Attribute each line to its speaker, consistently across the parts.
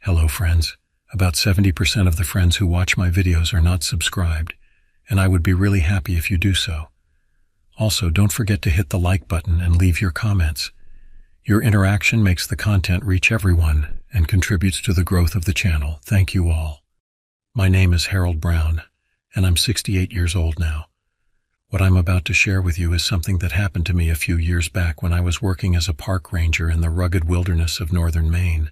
Speaker 1: Hello friends. About 70% of the friends who watch my videos are not subscribed, and I would be really happy if you do so. Also, don't forget to hit the like button and leave your comments. Your interaction makes the content reach everyone and contributes to the growth of the channel. Thank you all. My name is Harold Brown, and I'm 68 years old now. What I'm about to share with you is something that happened to me a few years back when I was working as a park ranger in the rugged wilderness of northern Maine.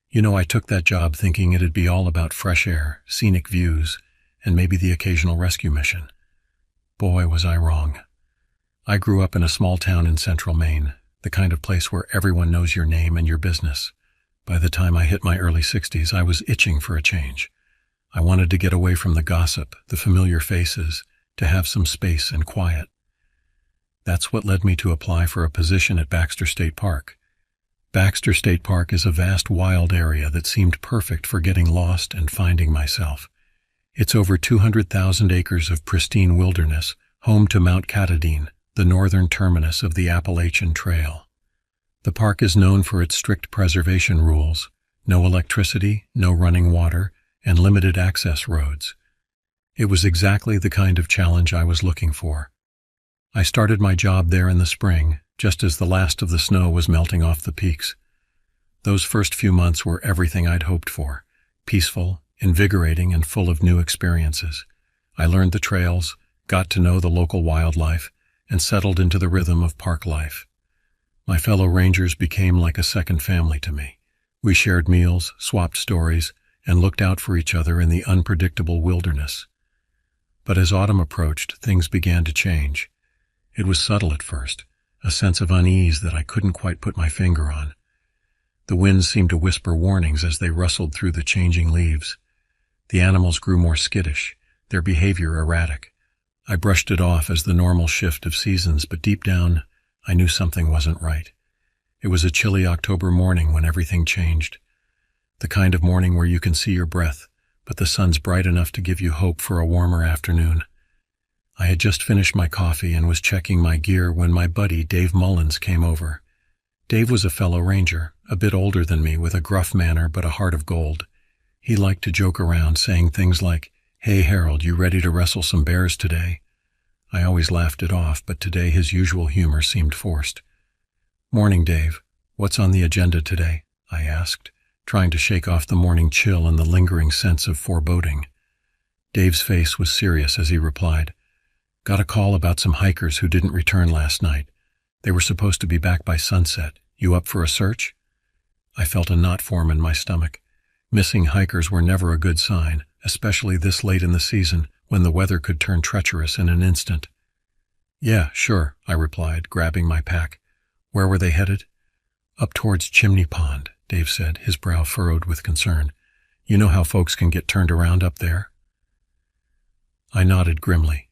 Speaker 1: You know, I took that job thinking it'd be all about fresh air, scenic views, and maybe the occasional rescue mission. Boy, was I wrong. I grew up in a small town in central Maine, the kind of place where everyone knows your name and your business. By the time I hit my early 60s, I was itching for a change. I wanted to get away from the gossip, the familiar faces, to have some space and quiet. That's what led me to apply for a position at Baxter State Park. Baxter State Park is a vast wild area that seemed perfect for getting lost and finding myself. It's over 200,000 acres of pristine wilderness, home to Mount Katahdin, the northern terminus of the Appalachian Trail. The park is known for its strict preservation rules: no electricity, no running water, and limited access roads. It was exactly the kind of challenge I was looking for. I started my job there in the spring, just as the last of the snow was melting off the peaks. Those first few months were everything I'd hoped for: peaceful, invigorating, and full of new experiences. I learned the trails, got to know the local wildlife, and settled into the rhythm of park life. My fellow rangers became like a second family to me. We shared meals, swapped stories, and looked out for each other in the unpredictable wilderness. But as autumn approached, things began to change. It was subtle at first, a sense of unease that I couldn't quite put my finger on. The winds seemed to whisper warnings as they rustled through the changing leaves. The animals grew more skittish, their behavior erratic. I brushed it off as the normal shift of seasons, but deep down, I knew something wasn't right. It was a chilly October morning when everything changed. The kind of morning where you can see your breath, but the sun's bright enough to give you hope for a warmer afternoon. I had just finished my coffee and was checking my gear when my buddy Dave Mullins came over. Dave was a fellow ranger, a bit older than me, with a gruff manner but a heart of gold. He liked to joke around, saying things like, "Hey Harold, you ready to wrestle some bears today?" I always laughed it off, but today his usual humor seemed forced. "Morning, Dave. What's on the agenda today?" I asked, trying to shake off the morning chill and the lingering sense of foreboding. Dave's face was serious as he replied, "Got a call about some hikers who didn't return last night. They were supposed to be back by sunset. You up for a search?" I felt a knot form in my stomach. Missing hikers were never a good sign, especially this late in the season when the weather could turn treacherous in an instant. "Yeah, sure," I replied, grabbing my pack. "Where were they headed?" "Up towards Chimney Pond," Dave said, his brow furrowed with concern. "You know how folks can get turned around up there?" I nodded grimly.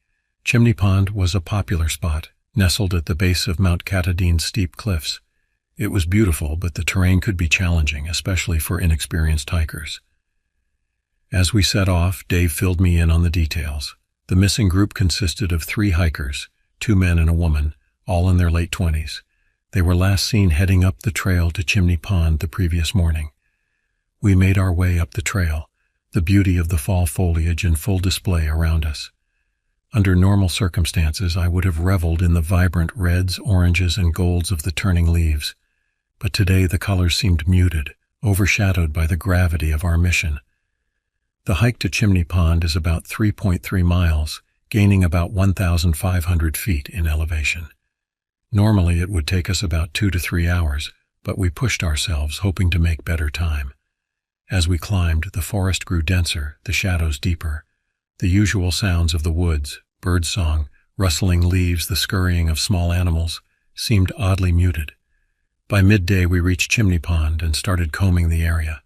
Speaker 1: Chimney Pond was a popular spot, nestled at the base of Mount Katahdin's steep cliffs. It was beautiful, but the terrain could be challenging, especially for inexperienced hikers. As we set off, Dave filled me in on the details. The missing group consisted of 3 hikers, 2 men and a woman, all in their late 20s. They were last seen heading up the trail to Chimney Pond the previous morning. We made our way up the trail, the beauty of the fall foliage in full display around us. Under normal circumstances, I would have reveled in the vibrant reds, oranges, and golds of the turning leaves. But today the colors seemed muted, overshadowed by the gravity of our mission. The hike to Chimney Pond is about 3.3 miles, gaining about 1,500 feet in elevation. Normally it would take us about 2 to 3 hours, but we pushed ourselves, hoping to make better time. As we climbed, the forest grew denser, the shadows deeper. The usual sounds of the woods, birdsong, rustling leaves, the scurrying of small animals, seemed oddly muted. By midday we reached Chimney Pond and started combing the area.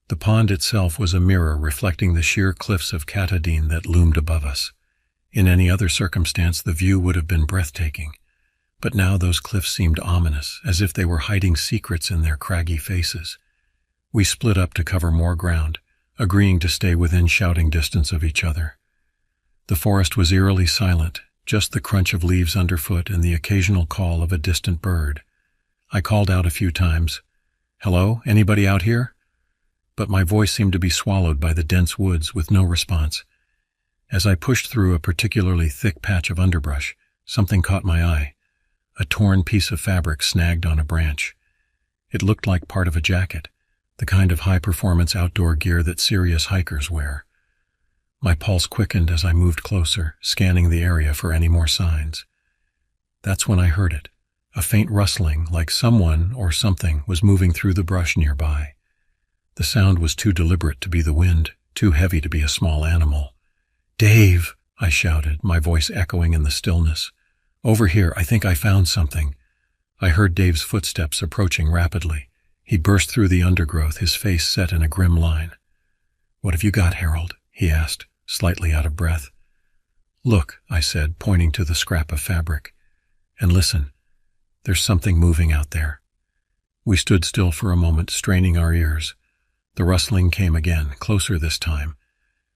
Speaker 1: The pond itself was a mirror reflecting the sheer cliffs of Katahdin that loomed above us. In any other circumstance the view would have been breathtaking, but now those cliffs seemed ominous, as if they were hiding secrets in their craggy faces. We split up to cover more ground, agreeing to stay within shouting distance of each other. The forest was eerily silent, just the crunch of leaves underfoot and the occasional call of a distant bird. I called out a few times, "Hello, anybody out here?" but my voice seemed to be swallowed by the dense woods with no response. As I pushed through a particularly thick patch of underbrush, something caught my eye. A torn piece of fabric snagged on a branch. It looked like part of a jacket, the kind of high-performance outdoor gear that serious hikers wear. My pulse quickened as I moved closer, scanning the area for any more signs. That's when I heard it, a faint rustling like someone or something was moving through the brush nearby. The sound was too deliberate to be the wind, too heavy to be a small animal. "Dave!" I shouted, my voice echoing in the stillness. "Over here, I think I found something." I heard Dave's footsteps approaching rapidly. He burst through the undergrowth, his face set in a grim line. "What have you got, Harold?" he asked, slightly out of breath. "Look," I said, pointing to the scrap of fabric. "And listen, there's something moving out there." We stood still for a moment, straining our ears. The rustling came again, closer this time.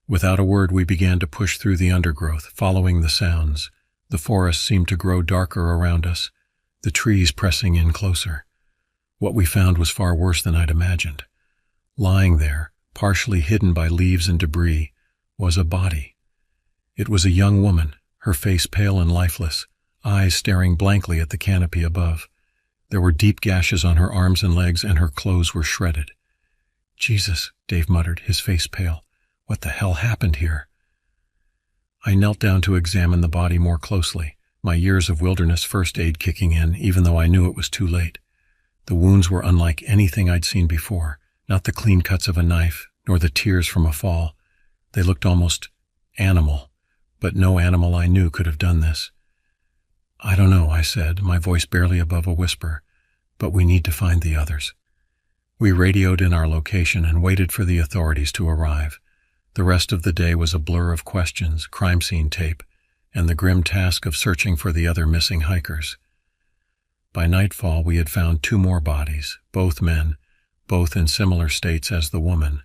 Speaker 1: Without a word, we began to push through the undergrowth, following the sounds. The forest seemed to grow darker around us, the trees pressing in closer. What we found was far worse than I'd imagined. Lying there, partially hidden by leaves and debris, was a body. It was a young woman, her face pale and lifeless, eyes staring blankly at the canopy above. There were deep gashes on her arms and legs, and her clothes were shredded. "Jesus," Dave muttered, his face pale. "What the hell happened here?" I knelt down to examine the body more closely, my years of wilderness first aid kicking in, even though I knew it was too late. The wounds were unlike anything I'd seen before, not the clean cuts of a knife, nor the tears from a fall. They looked almost animal, but no animal I knew could have done this. "I don't know," I said, my voice barely above a whisper, "but we need to find the others." We radioed in our location and waited for the authorities to arrive. The rest of the day was a blur of questions, crime scene tape, and the grim task of searching for the other missing hikers. By nightfall, we had found 2 more bodies, both men, both in similar states as the woman.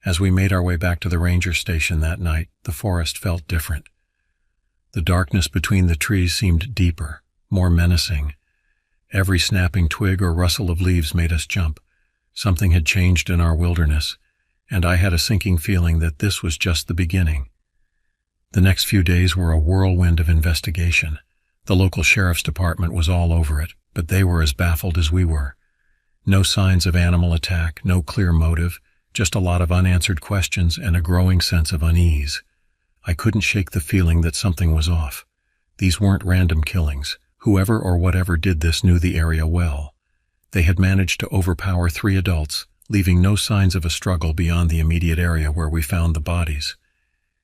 Speaker 1: As we made our way back to the ranger station that night, the forest felt different. The darkness between the trees seemed deeper, more menacing. Every snapping twig or rustle of leaves made us jump. Something had changed in our wilderness, and I had a sinking feeling that this was just the beginning. The next few days were a whirlwind of investigation. The local sheriff's department was all over it, but they were as baffled as we were. No signs of animal attack, no clear motive, just a lot of unanswered questions and a growing sense of unease. I couldn't shake the feeling that something was off. These weren't random killings. Whoever or whatever did this knew the area well. They had managed to overpower 3 adults, leaving no signs of a struggle beyond the immediate area where we found the bodies.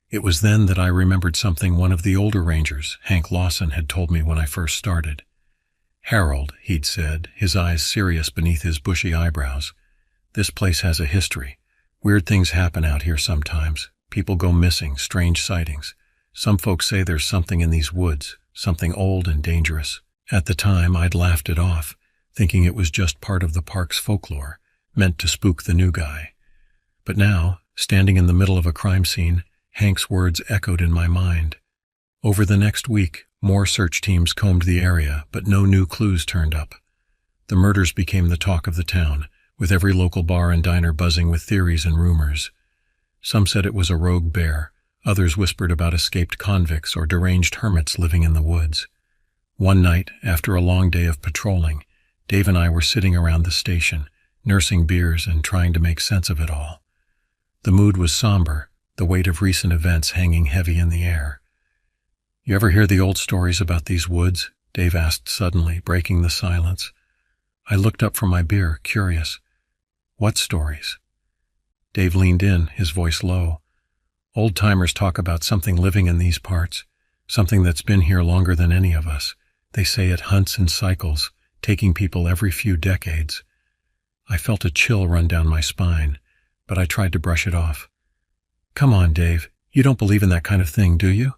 Speaker 1: It was then that I remembered something one of the older rangers, Hank Lawson, had told me when I first started. "Harold," he'd said, his eyes serious beneath his bushy eyebrows, "this place has a history. Weird things happen out here sometimes. People go missing, strange sightings. Some folks say there's something in these woods, something old and dangerous." At the time, I'd laughed it off, thinking it was just part of the park's folklore, meant to spook the new guy. But now, standing in the middle of a crime scene, Hank's words echoed in my mind. Over the next week, more search teams combed the area, but no new clues turned up. The murders became the talk of the town, with every local bar and diner buzzing with theories and rumors. Some said it was a rogue bear, others whispered about escaped convicts or deranged hermits living in the woods. One night, after a long day of patrolling, Dave and I were sitting around the station, nursing beers and trying to make sense of it all. The mood was somber, the weight of recent events hanging heavy in the air. "You ever hear the old stories about these woods?" Dave asked suddenly, breaking the silence. I looked up from my beer, curious. "What stories?" Dave leaned in, his voice low. "Old-timers talk about something living in these parts, something that's been here longer than any of us. They say it hunts in cycles, taking people every few decades." I felt a chill run down my spine, but I tried to brush it off. "Come on, Dave. You don't believe in that kind of thing, do you?"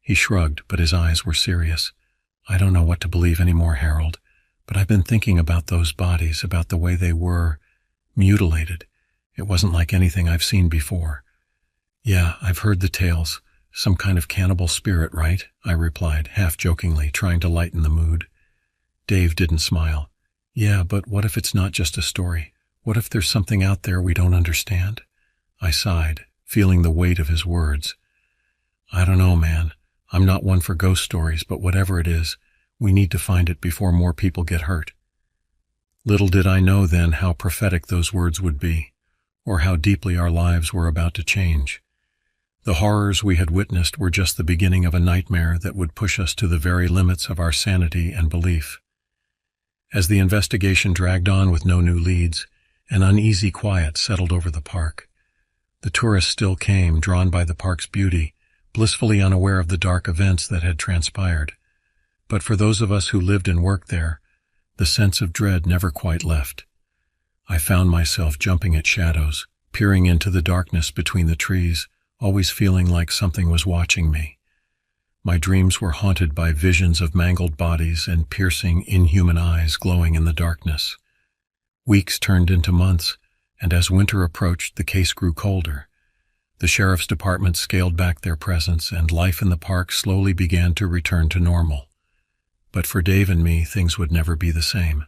Speaker 1: He shrugged, but his eyes were serious. "I don't know what to believe anymore, Harold, but I've been thinking about those bodies, about the way they were mutilated. It wasn't like anything I've seen before." "Yeah, I've heard the tales. Some kind of cannibal spirit, right?" I replied, half-jokingly, trying to lighten the mood. Dave didn't smile. "Yeah, but what if it's not just a story? What if there's something out there we don't understand? I sighed, feeling the weight of his words. I don't know, man. I'm not one for ghost stories, but whatever it is, we need to find it before more people get hurt. Little did I know then how prophetic those words would be, or how deeply our lives were about to change. The horrors we had witnessed were just the beginning of a nightmare that would push us to the very limits of our sanity and belief. As the investigation dragged on with no new leads, an uneasy quiet settled over the park. The tourists still came, drawn by the park's beauty, blissfully unaware of the dark events that had transpired. But for those of us who lived and worked there, the sense of dread never quite left. I found myself jumping at shadows, peering into the darkness between the trees, always feeling like something was watching me. My dreams were haunted by visions of mangled bodies and piercing, inhuman eyes glowing in the darkness. Weeks turned into months, and as winter approached, the case grew colder. The sheriff's department scaled back their presence, and life in the park slowly began to return to normal. But for Dave and me, things would never be the same.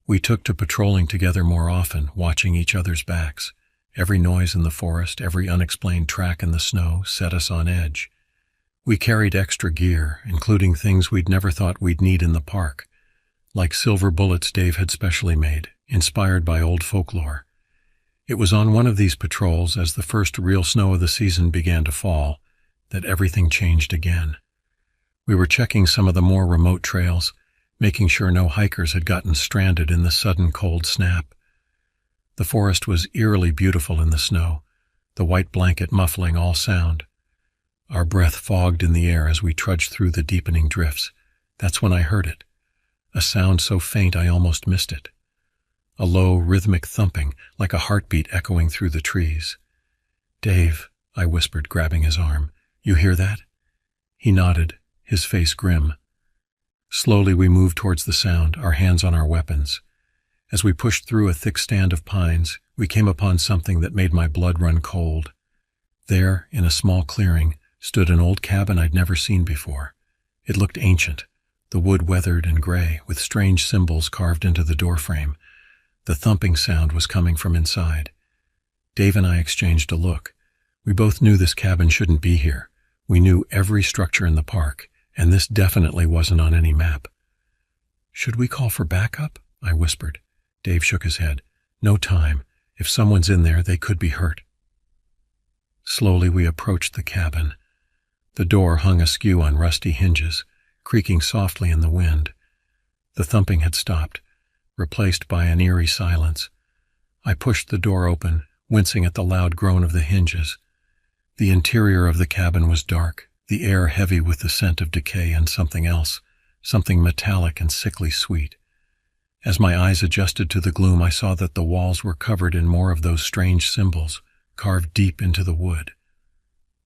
Speaker 1: We took to patrolling together more often, watching each other's backs. Every noise in the forest, every unexplained track in the snow set us on edge. We carried extra gear, including things we'd never thought we'd need in the park, like silver bullets Dave had specially made, inspired by old folklore. It was on one of these patrols, as the first real snow of the season began to fall, that everything changed again. We were checking some of the more remote trails, making sure no hikers had gotten stranded in the sudden cold snap. The forest was eerily beautiful in the snow, the white blanket muffling all sound. Our breath fogged in the air as we trudged through the deepening drifts. That's when I heard it, a sound so faint I almost missed it. A low, rhythmic thumping, like a heartbeat echoing through the trees. "Dave," I whispered, grabbing his arm, "you hear that?" He nodded, his face grim. Slowly we moved towards the sound, our hands on our weapons. As we pushed through a thick stand of pines, we came upon something that made my blood run cold. There, in a small clearing, stood an old cabin I'd never seen before. It looked ancient, the wood weathered and gray, with strange symbols carved into the doorframe. The thumping sound was coming from inside. Dave and I exchanged a look. We both knew this cabin shouldn't be here. We knew every structure in the park, and this definitely wasn't on any map. "Should we call for backup?" I whispered. Dave shook his head. "No time. If someone's in there, they could be hurt." Slowly we approached the cabin. The door hung askew on rusty hinges, creaking softly in the wind. The thumping had stopped, replaced by an eerie silence. I pushed the door open, wincing at the loud groan of the hinges. The interior of the cabin was dark, the air heavy with the scent of decay and something else, something metallic and sickly sweet. As my eyes adjusted to the gloom, I saw that the walls were covered in more of those strange symbols, carved deep into the wood.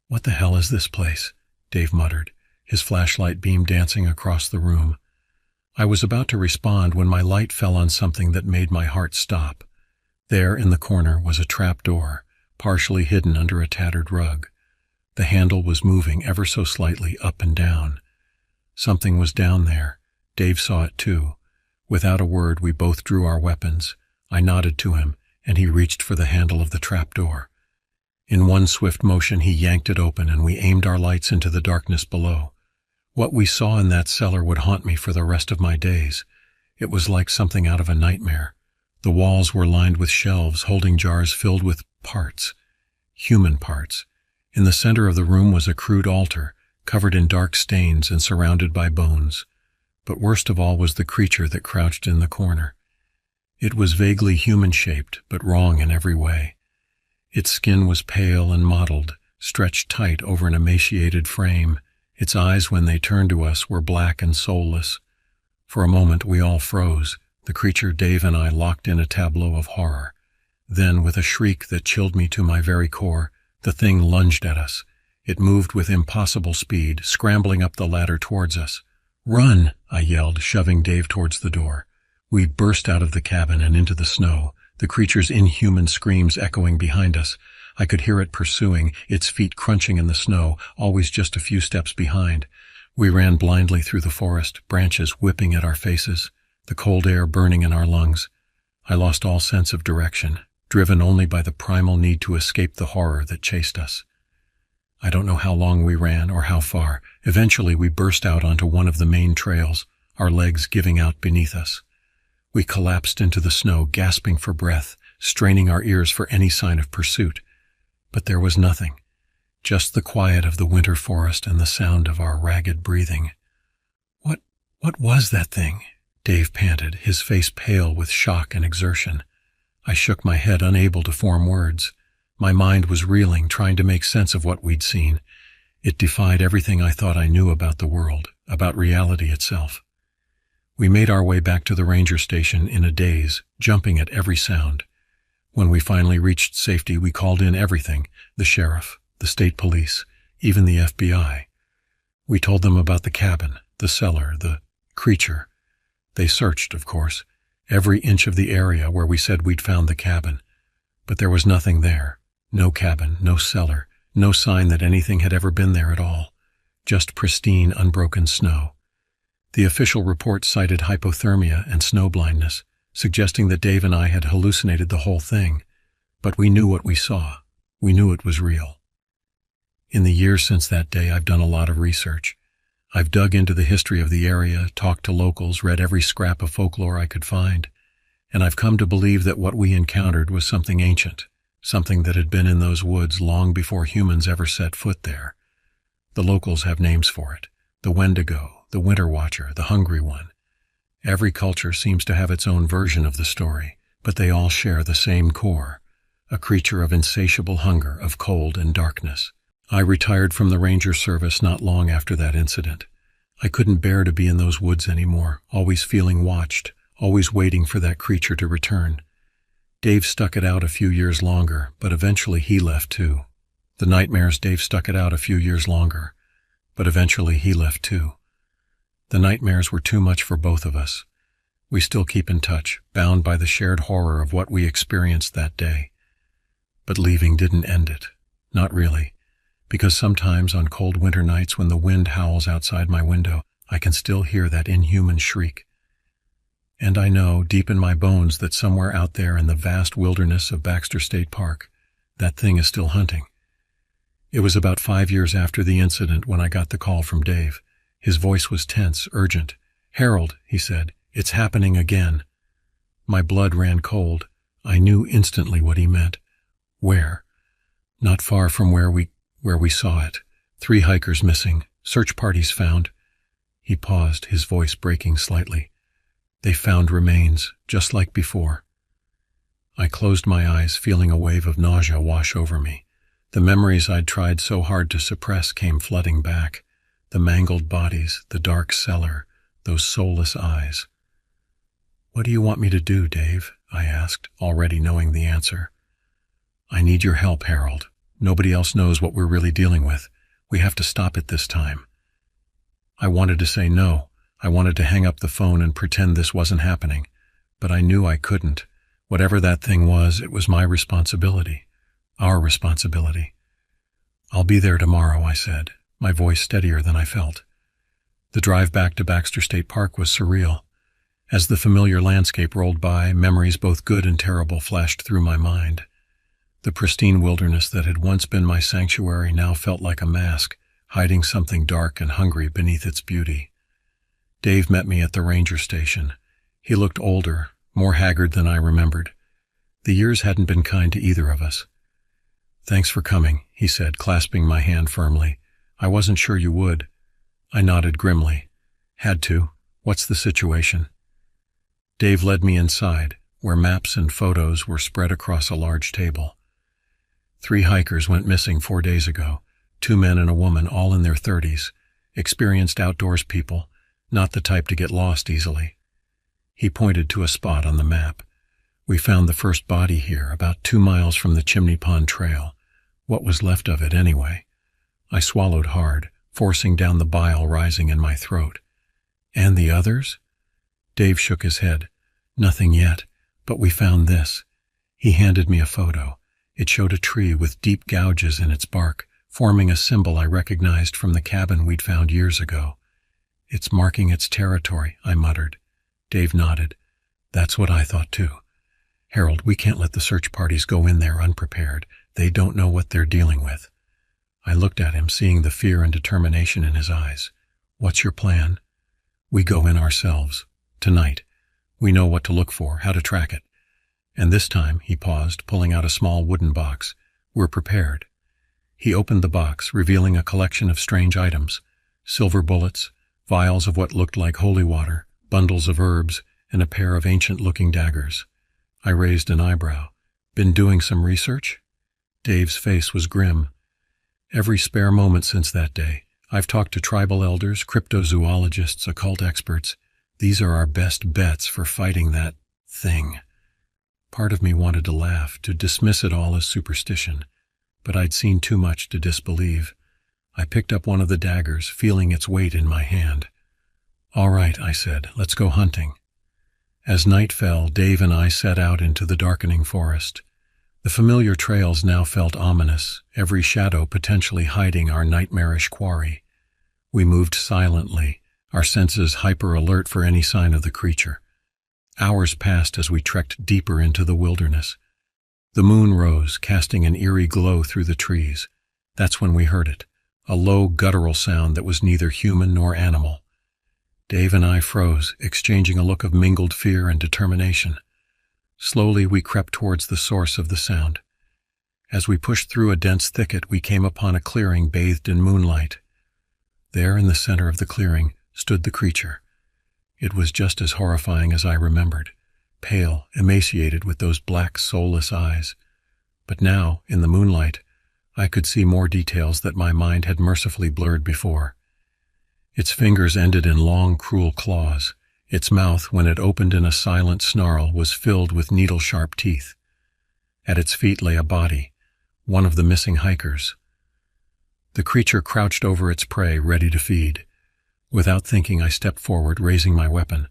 Speaker 1: "What the hell is this place?" Dave muttered, his flashlight beam dancing across the room. I was about to respond when my light fell on something that made my heart stop. There, in the corner, was a trap door, partially hidden under a tattered rug. The handle was moving ever so slightly up and down. Something was down there. Dave saw it too. Without a word, we both drew our weapons. I nodded to him, and he reached for the handle of the trap door. In one swift motion, he yanked it open, and we aimed our lights into the darkness below. What we saw in that cellar would haunt me for the rest of my days. It was like something out of a nightmare. The walls were lined with shelves holding jars filled with parts, human parts. In the center of the room was a crude altar, covered in dark stains and surrounded by bones. But worst of all was the creature that crouched in the corner. It was vaguely human-shaped, but wrong in every way. Its skin was pale and mottled, stretched tight over an emaciated frame. Its eyes, when they turned to us, were black and soulless. For a moment we all froze, the creature, Dave and I, locked in a tableau of horror. Then, with a shriek that chilled me to my very core, the thing lunged at us. It moved with impossible speed, scrambling up the ladder towards us. "Run!" I yelled, shoving Dave towards the door. We burst out of the cabin and into the snow, the creature's inhuman screams echoing behind us. I could hear it pursuing, its feet crunching in the snow, always just a few steps behind. We ran blindly through the forest, branches whipping at our faces, the cold air burning in our lungs. I lost all sense of direction, driven only by the primal need to escape the horror that chased us. I don't know how long we ran or how far. Eventually we burst out onto one of the main trails, our legs giving out beneath us. We collapsed into the snow, gasping for breath, straining our ears for any sign of pursuit. But there was nothing, just the quiet of the winter forest and the sound of our ragged breathing. What was that thing? Dave panted, his face pale with shock and exertion. I shook my head, unable to form words. My mind was reeling, trying to make sense of what we'd seen. It defied everything I thought I knew about the world, about reality itself. We made our way back to the ranger station in a daze, jumping at every sound. When we finally reached safety, we called in everything, the sheriff, the state police, even the FBI. We told them about the cabin, the cellar, the creature. They searched, of course, every inch of the area where we said we'd found the cabin. But there was nothing there. No cabin, no cellar, no sign that anything had ever been there at all. Just pristine, unbroken snow. The official report cited hypothermia and snow blindness, suggesting that Dave and I had hallucinated the whole thing. But we knew what we saw. We knew it was real. In the years since that day, I've done a lot of research. I've dug into the history of the area, talked to locals, read every scrap of folklore I could find, and I've come to believe that what we encountered was something ancient, something that had been in those woods long before humans ever set foot there. The locals have names for it: the Wendigo, the Winter Watcher, the Hungry One. Every culture seems to have its own version of the story, but they all share the same core, a creature of insatiable hunger, of cold and darkness. I retired from the ranger service not long after that incident. I couldn't bear to be in those woods anymore, always feeling watched, always waiting for that creature to return. Dave stuck it out a few years longer, but eventually he left too. Dave stuck it out a few years longer, but eventually he left too. The nightmares were too much for both of us. We still keep in touch, bound by the shared horror of what we experienced that day. But leaving didn't end it. Not really. Because sometimes on cold winter nights when the wind howls outside my window, I can still hear that inhuman shriek. And I know, deep in my bones, that somewhere out there in the vast wilderness of Baxter State Park, that thing is still hunting. It was about 5 years after the incident when I got the call from Dave. His voice was tense, urgent. "Harold," he said, "it's happening again." My blood ran cold. I knew instantly what he meant. Where? Not far from where we saw it. 3 hikers missing. Search parties found. He paused, his voice breaking slightly. They found remains, just like before. I closed my eyes, feeling a wave of nausea wash over me. The memories I'd tried so hard to suppress came flooding back. The mangled bodies, the dark cellar, those soulless eyes. "What do you want me to do, Dave?" I asked, already knowing the answer. "I need your help, Harold. Nobody else knows what we're really dealing with. We have to stop it this time." I wanted to say no. I wanted to hang up the phone and pretend this wasn't happening. But I knew I couldn't. Whatever that thing was, it was my responsibility. Our responsibility. "I'll be there tomorrow," I said, my voice steadier than I felt. The drive back to Baxter State Park was surreal. As the familiar landscape rolled by, memories both good and terrible flashed through my mind. The pristine wilderness that had once been my sanctuary now felt like a mask, hiding something dark and hungry beneath its beauty. Dave met me at the ranger station. He looked older, more haggard than I remembered. The years hadn't been kind to either of us. "Thanks for coming," he said, clasping my hand firmly. "I wasn't sure you would." I nodded grimly. "Had to. What's the situation?" Dave led me inside, where maps and photos were spread across a large table. 3 hikers went missing 4 days ago, 2 men and a woman, all in their 30s, experienced outdoors people, not the type to get lost easily. He pointed to a spot on the map. "We found the first body here, about 2 miles from the Chimney Pond Trail. What was left of it, anyway?" I swallowed hard, forcing down the bile rising in my throat. "And the others?" Dave shook his head. "Nothing yet, but we found this." He handed me a photo. It showed a tree with deep gouges in its bark, forming a symbol I recognized from the cabin we'd found years ago. "It's marking its territory," I muttered. Dave nodded. "That's what I thought too." Harold, we can't let the search parties go in there unprepared. They don't know what they're dealing with. I looked at him, seeing the fear and determination in his eyes. What's your plan? We go in ourselves. Tonight. We know what to look for, how to track it. And this time, he paused, pulling out a small wooden box. We're prepared. He opened the box, revealing a collection of strange items. Silver bullets, vials of what looked like holy water, bundles of herbs, and a pair of ancient-looking daggers. I raised an eyebrow. Been doing some research? Dave's face was grim. Every spare moment since that day, I've talked to tribal elders, cryptozoologists, occult experts. These are our best bets for fighting that thing. Part of me wanted to laugh, to dismiss it all as superstition, but I'd seen too much to disbelieve. I picked up one of the daggers, feeling its weight in my hand. All right, I said, let's go hunting. As night fell, Dave and I set out into the darkening forest. The familiar trails now felt ominous, every shadow potentially hiding our nightmarish quarry. We moved silently, our senses hyper-alert for any sign of the creature. Hours passed as we trekked deeper into the wilderness. The moon rose, casting an eerie glow through the trees. That's when we heard it, a low, guttural sound that was neither human nor animal. Dave and I froze, exchanging a look of mingled fear and determination. Slowly, we crept towards the source of the sound. As we pushed through a dense thicket, we came upon a clearing bathed in moonlight. There, in the center of the clearing, stood the creature. It was just as horrifying as I remembered, pale, emaciated with those black, soulless eyes. But now, in the moonlight, I could see more details that my mind had mercifully blurred before. Its fingers ended in long, cruel claws. Its mouth, when it opened in a silent snarl, was filled with needle-sharp teeth. At its feet lay a body, one of the missing hikers. The creature crouched over its prey, ready to feed. Without thinking, I stepped forward, raising my weapon.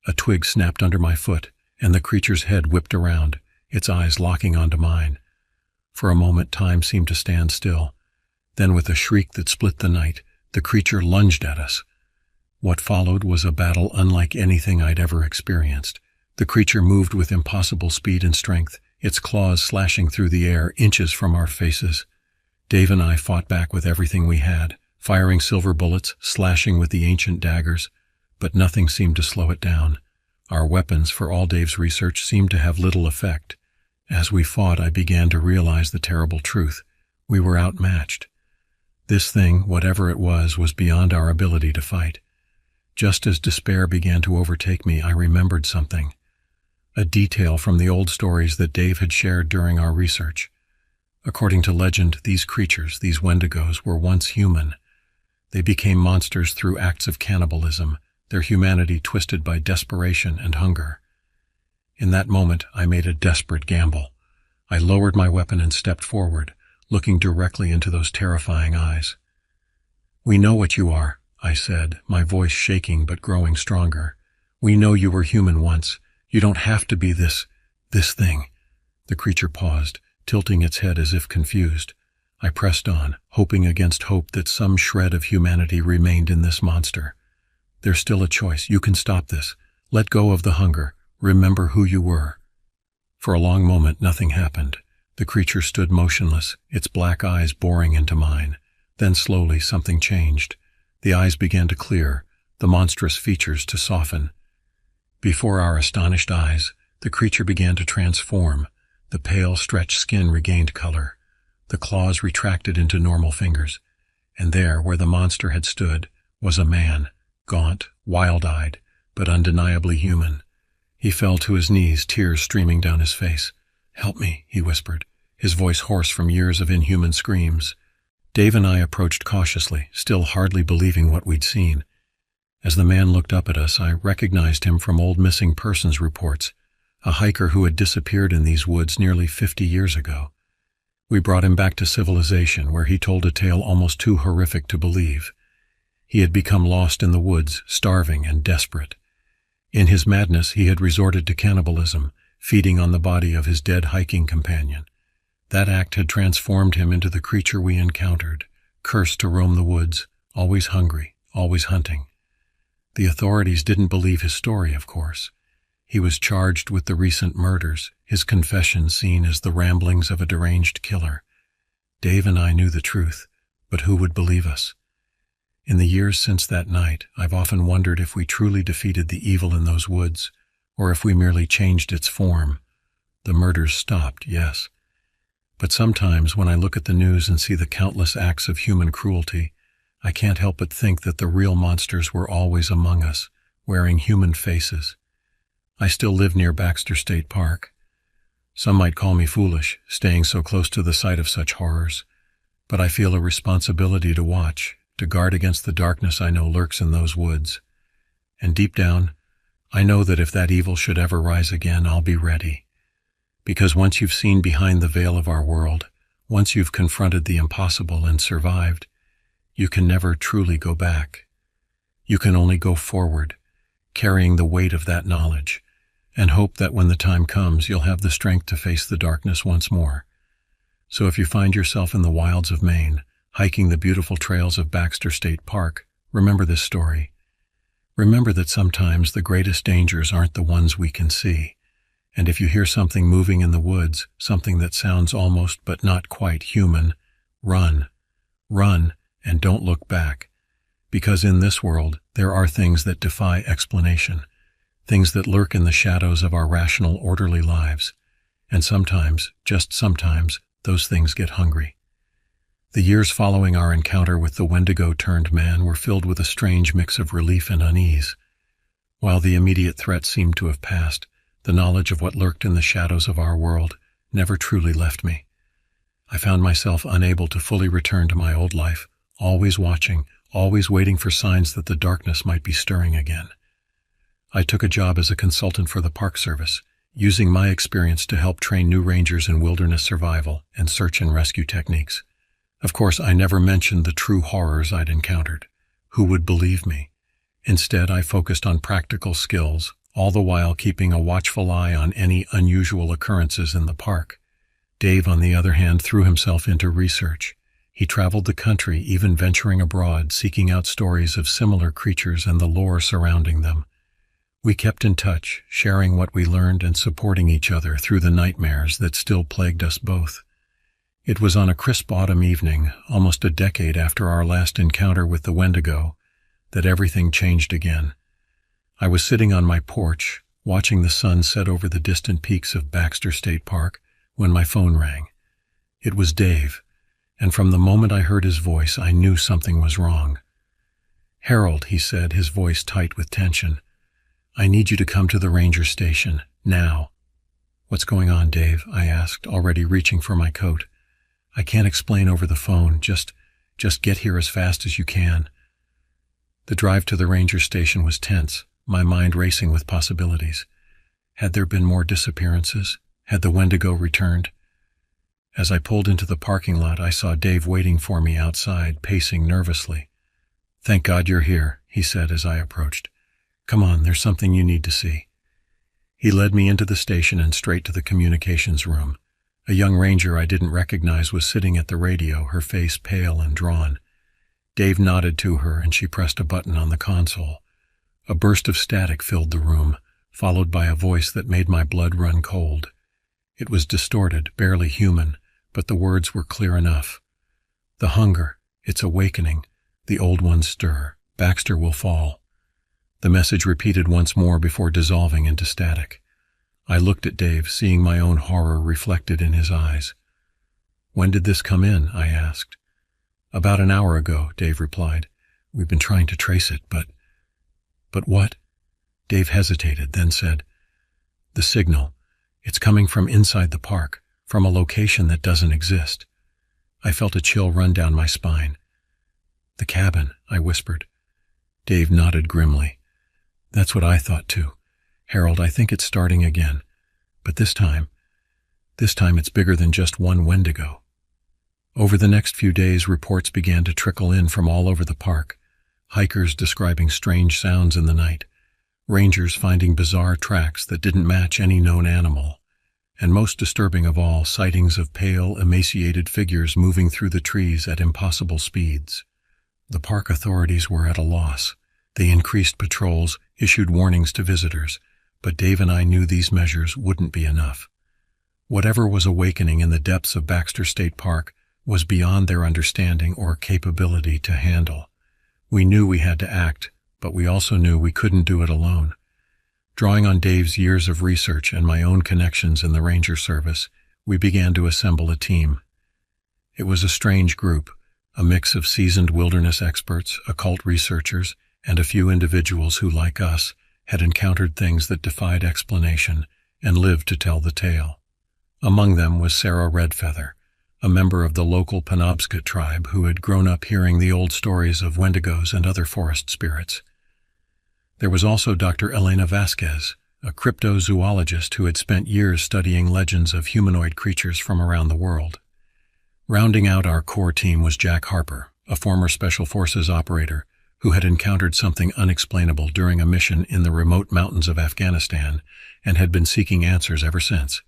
Speaker 1: A twig snapped under my foot, and the creature's head whipped around, its eyes locking onto mine. For a moment, time seemed to stand still. Then, with a shriek that split the night, the creature lunged at us. What followed was a battle unlike anything I'd ever experienced. The creature moved with impossible speed and strength, its claws slashing through the air inches from our faces. Dave and I fought back with everything we had, firing silver bullets, slashing with the ancient daggers, but nothing seemed to slow it down. Our weapons, for all Dave's research, seemed to have little effect. As we fought, I began to realize the terrible truth. We were outmatched. This thing, whatever it was beyond our ability to fight. Just as despair began to overtake me, I remembered something. A detail from the old stories that Dave had shared during our research. According to legend, these creatures, these Wendigos, were once human. They became monsters through acts of cannibalism, their humanity twisted by desperation and hunger. In that moment, I made a desperate gamble. I lowered my weapon and stepped forward, looking directly into those terrifying eyes. "We know what you are," I said, my voice shaking but growing stronger. "We know you were human once. You don't have to be this thing." The creature paused, tilting its head as if confused. I pressed on, hoping against hope that some shred of humanity remained in this monster. "There's still a choice. You can stop this. Let go of the hunger. Remember who you were." For a long moment, nothing happened. The creature stood motionless, its black eyes boring into mine. Then slowly something changed. The eyes began to clear, the monstrous features to soften. Before our astonished eyes, the creature began to transform. The pale, stretched skin regained color. The claws retracted into normal fingers. And there, where the monster had stood, was a man, gaunt, wild-eyed, but undeniably human. He fell to his knees, tears streaming down his face. "Help me," he whispered, his voice hoarse from years of inhuman screams. Dave and I approached cautiously, still hardly believing what we'd seen. As the man looked up at us, I recognized him from old missing persons reports, a hiker who had disappeared in these woods nearly 50 years ago. We brought him back to civilization, where he told a tale almost too horrific to believe. He had become lost in the woods, starving and desperate. In his madness, he had resorted to cannibalism, feeding on the body of his dead hiking companion. That act had transformed him into the creature we encountered, cursed to roam the woods, always hungry, always hunting. The authorities didn't believe his story, of course. He was charged with the recent murders, his confession seen as the ramblings of a deranged killer. Dave and I knew the truth, but who would believe us? In the years since that night, I've often wondered if we truly defeated the evil in those woods, or if we merely changed its form. The murders stopped, yes. But sometimes when I look at the news and see the countless acts of human cruelty, I can't help but think that the real monsters were always among us, wearing human faces. I still live near Baxter State Park. Some might call me foolish, staying so close to the site of such horrors, but I feel a responsibility to watch, to guard against the darkness I know lurks in those woods. And deep down, I know that if that evil should ever rise again, I'll be ready. Because once you've seen behind the veil of our world, once you've confronted the impossible and survived, you can never truly go back. You can only go forward, carrying the weight of that knowledge, and hope that when the time comes, you'll have the strength to face the darkness once more. So if you find yourself in the wilds of Maine, hiking the beautiful trails of Baxter State Park, remember this story. Remember that sometimes the greatest dangers aren't the ones we can see. And if you hear something moving in the woods, something that sounds almost but not quite human, run. Run, and don't look back. Because in this world, there are things that defy explanation, things that lurk in the shadows of our rational, orderly lives. And sometimes, just sometimes, those things get hungry. The years following our encounter with the Wendigo-turned-man were filled with a strange mix of relief and unease. While the immediate threat seemed to have passed, the knowledge of what lurked in the shadows of our world never truly left me. I found myself unable to fully return to my old life, always watching, always waiting for signs that the darkness might be stirring again. I took a job as a consultant for the Park Service, using my experience to help train new rangers in wilderness survival and search and rescue techniques. Of course, I never mentioned the true horrors I'd encountered. Who would believe me? Instead, I focused on practical skills, all the while keeping a watchful eye on any unusual occurrences in the park. Dave, on the other hand, threw himself into research. He traveled the country, even venturing abroad, seeking out stories of similar creatures and the lore surrounding them. We kept in touch, sharing what we learned and supporting each other through the nightmares that still plagued us both. It was on a crisp autumn evening, almost a decade after our last encounter with the Wendigo, that everything changed again. I was sitting on my porch, watching the sun set over the distant peaks of Baxter State Park, when my phone rang. It was Dave, and from the moment I heard his voice, I knew something was wrong. "Harold," he said, his voice tight with tension, "I need you to come to the ranger station, now." "What's going on, Dave?" I asked, already reaching for my coat. "I can't explain over the phone, just get here as fast as you can." The drive to the ranger station was tense, my mind racing with possibilities. Had there been more disappearances? Had the Wendigo returned? As I pulled into the parking lot, I saw Dave waiting for me outside, pacing nervously. "Thank God you're here," he said as I approached. "Come on, there's something you need to see." He led me into the station and straight to the communications room. A young ranger I didn't recognize was sitting at the radio, her face pale and drawn. Dave nodded to her and she pressed a button on the console. A burst of static filled the room, followed by a voice that made my blood run cold. It was distorted, barely human, but the words were clear enough. "The hunger, it's awakening. The old ones stir. Baxter will fall." The message repeated once more before dissolving into static. I looked at Dave, seeing my own horror reflected in his eyes. "When did this come in?" I asked. "About an hour ago," Dave replied. "We've been trying to trace it, but..." "But what?" Dave hesitated, then said, "The signal. It's coming from inside the park, from a location that doesn't exist." I felt a chill run down my spine. "The cabin," I whispered. Dave nodded grimly. "That's what I thought too. Harold, I think it's starting again. But this time it's bigger than just one Wendigo." Over the next few days, reports began to trickle in from all over the park. Hikers describing strange sounds in the night. Rangers finding bizarre tracks that didn't match any known animal. And most disturbing of all, sightings of pale, emaciated figures moving through the trees at impossible speeds. The park authorities were at a loss. They increased patrols, issued warnings to visitors, but Dave and I knew these measures wouldn't be enough. Whatever was awakening in the depths of Baxter State Park was beyond their understanding or capability to handle. We knew we had to act, but we also knew we couldn't do it alone. Drawing on Dave's years of research and my own connections in the Ranger Service, we began to assemble a team. It was a strange group, a mix of seasoned wilderness experts, occult researchers, and a few individuals who, like us, had encountered things that defied explanation and lived to tell the tale. Among them was Sarah Redfeather, a member of the local Penobscot tribe who had grown up hearing the old stories of Wendigos and other forest spirits. There was also Dr. Elena Vasquez, a cryptozoologist who had spent years studying legends of humanoid creatures from around the world. Rounding out our core team was Jack Harper, a former Special Forces operator who had encountered something unexplainable during a mission in the remote mountains of Afghanistan and had been seeking answers ever since.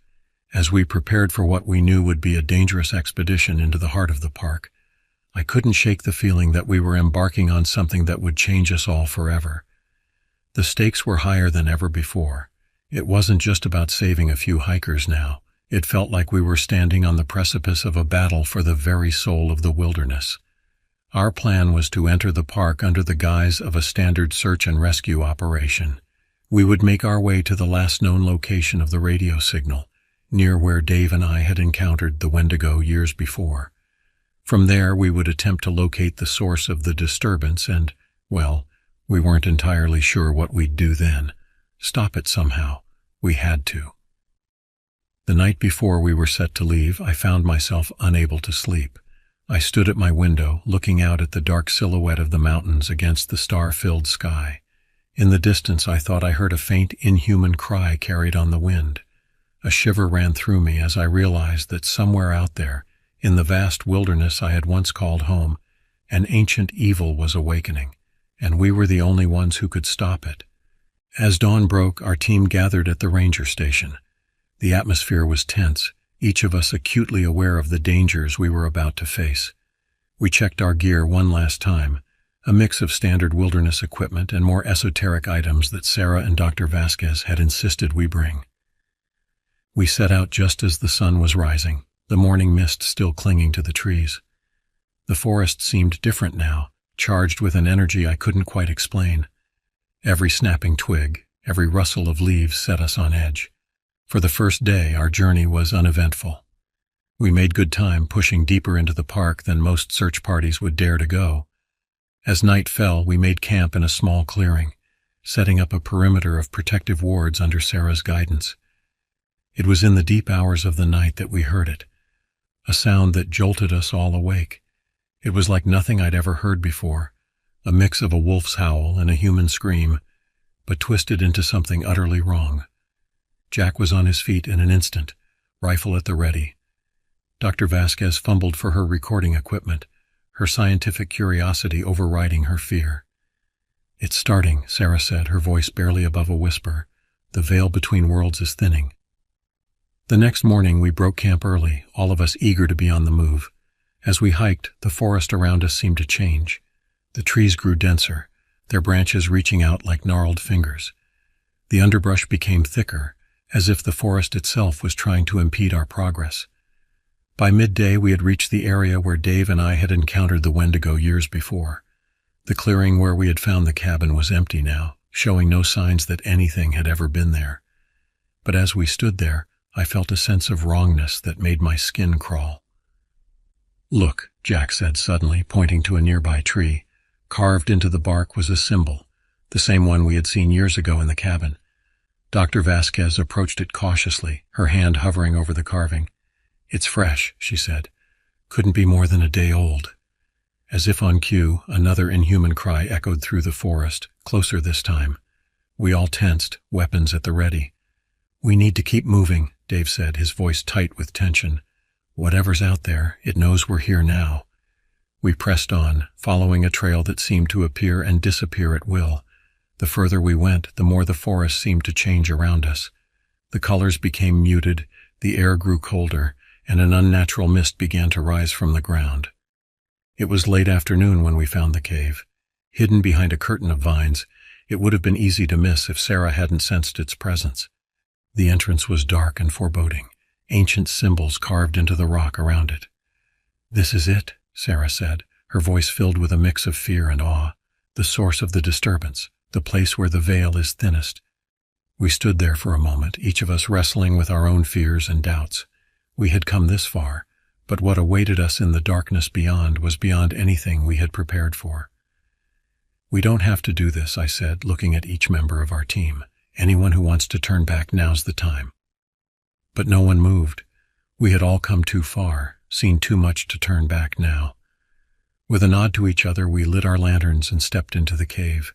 Speaker 1: As we prepared for what we knew would be a dangerous expedition into the heart of the park, I couldn't shake the feeling that we were embarking on something that would change us all forever. The stakes were higher than ever before. It wasn't just about saving a few hikers now. It felt like we were standing on the precipice of a battle for the very soul of the wilderness. Our plan was to enter the park under the guise of a standard search and rescue operation. We would make our way to the last known location of the radio signal, near where Dave and I had encountered the Wendigo years before. From there, we would attempt to locate the source of the disturbance and, well, we weren't entirely sure what we'd do then. Stop it somehow. We had to. The night before we were set to leave, I found myself unable to sleep. I stood at my window, looking out at the dark silhouette of the mountains against the star-filled sky. In the distance, I thought I heard a faint, inhuman cry carried on the wind. A shiver ran through me as I realized that somewhere out there, in the vast wilderness I had once called home, an ancient evil was awakening, and we were the only ones who could stop it. As dawn broke, our team gathered at the ranger station. The atmosphere was tense, each of us acutely aware of the dangers we were about to face. We checked our gear one last time, a mix of standard wilderness equipment and more esoteric items that Sarah and Dr. Vasquez had insisted we bring. We set out just as the sun was rising, the morning mist still clinging to the trees. The forest seemed different now, charged with an energy I couldn't quite explain. Every snapping twig, every rustle of leaves set us on edge. For the first day, our journey was uneventful. We made good time, pushing deeper into the park than most search parties would dare to go. As night fell, we made camp in a small clearing, setting up a perimeter of protective wards under Sarah's guidance. It was in the deep hours of the night that we heard it, a sound that jolted us all awake. It was like nothing I'd ever heard before, a mix of a wolf's howl and a human scream, but twisted into something utterly wrong. Jack was on his feet in an instant, rifle at the ready. Dr. Vasquez fumbled for her recording equipment, her scientific curiosity overriding her fear. "It's starting," Sarah said, her voice barely above a whisper. "The veil between worlds is thinning." The next morning we broke camp early, all of us eager to be on the move. As we hiked, the forest around us seemed to change. The trees grew denser, their branches reaching out like gnarled fingers. The underbrush became thicker, as if the forest itself was trying to impede our progress. By midday, we had reached the area where Dave and I had encountered the Wendigo years before. The clearing where we had found the cabin was empty now, showing no signs that anything had ever been there. But as we stood there, I felt a sense of wrongness that made my skin crawl. "Look," Jack said suddenly, pointing to a nearby tree. Carved into the bark was a symbol, the same one we had seen years ago in the cabin. Dr. Vasquez approached it cautiously, her hand hovering over the carving. "It's fresh," she said. "Couldn't be more than a day old." As if on cue, another inhuman cry echoed through the forest, closer this time. We all tensed, weapons at the ready. "We need to keep moving," Dave said, his voice tight with tension. "Whatever's out there, it knows we're here now." We pressed on, following a trail that seemed to appear and disappear at will. The further we went, the more the forest seemed to change around us. The colors became muted, the air grew colder, and an unnatural mist began to rise from the ground. It was late afternoon when we found the cave. Hidden behind a curtain of vines, It would have been easy to miss if Sarah hadn't sensed its presence. The entrance was dark and foreboding, ancient symbols carved into the rock around it. "This is it," Sarah said, her voice filled with a mix of fear and awe. "The source of the disturbance, the place where the veil is thinnest." We stood there for a moment, each of us wrestling with our own fears and doubts. We had come this far, but what awaited us in the darkness beyond was beyond anything we had prepared for. "We don't have to do this," I said, looking at each member of our team. "Anyone who wants to turn back, now's the time." But no one moved. We had all come too far, seen too much to turn back now. With a nod to each other, we lit our lanterns and stepped into the cave.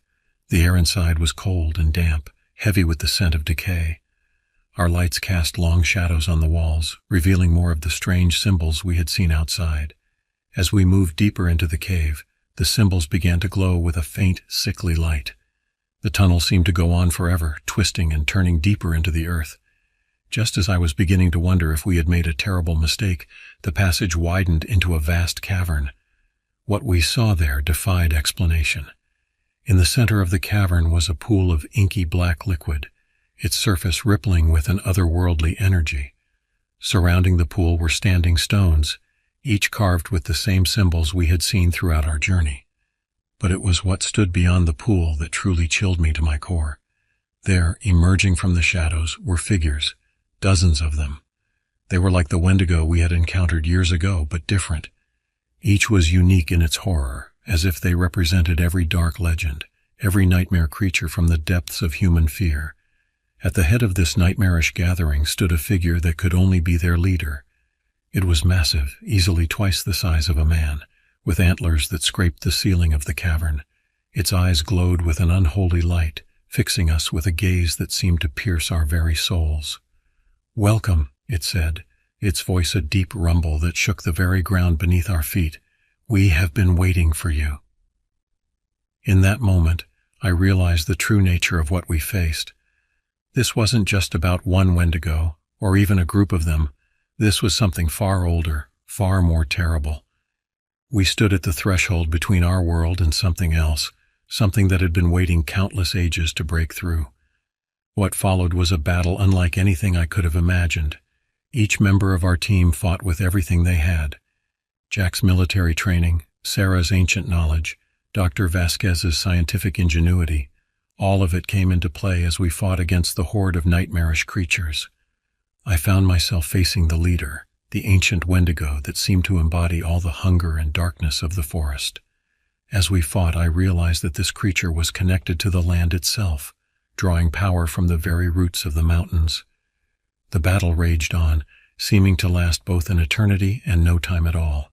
Speaker 1: The air inside was cold and damp, heavy with the scent of decay. Our lights cast long shadows on the walls, revealing more of the strange symbols we had seen outside. As we moved deeper into the cave, the symbols began to glow with a faint, sickly light. The tunnel seemed to go on forever, twisting and turning deeper into the earth. Just as I was beginning to wonder if we had made a terrible mistake, the passage widened into a vast cavern. What we saw there defied explanation. In the center of the cavern was a pool of inky black liquid, its surface rippling with an otherworldly energy. Surrounding the pool were standing stones, each carved with the same symbols we had seen throughout our journey. But it was what stood beyond the pool that truly chilled me to my core. There, emerging from the shadows, were figures, dozens of them. They were like the Wendigo we had encountered years ago, but different. Each was unique in its horror, as if they represented every dark legend, every nightmare creature from the depths of human fear. At the head of this nightmarish gathering stood a figure that could only be their leader. It was massive, easily twice the size of a man, with antlers that scraped the ceiling of the cavern. Its eyes glowed with an unholy light, fixing us with a gaze that seemed to pierce our very souls. "Welcome," it said, its voice a deep rumble that shook the very ground beneath our feet. "We have been waiting for you." In that moment, I realized the true nature of what we faced. This wasn't just about one Wendigo, or even a group of them. This was something far older, far more terrible. We stood at the threshold between our world and something else, something that had been waiting countless ages to break through. What followed was a battle unlike anything I could have imagined. Each member of our team fought with everything they had. Jack's military training, Sarah's ancient knowledge, Dr. Vasquez's scientific ingenuity, all of it came into play as we fought against the horde of nightmarish creatures. I found myself facing the leader, the ancient Wendigo that seemed to embody all the hunger and darkness of the forest. As we fought, I realized that this creature was connected to the land itself, drawing power from the very roots of the mountains. The battle raged on, seeming to last both an eternity and no time at all.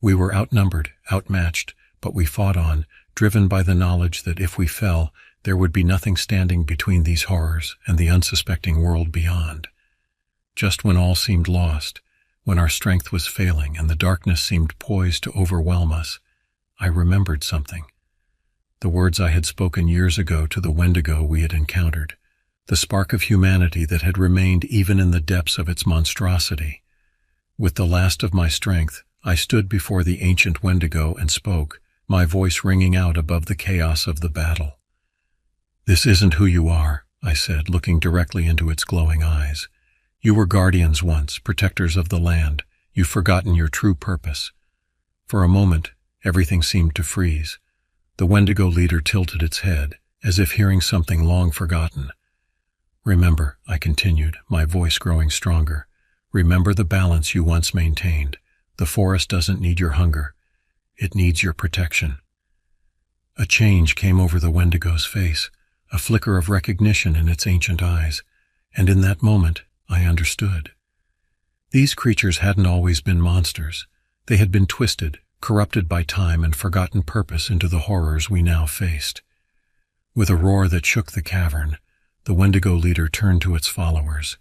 Speaker 1: We were outnumbered, outmatched, but we fought on, driven by the knowledge that if we fell, there would be nothing standing between these horrors and the unsuspecting world beyond. Just when all seemed lost, when our strength was failing and the darkness seemed poised to overwhelm us, I remembered something. The words I had spoken years ago to the Wendigo we had encountered, the spark of humanity that had remained even in the depths of its monstrosity. With the last of my strength, I stood before the ancient Wendigo and spoke, my voice ringing out above the chaos of the battle. "This isn't who you are," I said, looking directly into its glowing eyes. "You were guardians once, protectors of the land. You've forgotten your true purpose." For a moment, everything seemed to freeze. The Wendigo leader tilted its head, as if hearing something long forgotten. "Remember," I continued, my voice growing stronger, "remember the balance you once maintained. The forest doesn't need your hunger. It needs your protection." A change came over the Wendigo's face, a flicker of recognition in its ancient eyes, and in that moment, I understood. These creatures hadn't always been monsters. They had been twisted, corrupted by time and forgotten purpose into the horrors we now faced. With a roar that shook the cavern, the Wendigo leader turned to its followers.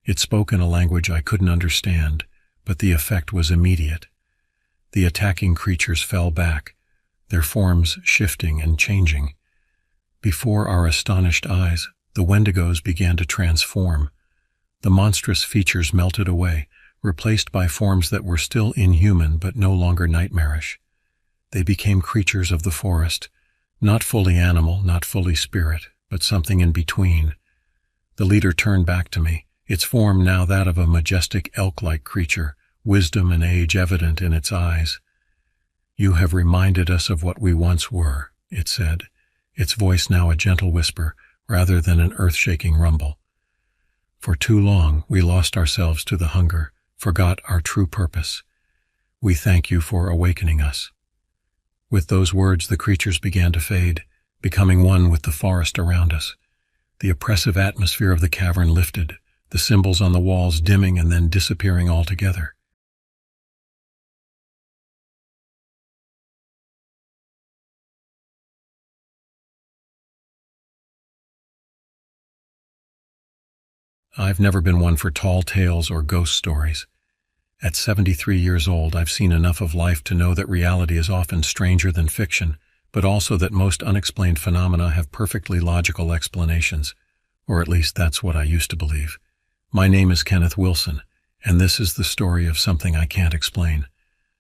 Speaker 1: It spoke in a language I couldn't understand, but the effect was immediate. The attacking creatures fell back, their forms shifting and changing. Before our astonished eyes, the Wendigos began to transform. The monstrous features melted away, replaced by forms that were still inhuman but no longer nightmarish. They became creatures of the forest, Not fully animal, not fully spirit, but something in between. The leader turned back to me, its form now that of a majestic elk-like creature, wisdom and age evident in its eyes. "You have reminded us of what we once were," it said, its voice now a gentle whisper rather than an earth-shaking rumble. "For too long we lost ourselves to the hunger, forgot our true purpose. We thank you for awakening us." With those words the creatures began to fade, becoming one with the forest around us. The oppressive atmosphere of the cavern lifted, the symbols on the walls dimming and then disappearing altogether. I've never been one for tall tales or ghost stories. At 73 years old, I've seen enough of life to know that reality is often stranger than fiction, but also that most unexplained phenomena have perfectly logical explanations, or at least that's what I used to believe. My name is Kenneth Wilson, and this is the story of something I can't explain,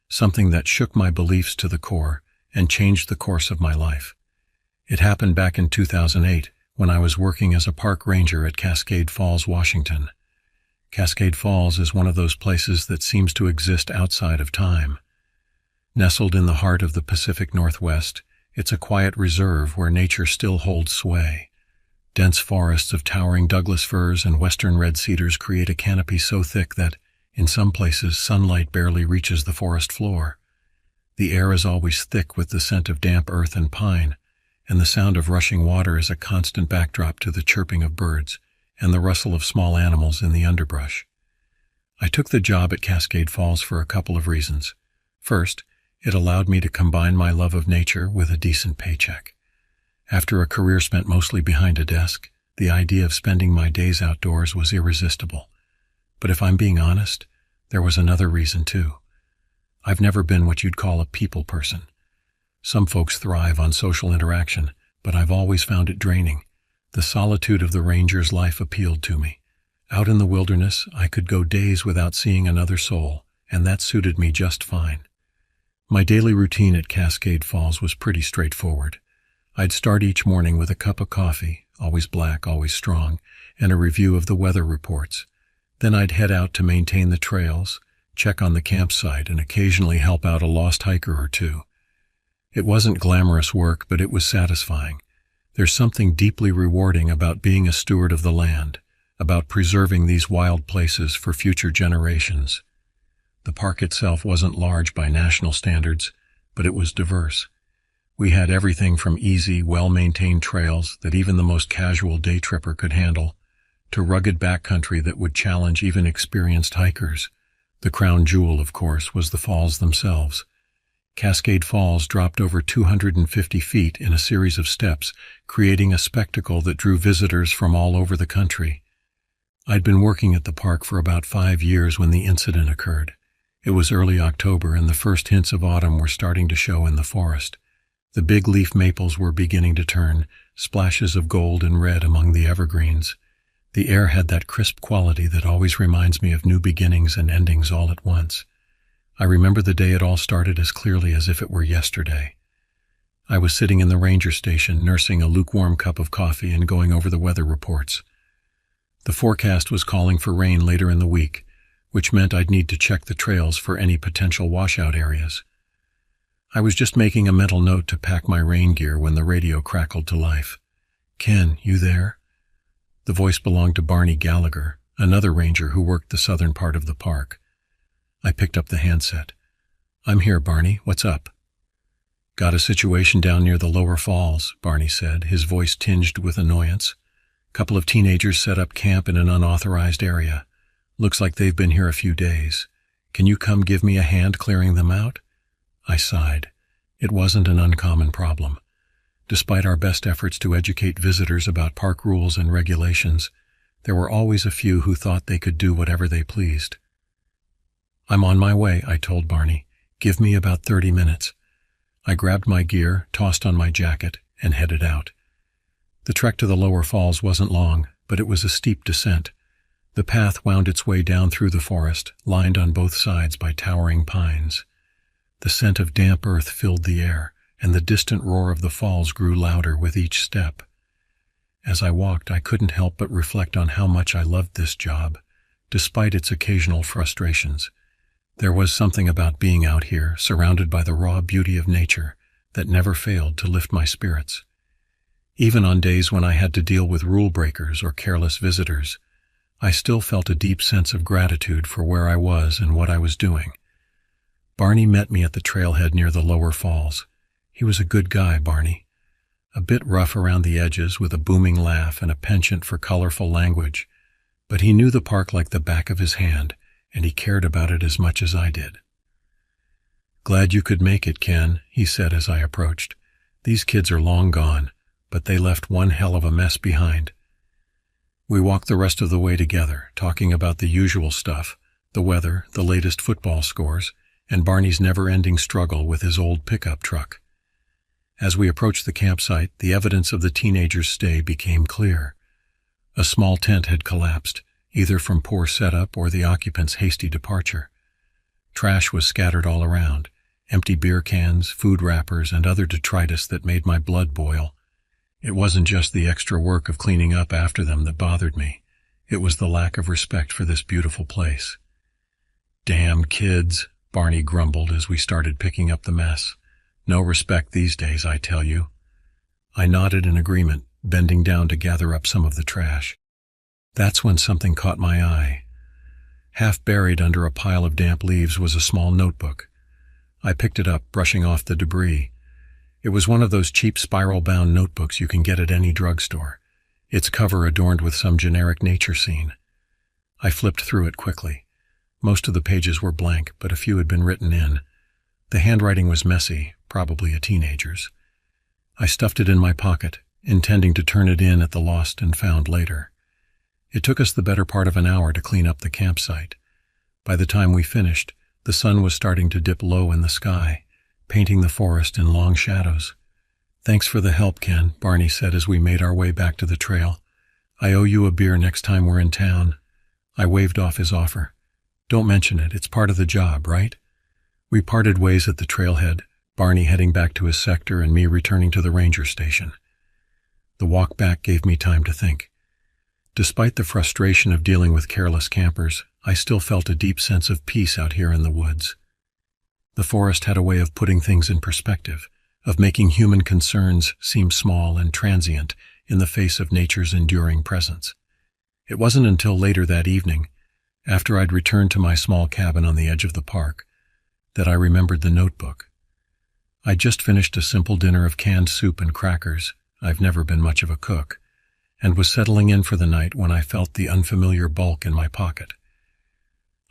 Speaker 1: something that shook my beliefs to the core and changed the course of my life. It happened back in 2008, when I was working as a park ranger at Cascade Falls, Washington. Cascade Falls is one of those places that seems to exist outside of time. Nestled in the heart of the Pacific Northwest, it's a quiet reserve where nature still holds sway. Dense forests of towering Douglas firs and western red cedars create a canopy so thick that, in some places, sunlight barely reaches the forest floor. The air is always thick with the scent of damp earth and pine, and the sound of rushing water is a constant backdrop to the chirping of birds and the rustle of small animals in the underbrush. I took the job at Cascade Falls for a couple of reasons. First, it allowed me to combine my love of nature with a decent paycheck. After a career spent mostly behind a desk, the idea of spending my days outdoors was irresistible. But if I'm being honest, there was another reason too. I've never been what you'd call a people person. Some folks thrive on social interaction, but I've always found it draining. The solitude of the ranger's life appealed to me. Out in the wilderness, I could go days without seeing another soul, and that suited me just fine. My daily routine at Cascade Falls was pretty straightforward. I'd start each morning with a cup of coffee, always black, always strong, and a review of the weather reports. Then I'd head out to maintain the trails, check on the campsite, and occasionally help out a lost hiker or two. It wasn't glamorous work, but it was satisfying. There's something deeply rewarding about being a steward of the land, about preserving these wild places for future generations. The park itself wasn't large by national standards, but it was diverse. We had everything from easy, well-maintained trails that even the most casual day tripper could handle, to rugged backcountry that would challenge even experienced hikers. The crown jewel, of course, was the falls themselves. Cascade Falls dropped over 250 feet in a series of steps, creating a spectacle that drew visitors from all over the country. I'd been working at the park for about 5 years when the incident occurred. It was early October, and the first hints of autumn were starting to show in the forest. The big leaf maples were beginning to turn, splashes of gold and red among the evergreens. The air had that crisp quality that always reminds me of new beginnings and endings all at once. I remember the day it all started as clearly as if it were yesterday. I was sitting in the ranger station, nursing a lukewarm cup of coffee and going over the weather reports. The forecast was calling for rain later in the week, which meant I'd need to check the trails for any potential washout areas. I was just making a mental note to pack my rain gear when the radio crackled to life. "Ken, you there?" The voice belonged to Barney Gallagher, another ranger who worked the southern part of the park. I picked up the handset. "I'm here, Barney. What's up?" "Got a situation down near the lower falls," Barney said, his voice tinged with annoyance. "Couple of teenagers set up camp in an unauthorized area. Looks like they've been here a few days. Can you come give me a hand clearing them out?" I sighed. It wasn't an uncommon problem. Despite our best efforts to educate visitors about park rules and regulations, there were always a few who thought they could do whatever they pleased. "I'm on my way," I told Barney. "Give me about 30 minutes. I grabbed my gear, tossed on my jacket, and headed out. The trek to the lower falls wasn't long, but it was a steep descent. The path wound its way down through the forest, lined on both sides by towering pines. The scent of damp earth filled the air, and the distant roar of the falls grew louder with each step. As I walked, I couldn't help but reflect on how much I loved this job, despite its occasional frustrations. There was something about being out here, surrounded by the raw beauty of nature, that never failed to lift my spirits. Even on days when I had to deal with rule breakers or careless visitors, I still felt a deep sense of gratitude for where I was and what I was doing. Barney met me at the trailhead near the lower falls. He was a good guy, Barney. A bit rough around the edges, with a booming laugh and a penchant for colorful language, but he knew the park like the back of his hand, and he cared about it as much as I did. "Glad you could make it, Ken," he said as I approached. "These kids are long gone, but they left one hell of a mess behind." We walked the rest of the way together, talking about the usual stuff, the weather, the latest football scores, and Barney's never-ending struggle with his old pickup truck. As we approached the campsite, the evidence of the teenagers' stay became clear. A small tent had collapsed, either from poor setup or the occupants' hasty departure. Trash was scattered all around, empty beer cans, food wrappers, and other detritus that made my blood boil. It wasn't just the extra work of cleaning up after them that bothered me. It was the lack of respect for this beautiful place. "Damn kids," Barney grumbled as we started picking up the mess. "No respect these days, I tell you." I nodded in agreement, bending down to gather up some of the trash. That's when something caught my eye. Half buried under a pile of damp leaves was a small notebook. I picked it up, brushing off the debris. It was one of those cheap spiral-bound notebooks you can get at any drugstore, its cover adorned with some generic nature scene. I flipped through it quickly. Most of the pages were blank, but a few had been written in. The handwriting was messy, probably a teenager's. I stuffed it in my pocket, intending to turn it in at the lost and found later. It took us the better part of an hour to clean up the campsite. By the time we finished, the sun was starting to dip low in the sky, painting the forest in long shadows. "Thanks for the help, Ken," Barney said as we made our way back to the trail. "I owe you a beer next time we're in town." I waved off his offer. "Don't mention it, it's part of the job, right?" We parted ways at the trailhead, Barney heading back to his sector and me returning to the ranger station. The walk back gave me time to think. Despite the frustration of dealing with careless campers, I still felt a deep sense of peace out here in the woods. The forest had a way of putting things in perspective, of making human concerns seem small and transient in the face of nature's enduring presence. It wasn't until later that evening, after I'd returned to my small cabin on the edge of the park, that I remembered the notebook. I'd just finished a simple dinner of canned soup and crackers — I've never been much of a cook — and was settling in for the night when I felt the unfamiliar bulk in my pocket.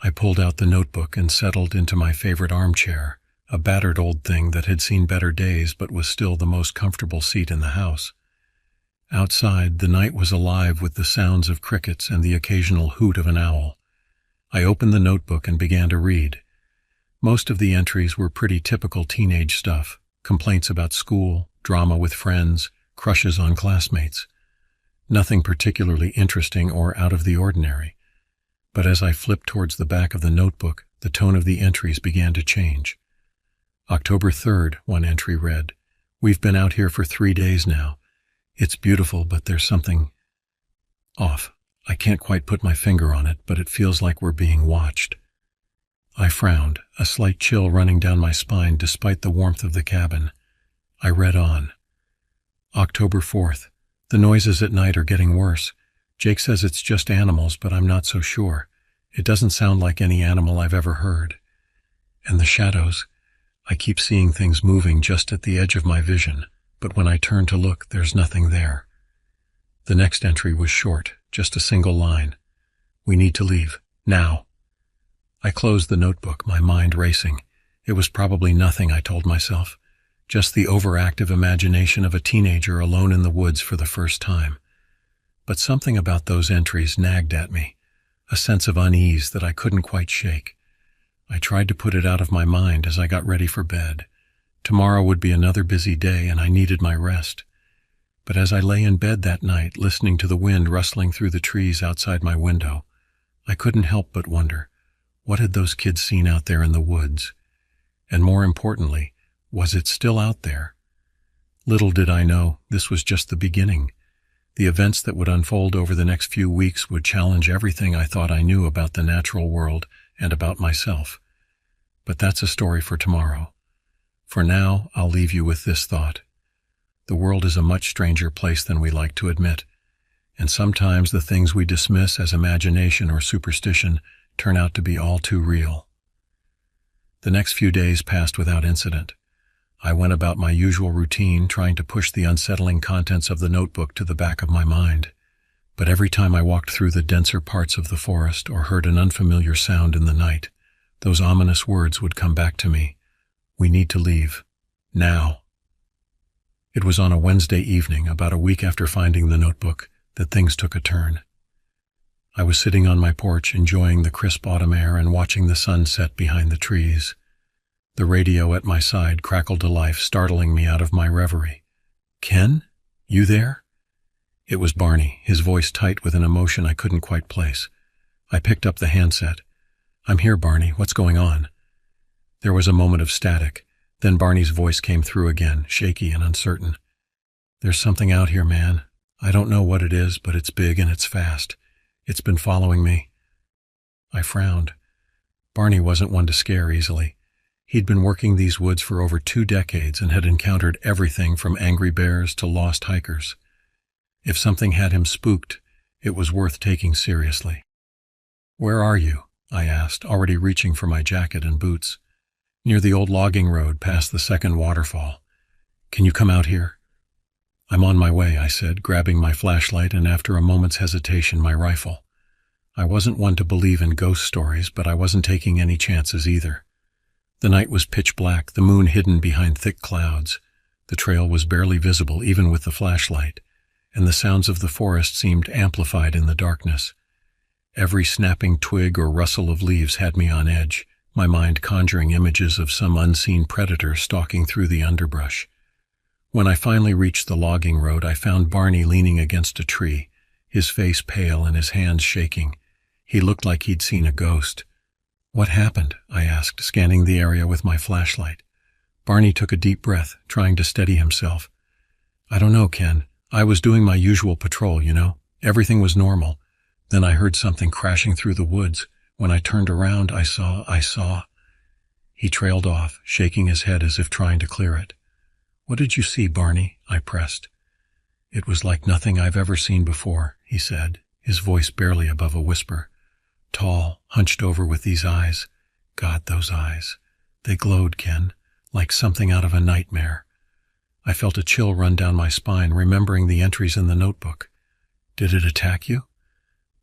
Speaker 1: I pulled out the notebook and settled into my favorite armchair, a battered old thing that had seen better days but was still the most comfortable seat in the house. Outside, the night was alive with the sounds of crickets and the occasional hoot of an owl. I opened the notebook and began to read. Most of the entries were pretty typical teenage stuff: complaints about school, drama with friends, crushes on classmates. Nothing particularly interesting or out of the ordinary. But as I flipped towards the back of the notebook, the tone of the entries began to change. October 3rd, one entry read, "We've been out here for 3 days now. It's beautiful, but there's something off. I can't quite put my finger on it, but it feels like we're being watched." I frowned, a slight chill running down my spine despite the warmth of the cabin. I read on. October 4th. "The noises at night are getting worse. Jake says it's just animals, but I'm not so sure. It doesn't sound like any animal I've ever heard. And the shadows. I keep seeing things moving just at the edge of my vision, but when I turn to look, there's nothing there." The next entry was short, just a single line. "We need to leave. Now." I closed the notebook, my mind racing. It was probably nothing, I told myself. Just the overactive imagination of a teenager alone in the woods for the first time. But something about those entries nagged at me, a sense of unease that I couldn't quite shake. I tried to put it out of my mind as I got ready for bed. Tomorrow would be another busy day and I needed my rest. But as I lay in bed that night, listening to the wind rustling through the trees outside my window, I couldn't help but wonder, what had those kids seen out there in the woods? And more importantly, was it still out there, Little did I know, this was just the beginning. The events that would unfold over the next few weeks would challenge everything I thought I knew about the natural world and about myself. But that's a story for tomorrow. For now, I'll leave you with this thought. The world is a much stranger place than we like to admit, and sometimes the things we dismiss as imagination or superstition turn out to be all too real. The next few days passed without incident. I went about my usual routine, trying to push the unsettling contents of the notebook to the back of my mind. But every time I walked through the denser parts of the forest or heard an unfamiliar sound in the night, those ominous words would come back to me. We need to leave. Now. It was on a Wednesday evening, about a week after finding the notebook, that things took a turn. I was sitting on my porch, enjoying the crisp autumn air and watching the sun set behind the trees. The radio at my side crackled to life, startling me out of my reverie. "Ken? You there?" It was Barney, his voice tight with an emotion I couldn't quite place. I picked up the handset. "I'm here, Barney. What's going on?" There was a moment of static. Then Barney's voice came through again, shaky and uncertain. "There's something out here, man. I don't know what it is, but it's big and it's fast. It's been following me." I frowned. Barney wasn't one to scare easily. He'd been working these woods for over 2 decades and had encountered everything from angry bears to lost hikers. If something had him spooked, it was worth taking seriously. "Where are you?" I asked, already reaching for my jacket and boots. "Near the old logging road past the second waterfall. Can you come out here?" "I'm on my way," I said, grabbing my flashlight and after a moment's hesitation my rifle. I wasn't one to believe in ghost stories, but I wasn't taking any chances either. The night was pitch black, the moon hidden behind thick clouds. The trail was barely visible even with the flashlight, and the sounds of the forest seemed amplified in the darkness. Every snapping twig or rustle of leaves had me on edge, my mind conjuring images of some unseen predator stalking through the underbrush. When I finally reached the logging road, I found Barney leaning against a tree, his face pale and his hands shaking. He looked like he'd seen a ghost. "What happened?" I asked, scanning the area with my flashlight. Barney took a deep breath, trying to steady himself. "I don't know, Ken. I was doing my usual patrol, you know. Everything was normal. Then I heard something crashing through the woods. When I turned around, I saw... He trailed off, shaking his head as if trying to clear it. "What did you see, Barney?" I pressed. "It was like nothing I've ever seen before," he said, his voice barely above a whisper. "Tall, hunched over with these eyes. God, those eyes. They glowed, Ken, like something out of a nightmare." I felt a chill run down my spine, remembering the entries in the notebook. "Did it attack you?"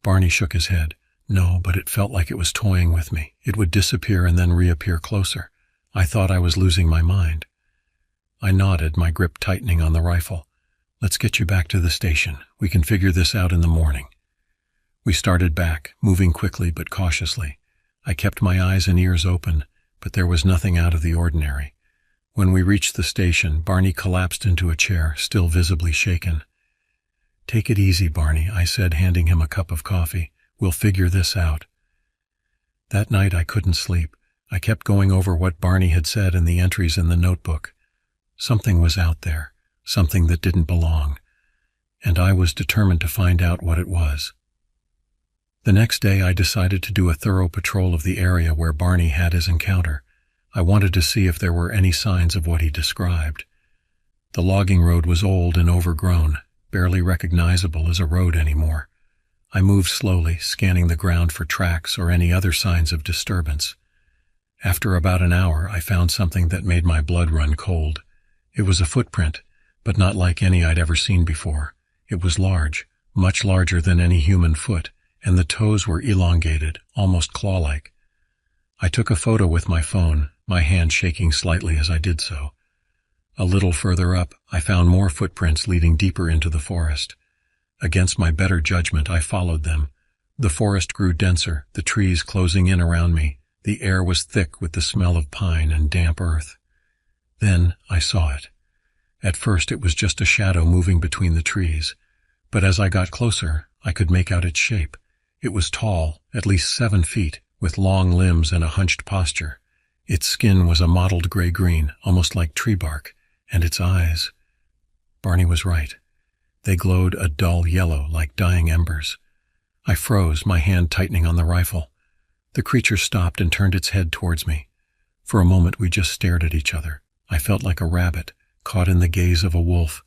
Speaker 1: Barney shook his head. "No, but it felt like it was toying with me. It would disappear and then reappear closer. I thought I was losing my mind." I nodded, my grip tightening on the rifle. "Let's get you back to the station. We can figure this out in the morning." We started back, moving quickly but cautiously. I kept my eyes and ears open, but there was nothing out of the ordinary. When we reached the station, Barney collapsed into a chair, still visibly shaken. "Take it easy, Barney," I said, handing him a cup of coffee. "We'll figure this out." That night I couldn't sleep. I kept going over what Barney had said in the entries in the notebook. Something was out there, something that didn't belong, and I was determined to find out what it was. The next day I decided to do a thorough patrol of the area where Barney had his encounter. I wanted to see if there were any signs of what he described. The logging road was old and overgrown, barely recognizable as a road anymore. I moved slowly, scanning the ground for tracks or any other signs of disturbance. After about an hour, I found something that made my blood run cold. It was a footprint, but not like any I'd ever seen before. It was large, much larger than any human foot, and the toes were elongated, almost claw-like. I took a photo with my phone, my hand shaking slightly as I did so. A little further up, I found more footprints leading deeper into the forest. Against my better judgment, I followed them. The forest grew denser, the trees closing in around me. The air was thick with the smell of pine and damp earth. Then I saw it. At first it was just a shadow moving between the trees, but as I got closer, I could make out its shape. It was tall, at least 7 feet, with long limbs and a hunched posture. Its skin was a mottled gray-green, almost like tree bark, and its eyes, Barney was right. They glowed a dull yellow like dying embers. I froze, my hand tightening on the rifle. The creature stopped and turned its head towards me. For a moment we just stared at each other. I felt like a rabbit, caught in the gaze of a wolf,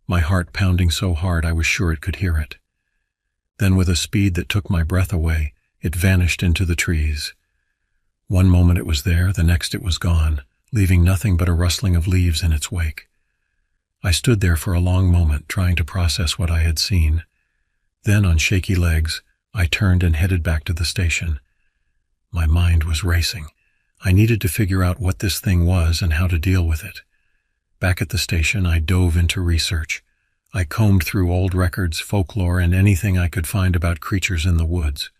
Speaker 1: my heart pounding so hard I was sure it could hear it. Then with a speed that took my breath away, it vanished into the trees. One moment it was there, the next it was gone, leaving nothing but a rustling of leaves in its wake. I stood there for a long moment, trying to process what I had seen. Then, on shaky legs, I turned and headed back to the station. My mind was racing. I needed to figure out what this thing was and how to deal with it. Back at the station, I dove into research. I combed through old records, folklore, and anything I could find about creatures in the woods.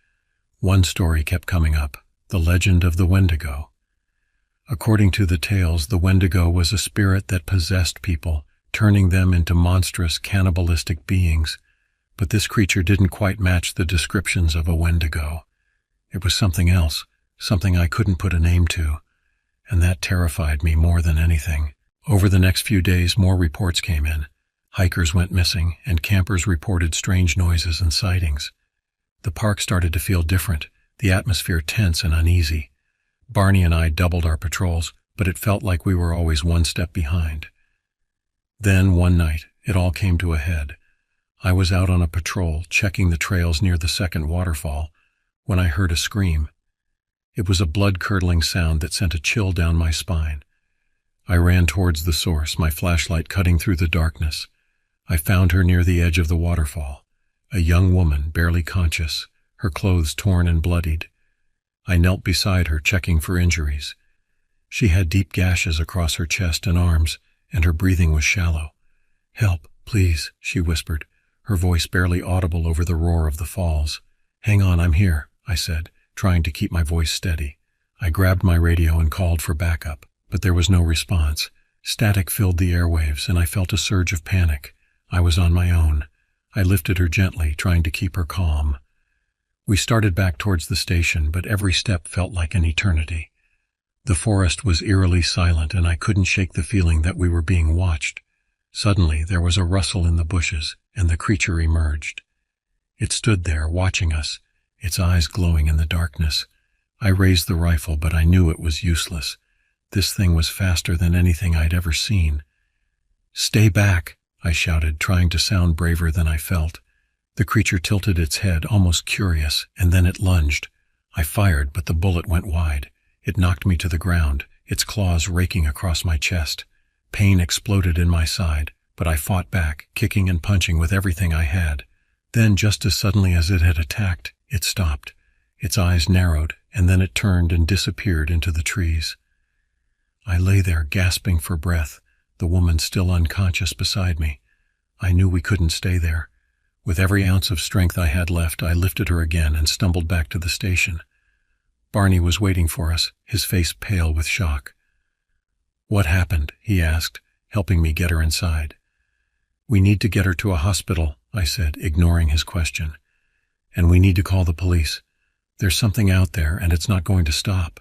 Speaker 1: One story kept coming up, the legend of the Wendigo. According to the tales, the Wendigo was a spirit that possessed people, turning them into monstrous, cannibalistic beings. But this creature didn't quite match the descriptions of a Wendigo. It was something else, something I couldn't put a name to, and that terrified me more than anything. Over the next few days, more reports came in. Hikers went missing, and campers reported strange noises and sightings. The park started to feel different, the atmosphere tense and uneasy. Barney and I doubled our patrols, but it felt like we were always one step behind. Then, one night, it all came to a head. I was out on a patrol, checking the trails near the second waterfall, when I heard a scream. It was a blood-curdling sound that sent a chill down my spine. I ran towards the source, my flashlight cutting through the darkness. I found her near the edge of the waterfall, a young woman, barely conscious, her clothes torn and bloodied. I knelt beside her, checking for injuries. She had deep gashes across her chest and arms, and her breathing was shallow. "Help, please," she whispered, her voice barely audible over the roar of the falls. "Hang on, I'm here," I said, trying to keep my voice steady. I grabbed my radio and called for backup, but there was no response. Static filled the airwaves, and I felt a surge of panic. I was on my own. I lifted her gently, trying to keep her calm. We started back towards the station, but every step felt like an eternity. The forest was eerily silent, and I couldn't shake the feeling that we were being watched. Suddenly, there was a rustle in the bushes, and the creature emerged. It stood there, watching us, its eyes glowing in the darkness. I raised the rifle, but I knew it was useless. This thing was faster than anything I'd ever seen. "Stay back," I shouted, trying to sound braver than I felt. The creature tilted its head, almost curious, and then it lunged. I fired, but the bullet went wide. It knocked me to the ground, its claws raking across my chest. Pain exploded in my side, but I fought back, kicking and punching with everything I had. Then, just as suddenly as it had attacked, it stopped. Its eyes narrowed, and then it turned and disappeared into the trees. I lay there, gasping for breath, the woman still unconscious beside me. I knew we couldn't stay there. With every ounce of strength I had left, I lifted her again and stumbled back to the station. Barney was waiting for us, his face pale with shock. "What happened?" he asked, helping me get her inside. "We need to get her to a hospital," I said, ignoring his question. "And we need to call the police. There's something out there, and it's not going to stop."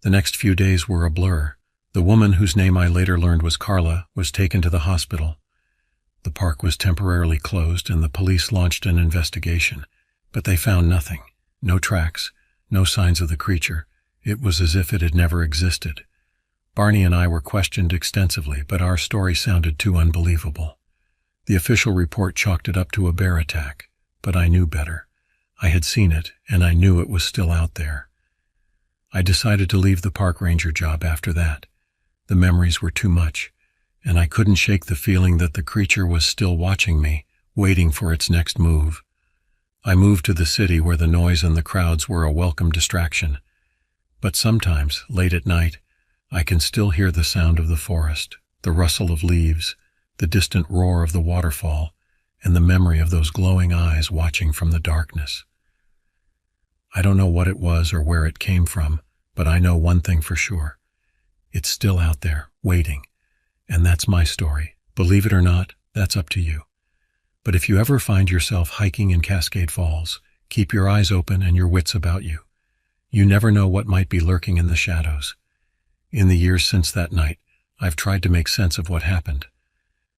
Speaker 1: The next few days were a blur. The woman, whose name I later learned was Carla, was taken to the hospital. The park was temporarily closed, and the police launched an investigation. But they found nothing. No tracks, no signs of the creature. It was as if it had never existed. Barney and I were questioned extensively, but our story sounded too unbelievable. The official report chalked it up to a bear attack, but I knew better. I had seen it, and I knew it was still out there. I decided to leave the park ranger job after that. The memories were too much, and I couldn't shake the feeling that the creature was still watching me, waiting for its next move. I moved to the city where the noise and the crowds were a welcome distraction. But sometimes, late at night, I can still hear the sound of the forest, the rustle of leaves, the distant roar of the waterfall, and the memory of those glowing eyes watching from the darkness. I don't know what it was or where it came from, but I know one thing for sure. It's still out there, waiting. And that's my story. Believe it or not, that's up to you. But if you ever find yourself hiking in Cascade Falls, keep your eyes open and your wits about you. You never know what might be lurking in the shadows. In the years since that night, I've tried to make sense of what happened.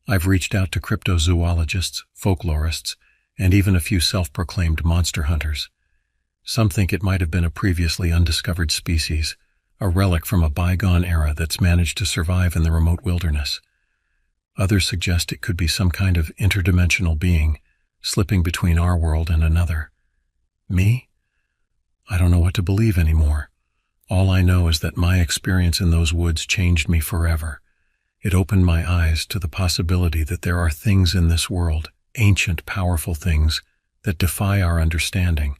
Speaker 1: I've reached out to cryptozoologists, folklorists, and even a few self-proclaimed monster hunters. Some think it might have been a previously undiscovered species, a relic from a bygone era that's managed to survive in the remote wilderness. Others suggest it could be some kind of interdimensional being, slipping between our world and another. Me? I don't know what to believe anymore. All I know is that my experience in those woods changed me forever. It opened my eyes to the possibility that there are things in this world, ancient, powerful things, that defy our understanding.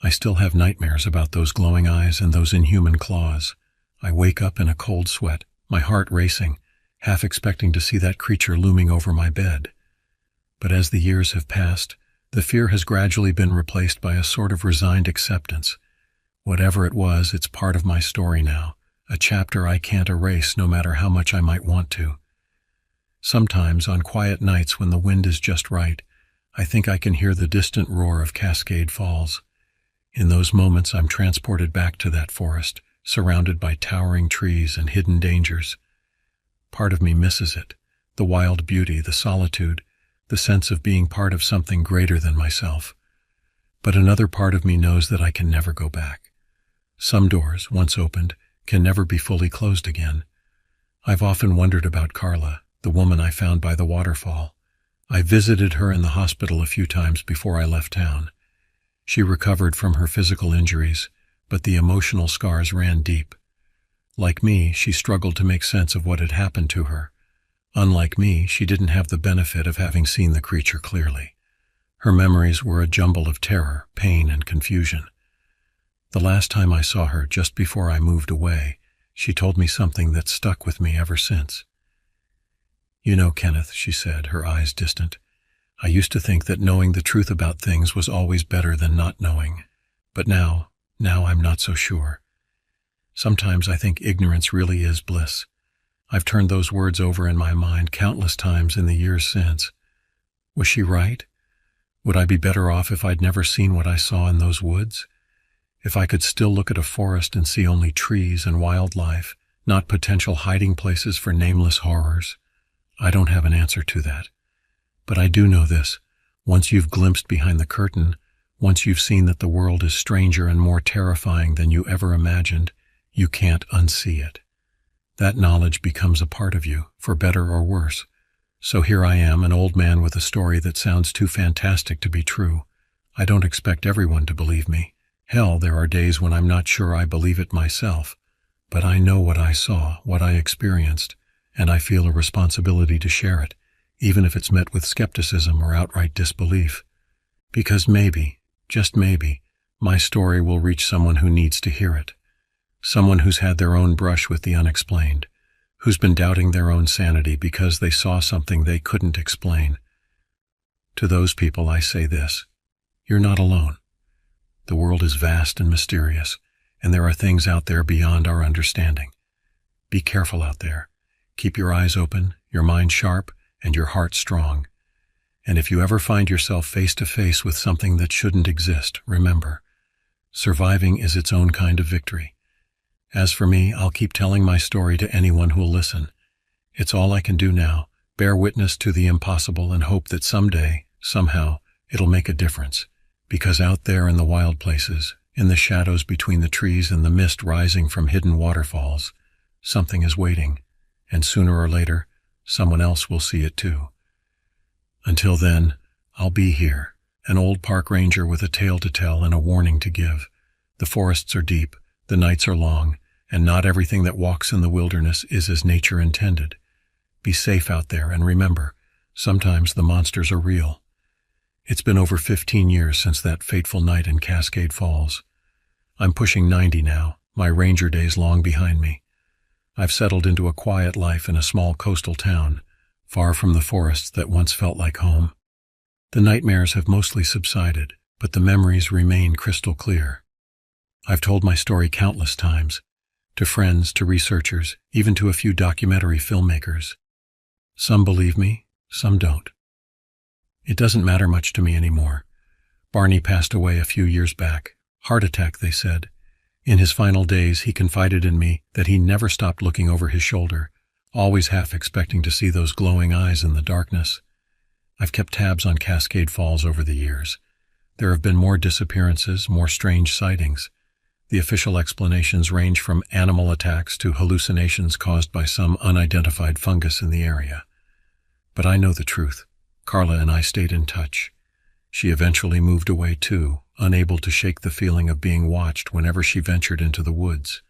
Speaker 1: I still have nightmares about those glowing eyes and those inhuman claws. I wake up in a cold sweat, my heart racing, half expecting to see that creature looming over my bed. But as the years have passed, the fear has gradually been replaced by a sort of resigned acceptance. Whatever it was, it's part of my story now, a chapter I can't erase no matter how much I might want to. Sometimes, on quiet nights when the wind is just right, I think I can hear the distant roar of Cascade Falls. In those moments, I'm transported back to that forest, surrounded by towering trees and hidden dangers. Part of me misses it, the wild beauty, the solitude, the sense of being part of something greater than myself. But another part of me knows that I can never go back. Some doors, once opened, can never be fully closed again. I've often wondered about Carla, the woman I found by the waterfall. I visited her in the hospital a few times before I left town. She recovered from her physical injuries, but the emotional scars ran deep. Like me, she struggled to make sense of what had happened to her. Unlike me, she didn't have the benefit of having seen the creature clearly. Her memories were a jumble of terror, pain, and confusion. The last time I saw her, just before I moved away, she told me something that stuck with me ever since. "You know, Kenneth," she said, her eyes distant, "I used to think that knowing the truth about things was always better than not knowing. But now I'm not so sure. Sometimes I think ignorance really is bliss." I've turned those words over in my mind countless times in the years since. Was she right? Would I be better off if I'd never seen what I saw in those woods? If I could still look at a forest and see only trees and wildlife, not potential hiding places for nameless horrors? I don't have an answer to that. But I do know this: once you've glimpsed behind the curtain, once you've seen that the world is stranger and more terrifying than you ever imagined, you can't unsee it. That knowledge becomes a part of you, for better or worse. So here I am, an old man with a story that sounds too fantastic to be true. I don't expect everyone to believe me. Hell, there are days when I'm not sure I believe it myself. But I know what I saw, what I experienced, and I feel a responsibility to share it, even if it's met with skepticism or outright disbelief. Because maybe, just maybe, my story will reach someone who needs to hear it. Someone who's had their own brush with the unexplained, who's been doubting their own sanity because they saw something they couldn't explain. To those people I say this: you're not alone. The world is vast and mysterious, and there are things out there beyond our understanding. Be careful out there. Keep your eyes open, your mind sharp, and your heart strong. And if you ever find yourself face to face with something that shouldn't exist, remember, surviving is its own kind of victory. As for me, I'll keep telling my story to anyone who'll listen. It's all I can do now, bear witness to the impossible and hope that someday, somehow, it'll make a difference. Because out there in the wild places, in the shadows between the trees and the mist rising from hidden waterfalls, something is waiting, and sooner or later, someone else will see it too. Until then, I'll be here, an old park ranger with a tale to tell and a warning to give. The forests are deep, the nights are long, and not everything that walks in the wilderness is as nature intended. Be safe out there, and remember, sometimes the monsters are real. It's been over 15 years since that fateful night in Cascade Falls. I'm pushing 90 now, my ranger days long behind me. I've settled into a quiet life in a small coastal town, far from the forests that once felt like home. The nightmares have mostly subsided, but the memories remain crystal clear. I've told my story countless times, to friends, to researchers, even to a few documentary filmmakers. Some believe me, some don't. It doesn't matter much to me anymore. Barney passed away a few years back. Heart attack, they said. In his final days, he confided in me that he never stopped looking over his shoulder, always half expecting to see those glowing eyes in the darkness. I've kept tabs on Cascade Falls over the years. There have been more disappearances, more strange sightings. The official explanations range from animal attacks to hallucinations caused by some unidentified fungus in the area. But I know the truth. Carla and I stayed in touch. She eventually moved away too, unable to shake the feeling of being watched whenever she ventured into the woods.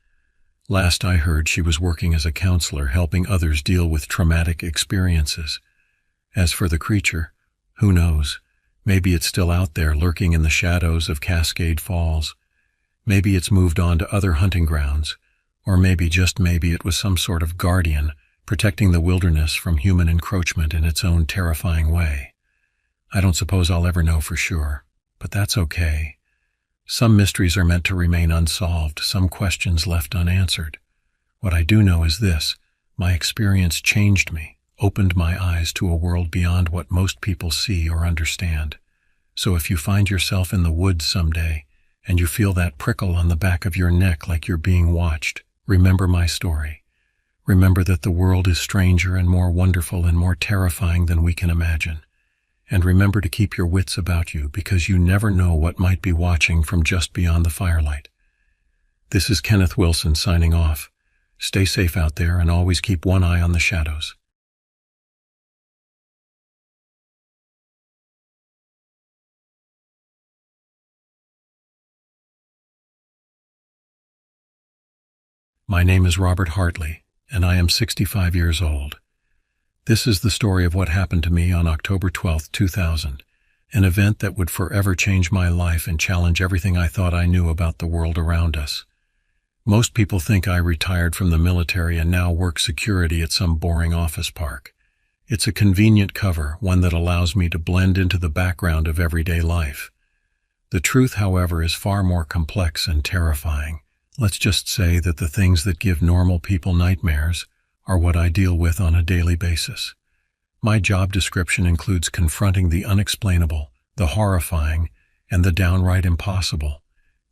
Speaker 1: Last I heard, she was working as a counselor, helping others deal with traumatic experiences. As for the creature, who knows? Maybe it's still out there lurking in the shadows of Cascade Falls. Maybe it's moved on to other hunting grounds, or maybe, just maybe, it was some sort of guardian, protecting the wilderness from human encroachment in its own terrifying way. I don't suppose I'll ever know for sure, but that's okay. Some mysteries are meant to remain unsolved, some questions left unanswered. What I do know is this: my experience changed me, opened my eyes to a world beyond what most people see or understand. So if you find yourself in the woods someday, and you feel that prickle on the back of your neck like you're being watched, remember my story. Remember that the world is stranger and more wonderful and more terrifying than we can imagine. And remember to keep your wits about you, because you never know what might be watching from just beyond the firelight. This is Kenneth Wilson signing off. Stay safe out there and always keep one eye on the shadows. My name is Robert Hartley, and I am 65 years old. This is the story of what happened to me on October 12, 2000, an event that would forever change my life and challenge everything I thought I knew about the world around us. Most people think I retired from the military and now work security at some boring office park. It's a convenient cover, one that allows me to blend into the background of everyday life. The truth, however, is far more complex and terrifying. Let's just say that the things that give normal people nightmares are what I deal with on a daily basis. My job description includes confronting the unexplainable, the horrifying, and the downright impossible.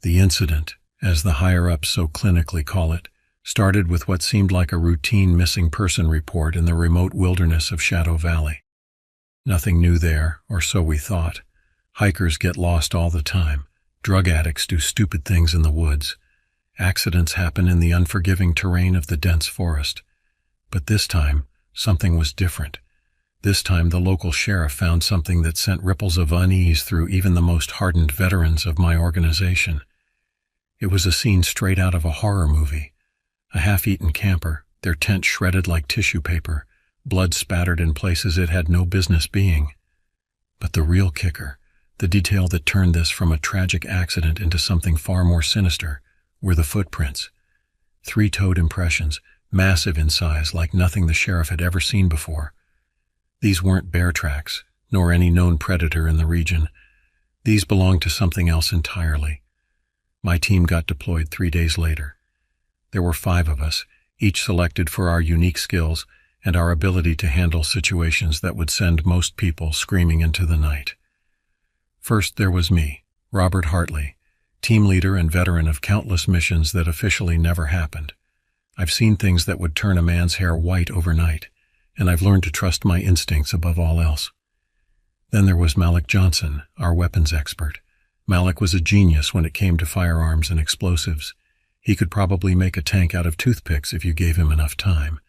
Speaker 1: The incident, as the higher-ups so clinically call it, started with what seemed like a routine missing person report in the remote wilderness of Shadow Valley. Nothing new there, or so we thought. Hikers get lost all the time. Drug addicts do stupid things in the woods. Accidents happen in the unforgiving terrain of the dense forest. But this time, something was different. This time, the local sheriff found something that sent ripples of unease through even the most hardened veterans of my organization. It was a scene straight out of a horror movie. A half-eaten camper, their tent shredded like tissue paper, blood spattered in places it had no business being. But the real kicker, the detail that turned this from a tragic accident into something far more sinister, were the footprints. 3-toed impressions, massive in size, like nothing the sheriff had ever seen before. These weren't bear tracks, nor any known predator in the region. These belonged to something else entirely. My team got deployed 3 days later. There were 5 of us, each selected for our unique skills and our ability to handle situations that would send most people screaming into the night. First, there was me, Robert Hartley, team leader and veteran of countless missions that officially never happened. I've seen things that would turn a man's hair white overnight, and I've learned to trust my instincts above all else. Then there was Malik Johnson, our weapons expert. Malik was a genius when it came to firearms and explosives. He could probably make a tank out of toothpicks if you gave him enough time.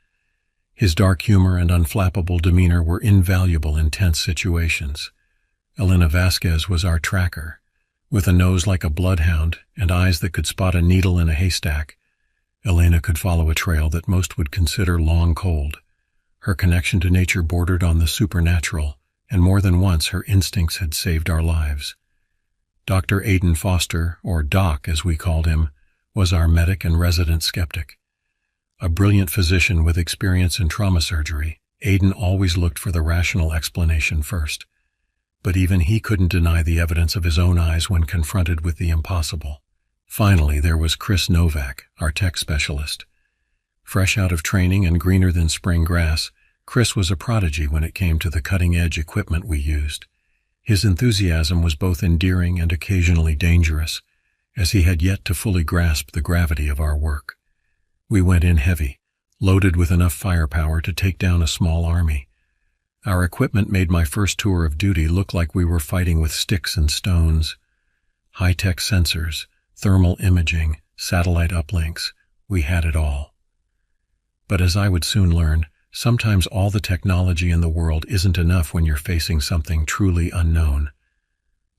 Speaker 1: His dark humor and unflappable demeanor were invaluable in tense situations. Elena Vasquez was our tracker. With a nose like a bloodhound and eyes that could spot a needle in a haystack, Elena could follow a trail that most would consider long cold. Her connection to nature bordered on the supernatural, and more than once her instincts had saved our lives. Dr. Aidan Foster, or Doc as we called him, was our medic and resident skeptic. A brilliant physician with experience in trauma surgery, Aidan always looked for the rational explanation first. But even he couldn't deny the evidence of his own eyes when confronted with the impossible. Finally, there was Chris Novak, our tech specialist. Fresh out of training and greener than spring grass, Chris was a prodigy when it came to the cutting-edge equipment we used. His enthusiasm was both endearing and occasionally dangerous, as he had yet to fully grasp the gravity of our work. We went in heavy, loaded with enough firepower to take down a small army. Our equipment made my first tour of duty look like we were fighting with sticks and stones. High-tech sensors, thermal imaging, satellite uplinks, we had it all. But as I would soon learn, sometimes all the technology in the world isn't enough when you're facing something truly unknown.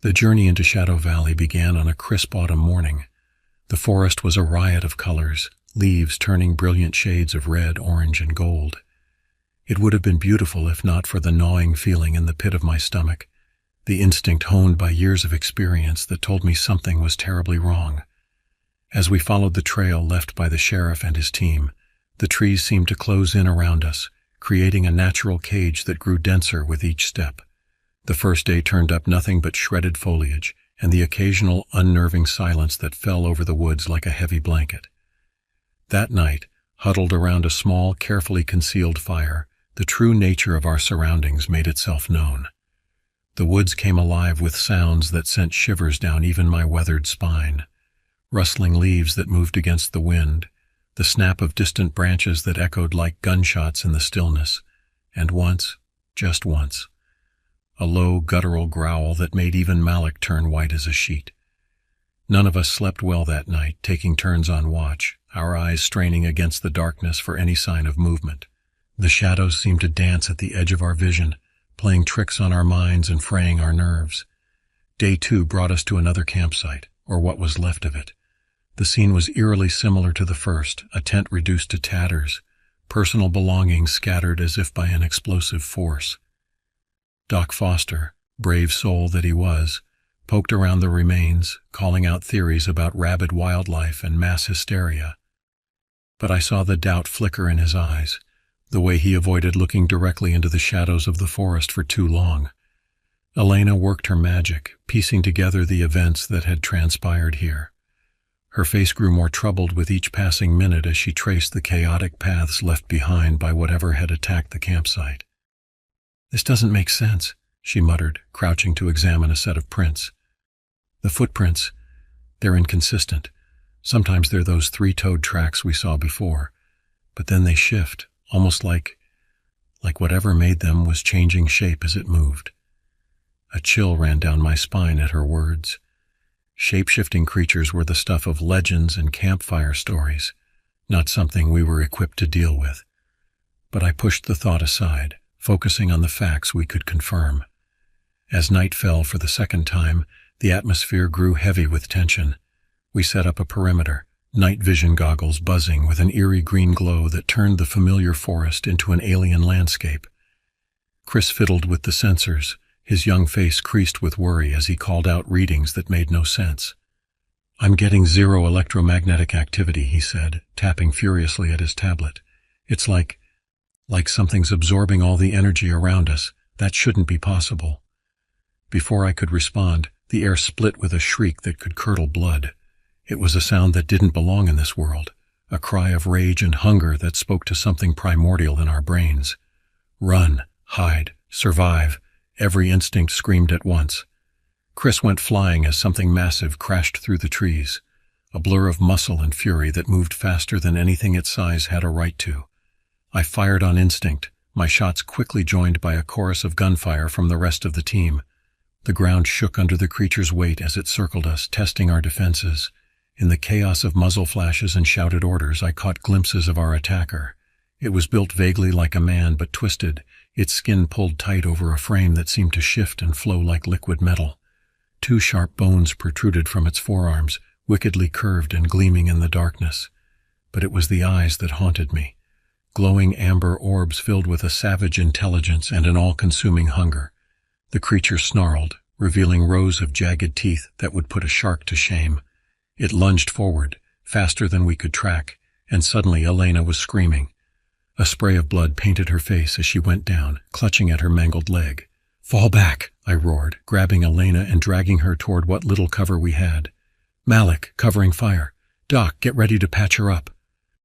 Speaker 1: The journey into Shadow Valley began on a crisp autumn morning. The forest was a riot of colors, leaves turning brilliant shades of red, orange, and gold. It would have been beautiful if not for the gnawing feeling in the pit of my stomach, the instinct honed by years of experience that told me something was terribly wrong. As we followed the trail left by the sheriff and his team, the trees seemed to close in around us, creating a natural cage that grew denser with each step. The first day turned up nothing but shredded foliage and the occasional unnerving silence that fell over the woods like a heavy blanket. That night, huddled around a small, carefully concealed fire, the true nature of our surroundings made itself known. The woods came alive with sounds that sent shivers down even my weathered spine. Rustling leaves that moved against the wind, the snap of distant branches that echoed like gunshots in the stillness, and once, just once, a low, guttural growl that made even Malik turn white as a sheet. None of us slept well that night, taking turns on watch, our eyes straining against the darkness for any sign of movement. The shadows seemed to dance at the edge of our vision, playing tricks on our minds and fraying our nerves. Day 2 brought us to another campsite, or what was left of it. The scene was eerily similar to the first, a tent reduced to tatters, personal belongings scattered as if by an explosive force. Doc Foster, brave soul that he was, poked around the remains, calling out theories about rabid wildlife and mass hysteria. But I saw the doubt flicker in his eyes, the way he avoided looking directly into the shadows of the forest for too long. Elena worked her magic, piecing together the events that had transpired here. Her face grew more troubled with each passing minute as she traced the chaotic paths left behind by whatever had attacked the campsite. "This doesn't make sense," she muttered, crouching to examine a set of prints. "The footprints, they're inconsistent. Sometimes they're those three-toed tracks we saw before, but then they shift, almost like whatever made them was changing shape as it moved." A chill ran down my spine at her words. Shape-shifting creatures were the stuff of legends and campfire stories, not something we were equipped to deal with. But I pushed the thought aside, focusing on the facts we could confirm. As night fell for the second time, the atmosphere grew heavy with tension. We set up a perimeter, night vision goggles buzzing with an eerie green glow that turned the familiar forest into an alien landscape. Chris fiddled with the sensors, his young face creased with worry as he called out readings that made no sense. "I'm getting 0 electromagnetic activity," he said, tapping furiously at his tablet. "It's like something's absorbing all the energy around us. That shouldn't be possible." Before I could respond, the air split with a shriek that could curdle blood. It was a sound that didn't belong in this world, a cry of rage and hunger that spoke to something primordial in our brains. Run, hide, survive. Every instinct screamed at once. Chris went flying as something massive crashed through the trees, a blur of muscle and fury that moved faster than anything its size had a right to. I fired on instinct, my shots quickly joined by a chorus of gunfire from the rest of the team. The ground shook under the creature's weight as it circled us, testing our defenses. In the chaos of muzzle flashes and shouted orders, I caught glimpses of our attacker. It was built vaguely like a man, but twisted, its skin pulled tight over a frame that seemed to shift and flow like liquid metal. 2 sharp bones protruded from its forearms, wickedly curved and gleaming in the darkness. But it was the eyes that haunted me. Glowing amber orbs filled with a savage intelligence and an all-consuming hunger. The creature snarled, revealing rows of jagged teeth that would put a shark to shame. It lunged forward, faster than we could track, and suddenly Elena was screaming. A spray of blood painted her face as she went down, clutching at her mangled leg. "Fall back," I roared, grabbing Elena and dragging her toward what little cover we had. "Malik, covering fire. Doc, get ready to patch her up."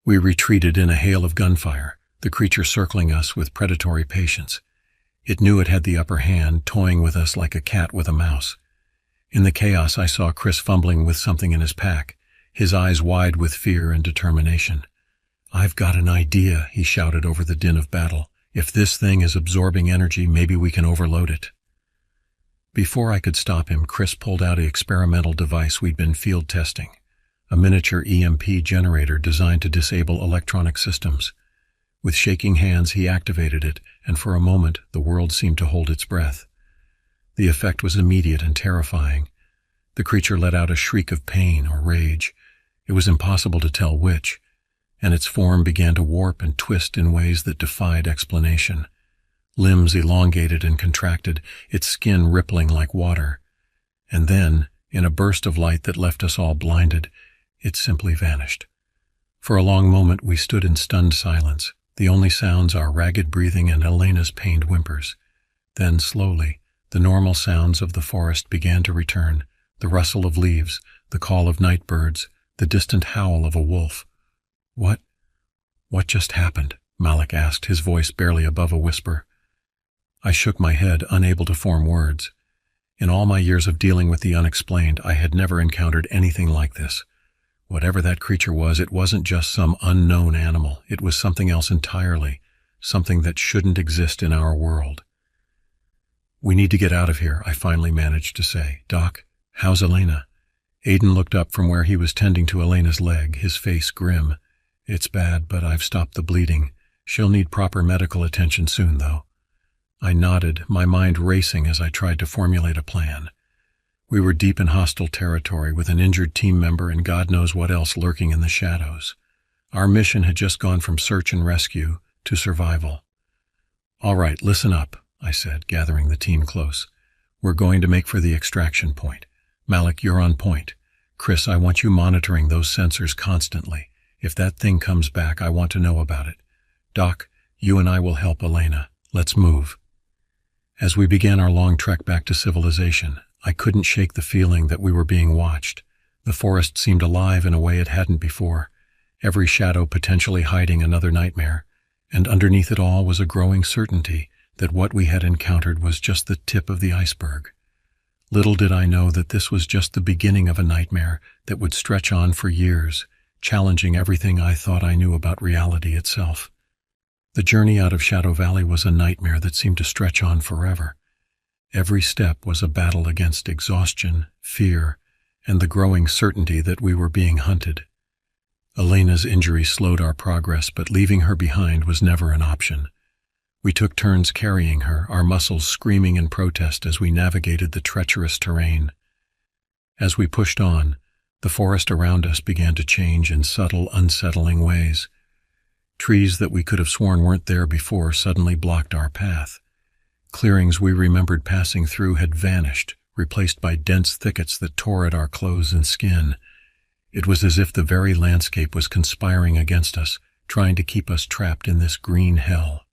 Speaker 1: We retreated in a hail of gunfire, the creature circling us with predatory patience. It knew it had the upper hand, toying with us like a cat with a mouse. In the chaos, I saw Chris fumbling with something in his pack, his eyes wide with fear and determination. "I've got an idea," he shouted over the din of battle. "If this thing is absorbing energy, maybe we can overload it." Before I could stop him, Chris pulled out an experimental device we'd been field testing, a miniature EMP generator designed to disable electronic systems. With shaking hands, he activated it, and for a moment, the world seemed to hold its breath. The effect was immediate and terrifying. The creature let out a shriek of pain or rage. It was impossible to tell which, and its form began to warp and twist in ways that defied explanation. Limbs elongated and contracted, its skin rippling like water. And then, in a burst of light that left us all blinded, it simply vanished. For a long moment we stood in stunned silence, the only sounds our ragged breathing and Elena's pained whimpers. Then, slowly, the normal sounds of the forest began to return, the rustle of leaves, the call of night birds, the distant howl of a wolf. What just happened?" Malik asked, his voice barely above a whisper. I shook my head, unable to form words. In all my years of dealing with the unexplained, I had never encountered anything like this. Whatever that creature was, it wasn't just some unknown animal. It was something else entirely, something that shouldn't exist in our world. "We need to get out of here," I finally managed to say. "Doc, how's Elena?" Aiden looked up from where he was tending to Elena's leg, his face grim. "It's bad, but I've stopped the bleeding. She'll need proper medical attention soon, though." I nodded, my mind racing as I tried to formulate a plan. We were deep in hostile territory with an injured team member and God knows what else lurking in the shadows. Our mission had just gone from search and rescue to survival. "All right, listen up," I said, gathering the team close. "We're going to make for the extraction point. Malik, you're on point. Chris, I want you monitoring those sensors constantly. If that thing comes back, I want to know about it. Doc, you and I will help Elena. Let's move." As we began our long trek back to civilization, I couldn't shake the feeling that we were being watched. The forest seemed alive in a way it hadn't before, every shadow potentially hiding another nightmare, and underneath it all was a growing certainty that what we had encountered was just the tip of the iceberg. Little did I know that this was just the beginning of a nightmare that would stretch on for years, challenging everything I thought I knew about reality itself. The journey out of Shadow Valley was a nightmare that seemed to stretch on forever. Every step was a battle against exhaustion, fear, and the growing certainty that we were being hunted. Elena's injury slowed our progress, but leaving her behind was never an option. We took turns carrying her, our muscles screaming in protest as we navigated the treacherous terrain. As we pushed on, the forest around us began to change in subtle, unsettling ways. Trees that we could have sworn weren't there before suddenly blocked our path. Clearings we remembered passing through had vanished, replaced by dense thickets that tore at our clothes and skin. It was as if the very landscape was conspiring against us, trying to keep us trapped in this green hell.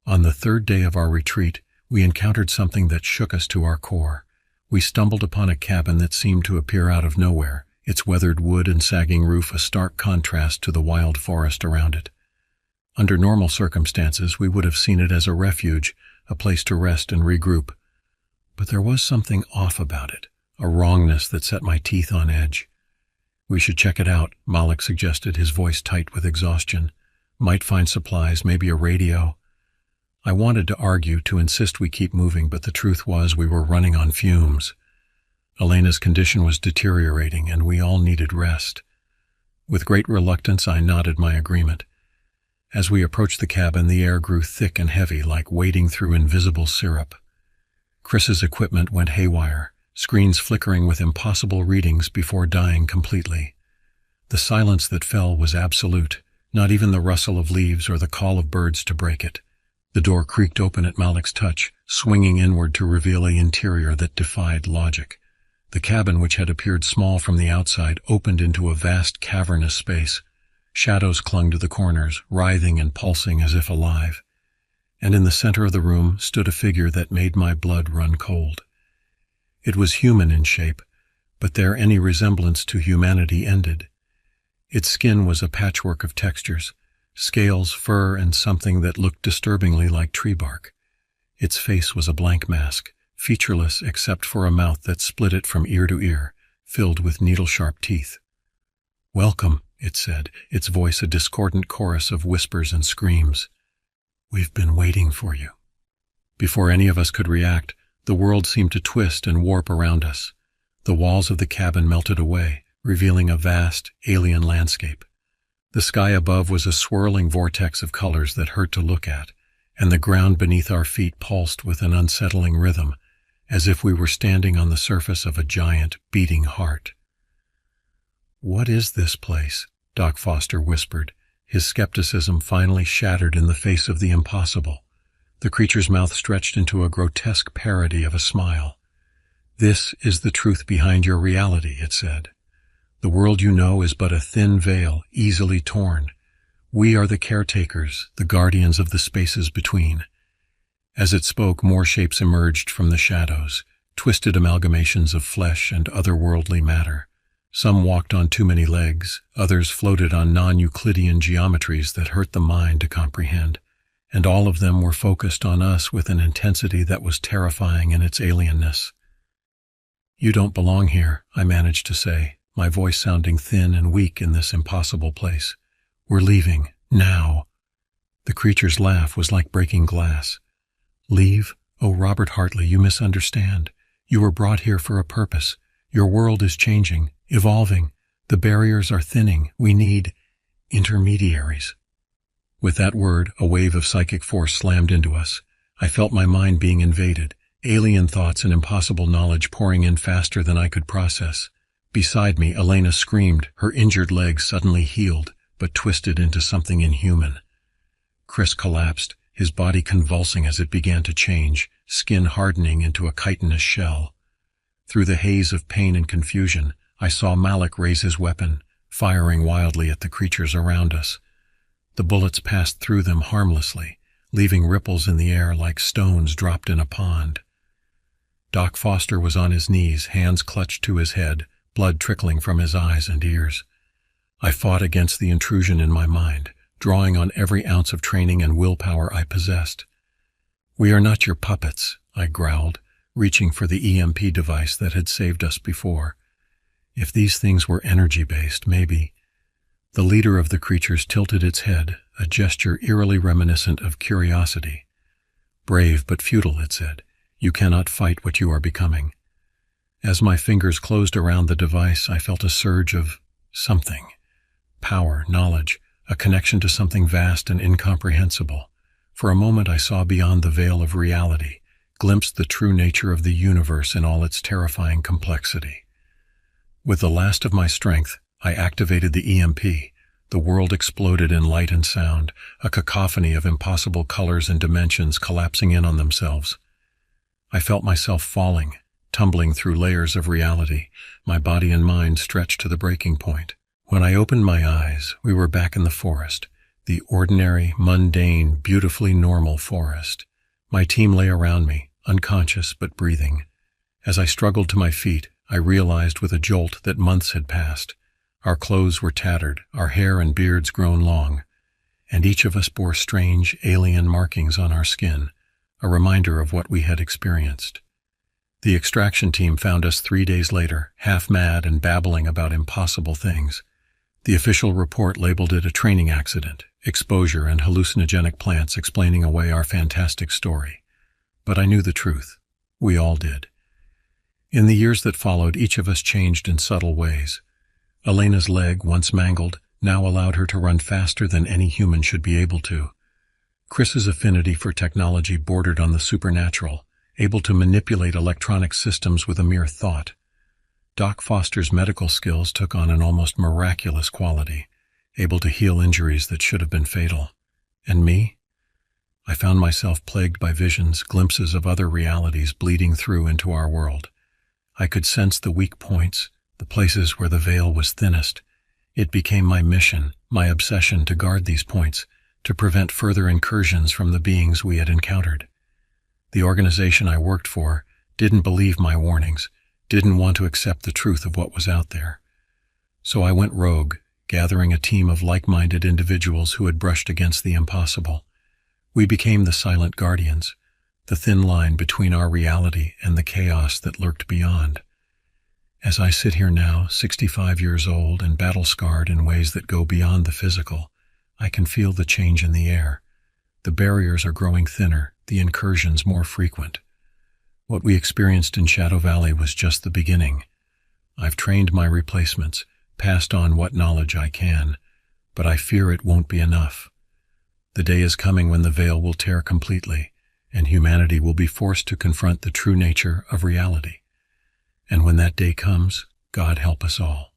Speaker 1: On the third day of our retreat, we encountered something that shook us to our core. We stumbled upon a cabin that seemed to appear out of nowhere, its weathered wood and sagging roof a stark contrast to the wild forest around it. Under normal circumstances, we would have seen it as a refuge, a place to rest and regroup. But there was something off about it, a wrongness that set my teeth on edge. "We should check it out," Malik suggested, his voice tight with exhaustion. "Might find supplies, maybe a radio." I wanted to argue, to insist we keep moving, but the truth was we were running on fumes. Elena's condition was deteriorating, and we all needed rest. With great reluctance, I nodded my agreement. As we approached the cabin, the air grew thick and heavy, like wading through invisible syrup. Chris's equipment went haywire, screens flickering with impossible readings before dying completely. The silence that fell was absolute, not even the rustle of leaves or the call of birds to break it. The door creaked open at Malik's touch, swinging inward to reveal an interior that defied logic. The cabin, which had appeared small from the outside, opened into a vast cavernous space. Shadows clung to the corners, writhing and pulsing as if alive. And in the center of the room stood a figure that made my blood run cold. It was human in shape, but there any resemblance to humanity ended. Its skin was a patchwork of textures, scales, fur, and something that looked disturbingly like tree bark. Its face was a blank mask, featureless except for a mouth that split it from ear to ear, filled with needle-sharp teeth. "Welcome," it said, its voice a discordant chorus of whispers and screams. "We've been waiting for you." Before any of us could react, the world seemed to twist and warp around us. The walls of the cabin melted away, revealing a vast, alien landscape. The sky above was a swirling vortex of colors that hurt to look at, and the ground beneath our feet pulsed with an unsettling rhythm, as if we were standing on the surface of a giant, beating heart. "What is this place?" Doc Foster whispered, his skepticism finally shattered in the face of the impossible. The creature's mouth stretched into a grotesque parody of a smile. "This is the truth behind your reality," it said. "The world you know is but a thin veil, easily torn. We are the caretakers, the guardians of the spaces between." As it spoke, more shapes emerged from the shadows, twisted amalgamations of flesh and otherworldly matter. Some walked on too many legs, others floated on non-Euclidean geometries that hurt the mind to comprehend, and all of them were focused on us with an intensity that was terrifying in its alienness. "You don't belong here," I managed to say, my voice sounding thin and weak in this impossible place. "We're leaving, now." The creature's laugh was like breaking glass. "Leave? Oh, Robert Hartley, you misunderstand. You were brought here for a purpose. Your world is changing, evolving. The barriers are thinning. We need intermediaries." With that word, a wave of psychic force slammed into us. I felt my mind being invaded, alien thoughts and impossible knowledge pouring in faster than I could process. Beside me, Elena screamed, her injured leg suddenly healed, but twisted into something inhuman. Chris collapsed, his body convulsing as it began to change, skin hardening into a chitinous shell. Through the haze of pain and confusion, I saw Malik raise his weapon, firing wildly at the creatures around us. The bullets passed through them harmlessly, leaving ripples in the air like stones dropped in a pond. Doc Foster was on his knees, hands clutched to his head, blood trickling from his eyes and ears. I fought against the intrusion in my mind, drawing on every ounce of training and willpower I possessed. "We are not your puppets," I growled, reaching for the EMP device that had saved us before. If these things were energy-based, maybe. The leader of the creatures tilted its head, a gesture eerily reminiscent of curiosity. "Brave but futile," it said. "You cannot fight what you are becoming." As my fingers closed around the device, I felt a surge of something. Power, knowledge, a connection to something vast and incomprehensible. For a moment I saw beyond the veil of reality, glimpsed the true nature of the universe in all its terrifying complexity. With the last of my strength, I activated the EMP. The world exploded in light and sound, a cacophony of impossible colors and dimensions collapsing in on themselves. I felt myself falling, tumbling through layers of reality, my body and mind stretched to the breaking point. When I opened my eyes, we were back in the forest, the ordinary, mundane, beautifully normal forest. My team lay around me, unconscious but breathing. As I struggled to my feet, I realized with a jolt that months had passed. Our clothes were tattered, our hair and beards grown long, and each of us bore strange, alien markings on our skin, a reminder of what we had experienced. The extraction team found us 3 days later, half mad and babbling about impossible things. The official report labeled it a training accident, exposure and hallucinogenic plants explaining away our fantastic story. But I knew the truth. We all did. In the years that followed, each of us changed in subtle ways. Elena's leg, once mangled, now allowed her to run faster than any human should be able to. Chris's affinity for technology bordered on the supernatural, able to manipulate electronic systems with a mere thought. Doc Foster's medical skills took on an almost miraculous quality, able to heal injuries that should have been fatal. And me? I found myself plagued by visions, glimpses of other realities bleeding through into our world. I could sense the weak points, the places where the veil was thinnest. It became my mission, my obsession to guard these points, to prevent further incursions from the beings we had encountered. The organization I worked for didn't believe my warnings, didn't want to accept the truth of what was out there. So I went rogue, gathering a team of like-minded individuals who had brushed against the impossible. We became the silent guardians, the thin line between our reality and the chaos that lurked beyond. As I sit here now, 65 years old and battle-scarred in ways that go beyond the physical, I can feel the change in the air. The barriers are growing thinner, the incursions more frequent. What we experienced in Shadow Valley was just the beginning. I've trained my replacements, passed on what knowledge I can, but I fear it won't be enough. The day is coming when the veil will tear completely, and humanity will be forced to confront the true nature of reality. And when that day comes, God help us all.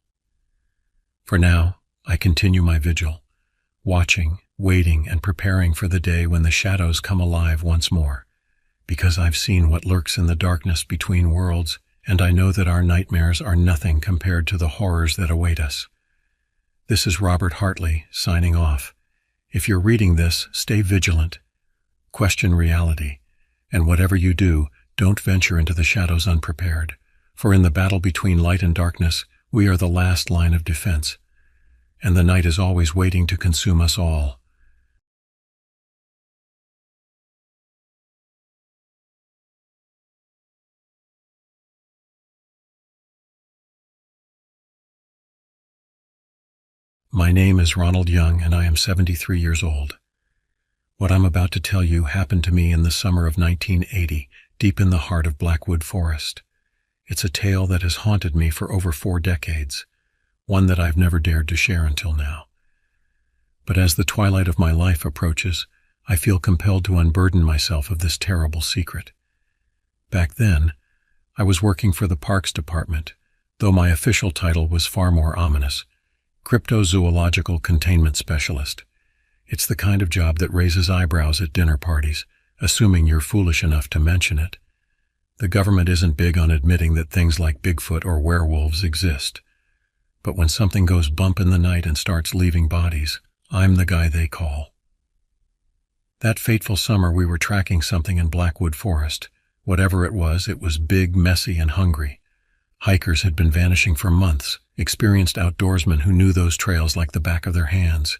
Speaker 1: For now, I continue my vigil, watching, waiting, and preparing for the day when the shadows come alive once more, because I've seen what lurks in the darkness between worlds, and I know that our nightmares are nothing compared to the horrors that await us. This is Robert Hartley, signing off. If you're reading this, stay vigilant, question reality, and whatever you do, don't venture into the shadows unprepared. For in the battle between light and darkness, we are the last line of defense, and the night is always waiting to consume us all. My name is Ronald Young, and I am 73 years old. What I'm about to tell you happened to me in the summer of 1980, deep in the heart of Blackwood Forest. It's a tale that has haunted me for over 4 decades, one that I've never dared to share until now. But as the twilight of my life approaches, I feel compelled to unburden myself of this terrible secret. Back then, I was working for the Parks Department, though my official title was far more ominous: Cryptozoological Containment Specialist. It's the kind of job that raises eyebrows at dinner parties, assuming you're foolish enough to mention it. The government isn't big on admitting that things like Bigfoot or werewolves exist. But when something goes bump in the night and starts leaving bodies, I'm the guy they call. That fateful summer we were tracking something in Blackwood Forest. Whatever it was big, messy, and hungry. Hikers had been vanishing for months, experienced outdoorsmen who knew those trails like the back of their hands.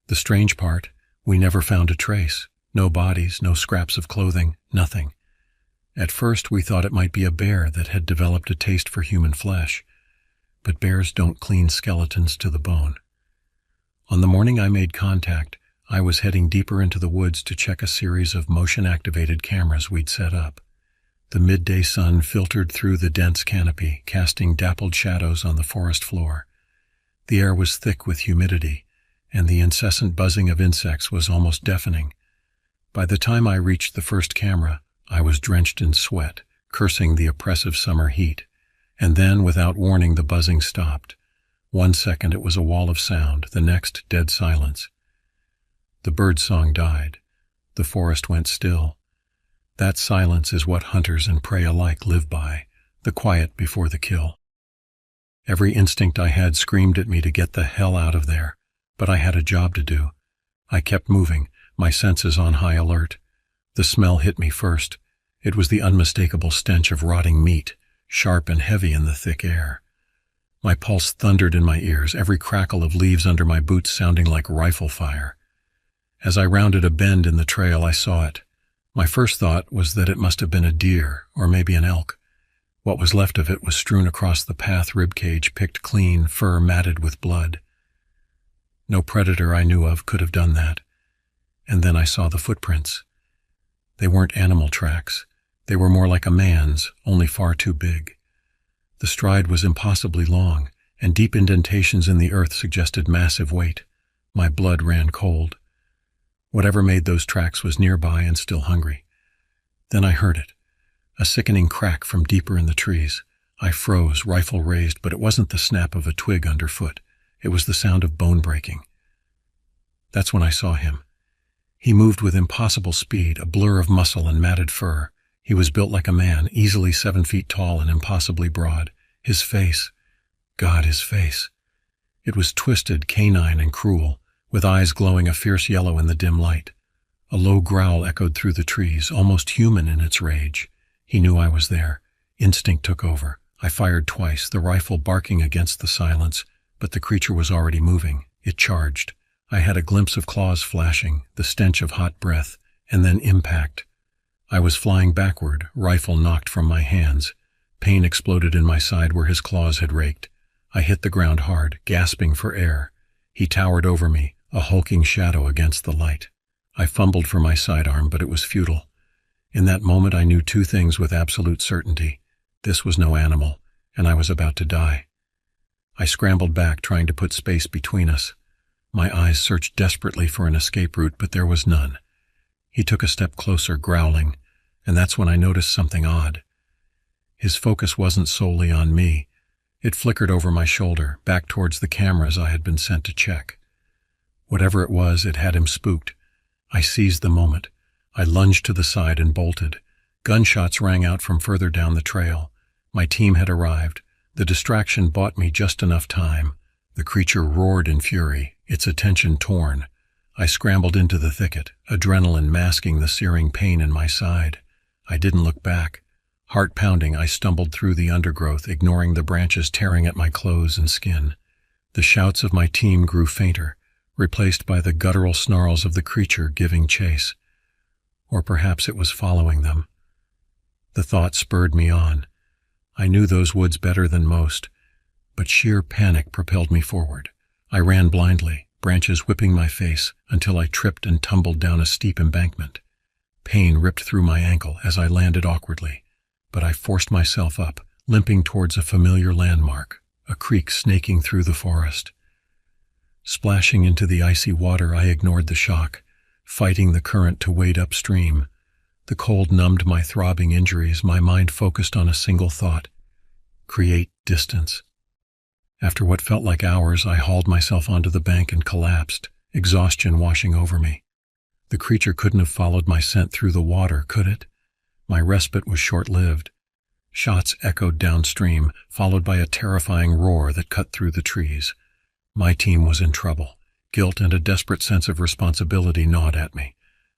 Speaker 1: The strange part, we never found a trace. No bodies, no scraps of clothing, nothing. At first we thought it might be a bear that had developed a taste for human flesh, but bears don't clean skeletons to the bone. On the morning I made contact, I was heading deeper into the woods to check a series of motion-activated cameras we'd set up. The midday sun filtered through the dense canopy, casting dappled shadows on the forest floor. The air was thick with humidity, and the incessant buzzing of insects was almost deafening. By the time I reached the first camera, I was drenched in sweat, cursing the oppressive summer heat. And then, without warning, the buzzing stopped. 1 second it was a wall of sound, the next dead silence. The birdsong died. The forest went still. That silence is what hunters and prey alike live by, the quiet before the kill. Every instinct I had screamed at me to get the hell out of there, but I had a job to do. I kept moving, my senses on high alert. The smell hit me first. It was the unmistakable stench of rotting meat, sharp and heavy in the thick air. My pulse thundered in my ears, every crackle of leaves under my boots sounding like rifle fire. As I rounded a bend in the trail, I saw it. My first thought was that it must have been a deer, or maybe an elk. What was left of it was strewn across the path, ribcage picked clean, fur matted with blood. No predator I knew of could have done that. And then I saw the footprints. They weren't animal tracks. They were more like a man's, only far too big. The stride was impossibly long, and deep indentations in the earth suggested massive weight. My blood ran cold. Whatever made those tracks was nearby and still hungry. Then I heard it, a sickening crack from deeper in the trees. I froze, rifle raised, but it wasn't the snap of a twig underfoot. It was the sound of bone breaking. That's when I saw him. He moved with impossible speed, a blur of muscle and matted fur. He was built like a man, easily 7 feet tall and impossibly broad. His face, God, his face. It was twisted, canine, and cruel, with eyes glowing a fierce yellow in the dim light. A low growl echoed through the trees, almost human in its rage. He knew I was there. Instinct took over. I fired twice, the rifle barking against the silence, but the creature was already moving. It charged. I had a glimpse of claws flashing, the stench of hot breath, and then impact. I was flying backward, rifle knocked from my hands. Pain exploded in my side where his claws had raked. I hit the ground hard, gasping for air. He towered over me, a hulking shadow against the light. I fumbled for my sidearm, but it was futile. In that moment I knew two things with absolute certainty. This was no animal, and I was about to die. I scrambled back, trying to put space between us. My eyes searched desperately for an escape route, but there was none. He took a step closer, growling, and that's when I noticed something odd. His focus wasn't solely on me. It flickered over my shoulder, back towards the cameras I had been sent to check. Whatever it was, it had him spooked. I seized the moment. I lunged to the side and bolted. Gunshots rang out from further down the trail. My team had arrived. The distraction bought me just enough time. The creature roared in fury, its attention torn. I scrambled into the thicket, adrenaline masking the searing pain in my side. I didn't look back. Heart pounding, I stumbled through the undergrowth, ignoring the branches tearing at my clothes and skin. The shouts of my team grew fainter, replaced by the guttural snarls of the creature giving chase. Or perhaps it was following them. The thought spurred me on. I knew those woods better than most, but sheer panic propelled me forward. I ran blindly, branches whipping my face, until I tripped and tumbled down a steep embankment. Pain ripped through my ankle as I landed awkwardly, but I forced myself up, limping towards a familiar landmark, a creek snaking through the forest. Splashing into the icy water, I ignored the shock, fighting the current to wade upstream. The cold numbed my throbbing injuries, my mind focused on a single thought: create distance. After what felt like hours, I hauled myself onto the bank and collapsed, exhaustion washing over me. The creature couldn't have followed my scent through the water, could it? My respite was short-lived. Shots echoed downstream, followed by a terrifying roar that cut through the trees. My team was in trouble. Guilt and a desperate sense of responsibility gnawed at me.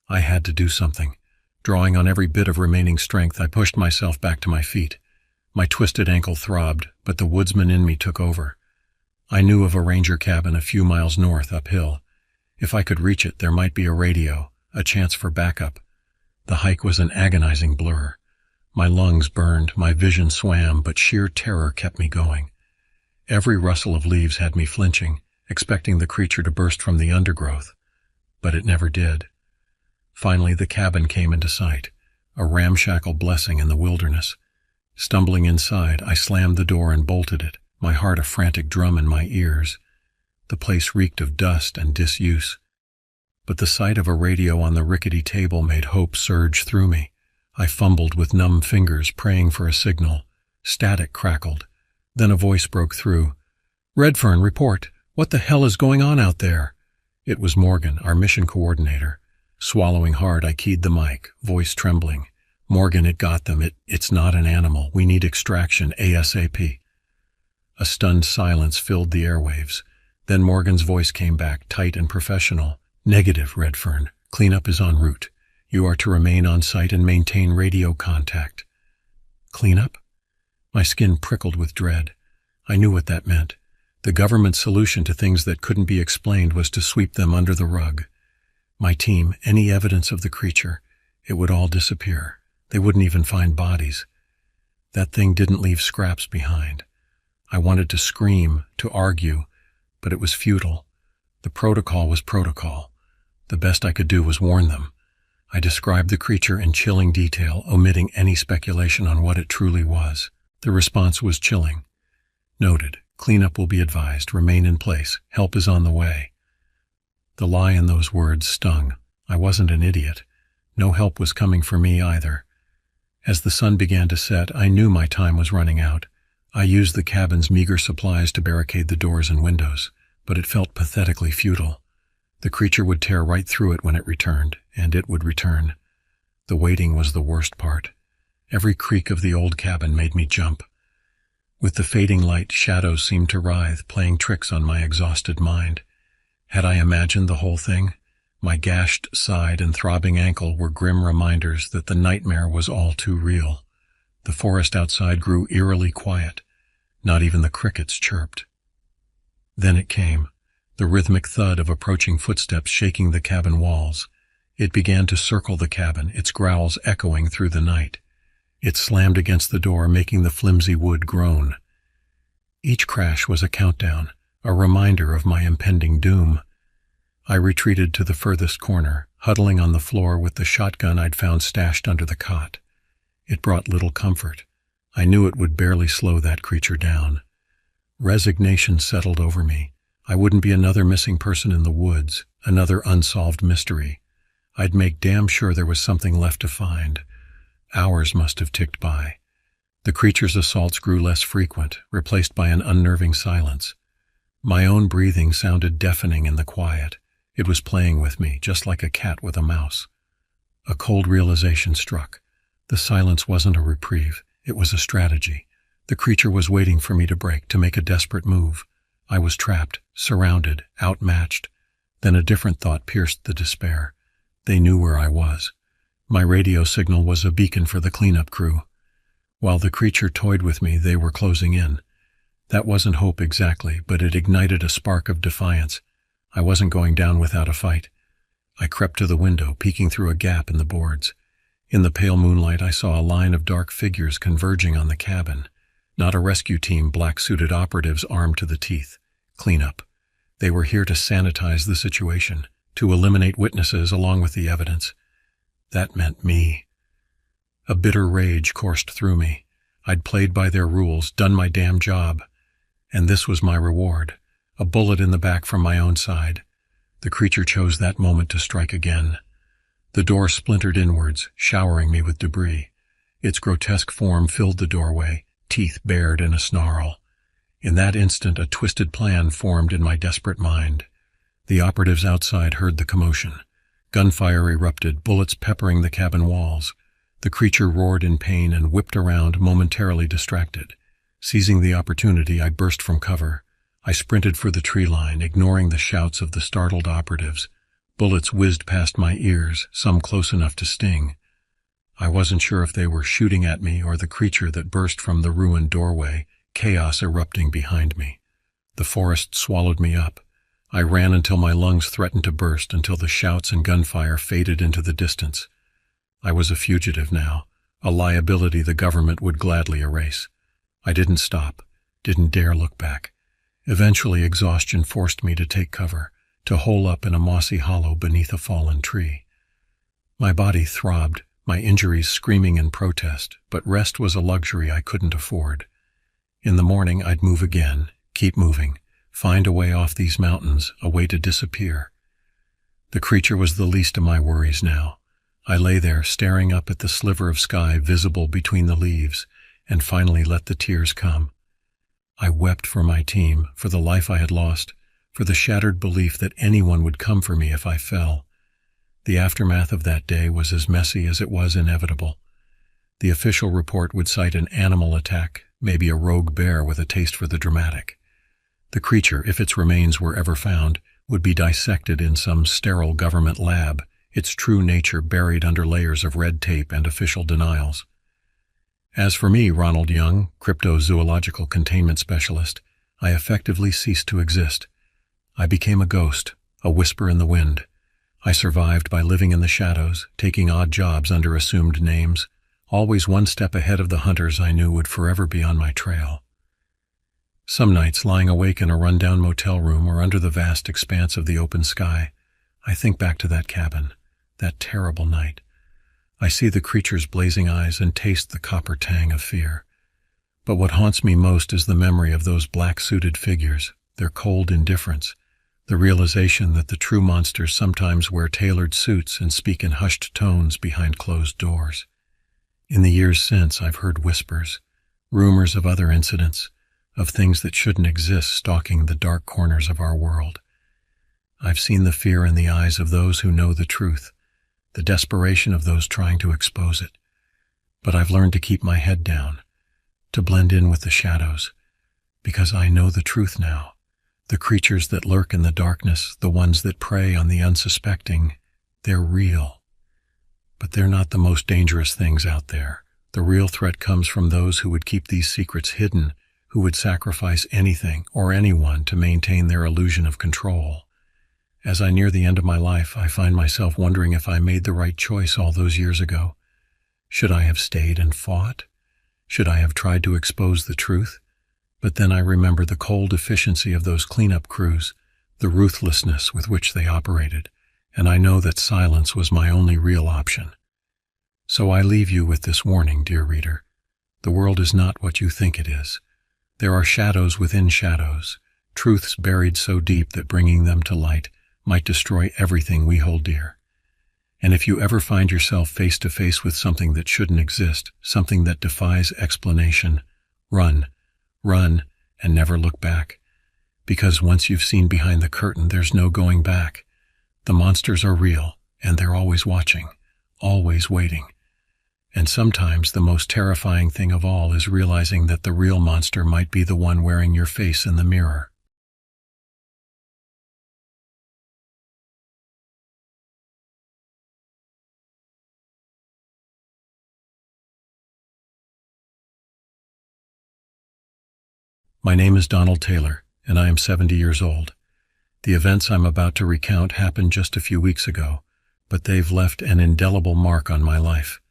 Speaker 1: I had to do something. Drawing on every bit of remaining strength, I pushed myself back to my feet. My twisted ankle throbbed, but the woodsman in me took over. I knew of a ranger cabin a few miles north, uphill. If I could reach it, there might be a radio, a chance for backup. The hike was an agonizing blur. My lungs burned, my vision swam, but sheer terror kept me going. Every rustle of leaves had me flinching, expecting the creature to burst from the undergrowth. But it never did. Finally, the cabin came into sight, a ramshackle blessing in the wilderness. Stumbling inside, I slammed the door and bolted it, my heart a frantic drum in my ears. The place reeked of dust and disuse. But the sight of a radio on the rickety table made hope surge through me. I fumbled with numb fingers, praying for a signal. Static crackled. Then a voice broke through. "Redfern, report. What the hell is going on out there?" It was Morgan, our mission coordinator. Swallowing hard, I keyed the mic, voice trembling. "Morgan, it got them. It's not an animal. We need extraction ASAP." A stunned silence filled the airwaves. Then Morgan's voice came back, tight and professional. "Negative, Redfern. Cleanup is en route. You are to remain on site and maintain radio contact." Cleanup? My skin prickled with dread. I knew what that meant. The government's solution to things that couldn't be explained was to sweep them under the rug. My team, any evidence of the creature, it would all disappear. They wouldn't even find bodies. That thing didn't leave scraps behind. I wanted to scream, to argue, but it was futile. The protocol was protocol. The best I could do was warn them. I described the creature in chilling detail, omitting any speculation on what it truly was. The response was chilling. "Noted. Cleanup will be advised. Remain in place. Help is on the way." The lie in those words stung. I wasn't an idiot. No help was coming for me either. As the sun began to set, I knew my time was running out. I used the cabin's meager supplies to barricade the doors and windows, but it felt pathetically futile. The creature would tear right through it when it returned, and it would return. The waiting was the worst part. Every creak of the old cabin made me jump. With the fading light, shadows seemed to writhe, playing tricks on my exhausted mind. Had I imagined the whole thing? My gashed side and throbbing ankle were grim reminders that the nightmare was all too real. The forest outside grew eerily quiet. Not even the crickets chirped. Then it came, the rhythmic thud of approaching footsteps shaking the cabin walls. It began to circle the cabin, its growls echoing through the night. It slammed against the door, making the flimsy wood groan. Each crash was a countdown, a reminder of my impending doom. I retreated to the furthest corner, huddling on the floor with the shotgun I'd found stashed under the cot. It brought little comfort. I knew it would barely slow that creature down. Resignation settled over me. I wouldn't be another missing person in the woods, another unsolved mystery. I'd make damn sure there was something left to find. Hours must have ticked by. The creature's assaults grew less frequent, replaced by an unnerving silence. My own breathing sounded deafening in the quiet. It was playing with me, just like a cat with a mouse. A cold realization struck. The silence wasn't a reprieve, it was a strategy. The creature was waiting for me to break, to make a desperate move. I was trapped, surrounded, outmatched. Then a different thought pierced the despair. They knew where I was. My radio signal was a beacon for the cleanup crew. While the creature toyed with me, they were closing in. That wasn't hope exactly, but it ignited a spark of defiance. I wasn't going down without a fight. I crept to the window, peeking through a gap in the boards. In the pale moonlight, I saw a line of dark figures converging on the cabin. Not a rescue team, black-suited operatives armed to the teeth. Cleanup. They were here to sanitize the situation, to eliminate witnesses along with the evidence. That meant me. A bitter rage coursed through me. I'd played by their rules, done my damn job. And this was my reward. A bullet in the back from my own side. The creature chose that moment to strike again. The door splintered inwards, showering me with debris. Its grotesque form filled the doorway, teeth bared in a snarl. In that instant, a twisted plan formed in my desperate mind. The operatives outside heard the commotion. Gunfire erupted, bullets peppering the cabin walls. The creature roared in pain and whipped around, momentarily distracted. Seizing the opportunity, I burst from cover. I sprinted for the tree line, ignoring the shouts of the startled operatives. Bullets whizzed past my ears, some close enough to sting. I wasn't sure if they were shooting at me or the creature that burst from the ruined doorway, chaos erupting behind me. The forest swallowed me up. I ran until my lungs threatened to burst, until the shouts and gunfire faded into the distance. I was a fugitive now, a liability the government would gladly erase. I didn't stop, didn't dare look back. Eventually, exhaustion forced me to take cover, to hole up in a mossy hollow beneath a fallen tree. My body throbbed, my injuries screaming in protest, but rest was a luxury I couldn't afford. In the morning, I'd move again, keep moving, find a way off these mountains, a way to disappear. The creature was the least of my worries now. I lay there, staring up at the sliver of sky visible between the leaves, and finally let the tears come. I wept for my team, for the life I had lost, for the shattered belief that anyone would come for me if I fell. The aftermath of that day was as messy as it was inevitable. The official report would cite an animal attack, maybe a rogue bear with a taste for the dramatic. The creature, if its remains were ever found, would be dissected in some sterile government lab, its true nature buried under layers of red tape and official denials. As for me, Ronald Young, cryptozoological containment specialist, I effectively ceased to exist. I became a ghost, a whisper in the wind. I survived by living in the shadows, taking odd jobs under assumed names, always one step ahead of the hunters I knew would forever be on my trail. Some nights, lying awake in a rundown motel room or under the vast expanse of the open sky, I think back to that cabin, that terrible night. I see the creature's blazing eyes and taste the copper tang of fear. But what haunts me most is the memory of those black-suited figures, their cold indifference, the realization that the true monsters sometimes wear tailored suits and speak in hushed tones behind closed doors. In the years since, I've heard whispers, rumors of other incidents, of things that shouldn't exist stalking the dark corners of our world. I've seen the fear in the eyes of those who know the truth, the desperation of those trying to expose it. But I've learned to keep my head down, to blend in with the shadows, because I know the truth now. The creatures that lurk in the darkness, the ones that prey on the unsuspecting, they're real. But they're not the most dangerous things out there. The real threat comes from those who would keep these secrets hidden, who would sacrifice anything or anyone to maintain their illusion of control. As I near the end of my life, I find myself wondering if I made the right choice all those years ago. Should I have stayed and fought? Should I have tried to expose the truth? But then I remember the cold efficiency of those cleanup crews, the ruthlessness with which they operated, and I know that silence was my only real option. So I leave you with this warning, dear reader. The world is not what you think it is. There are shadows within shadows, truths buried so deep that bringing them to light might destroy everything we hold dear. And if you ever find yourself face to face with something that shouldn't exist, something that defies explanation, run, and never look back. Because once you've seen behind the curtain, there's no going back. The monsters are real, and they're always watching, always waiting. And sometimes the most terrifying thing of all is realizing that the real monster might be the one wearing your face in the mirror. My name is Donald Taylor, and I am 70 years old. The events I'm about to recount happened just a few weeks ago, but they've left an indelible mark on my life.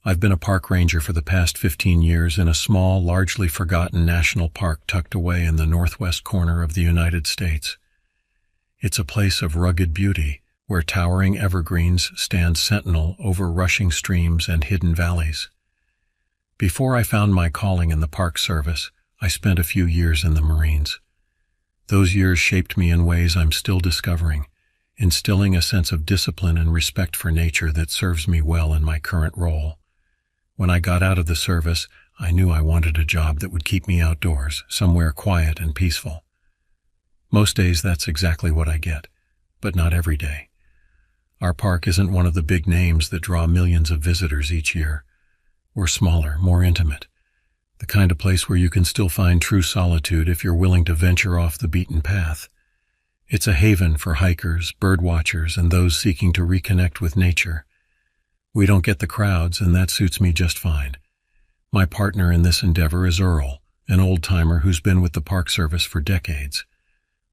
Speaker 1: I've been a park ranger for the past 15 years in a small, largely forgotten national park tucked away in the northwest corner of the United States. It's a place of rugged beauty, where towering evergreens stand sentinel over rushing streams and hidden valleys. Before I found my calling in the Park Service, I spent a few years in the Marines. Those years shaped me in ways I'm still discovering, instilling a sense of discipline and respect for nature that serves me well in my current role. When I got out of the service, I knew I wanted a job that would keep me outdoors, somewhere quiet and peaceful. Most days that's exactly what I get, but not every day. Our park isn't one of the big names that draw millions of visitors each year. We're smaller, more intimate. The kind of place where you can still find true solitude if you're willing to venture off the beaten path. It's a haven for hikers, birdwatchers, and those seeking to reconnect with nature. We don't get the crowds, and that suits me just fine. My partner in this endeavor is Earl, an old-timer who's been with the Park Service for decades.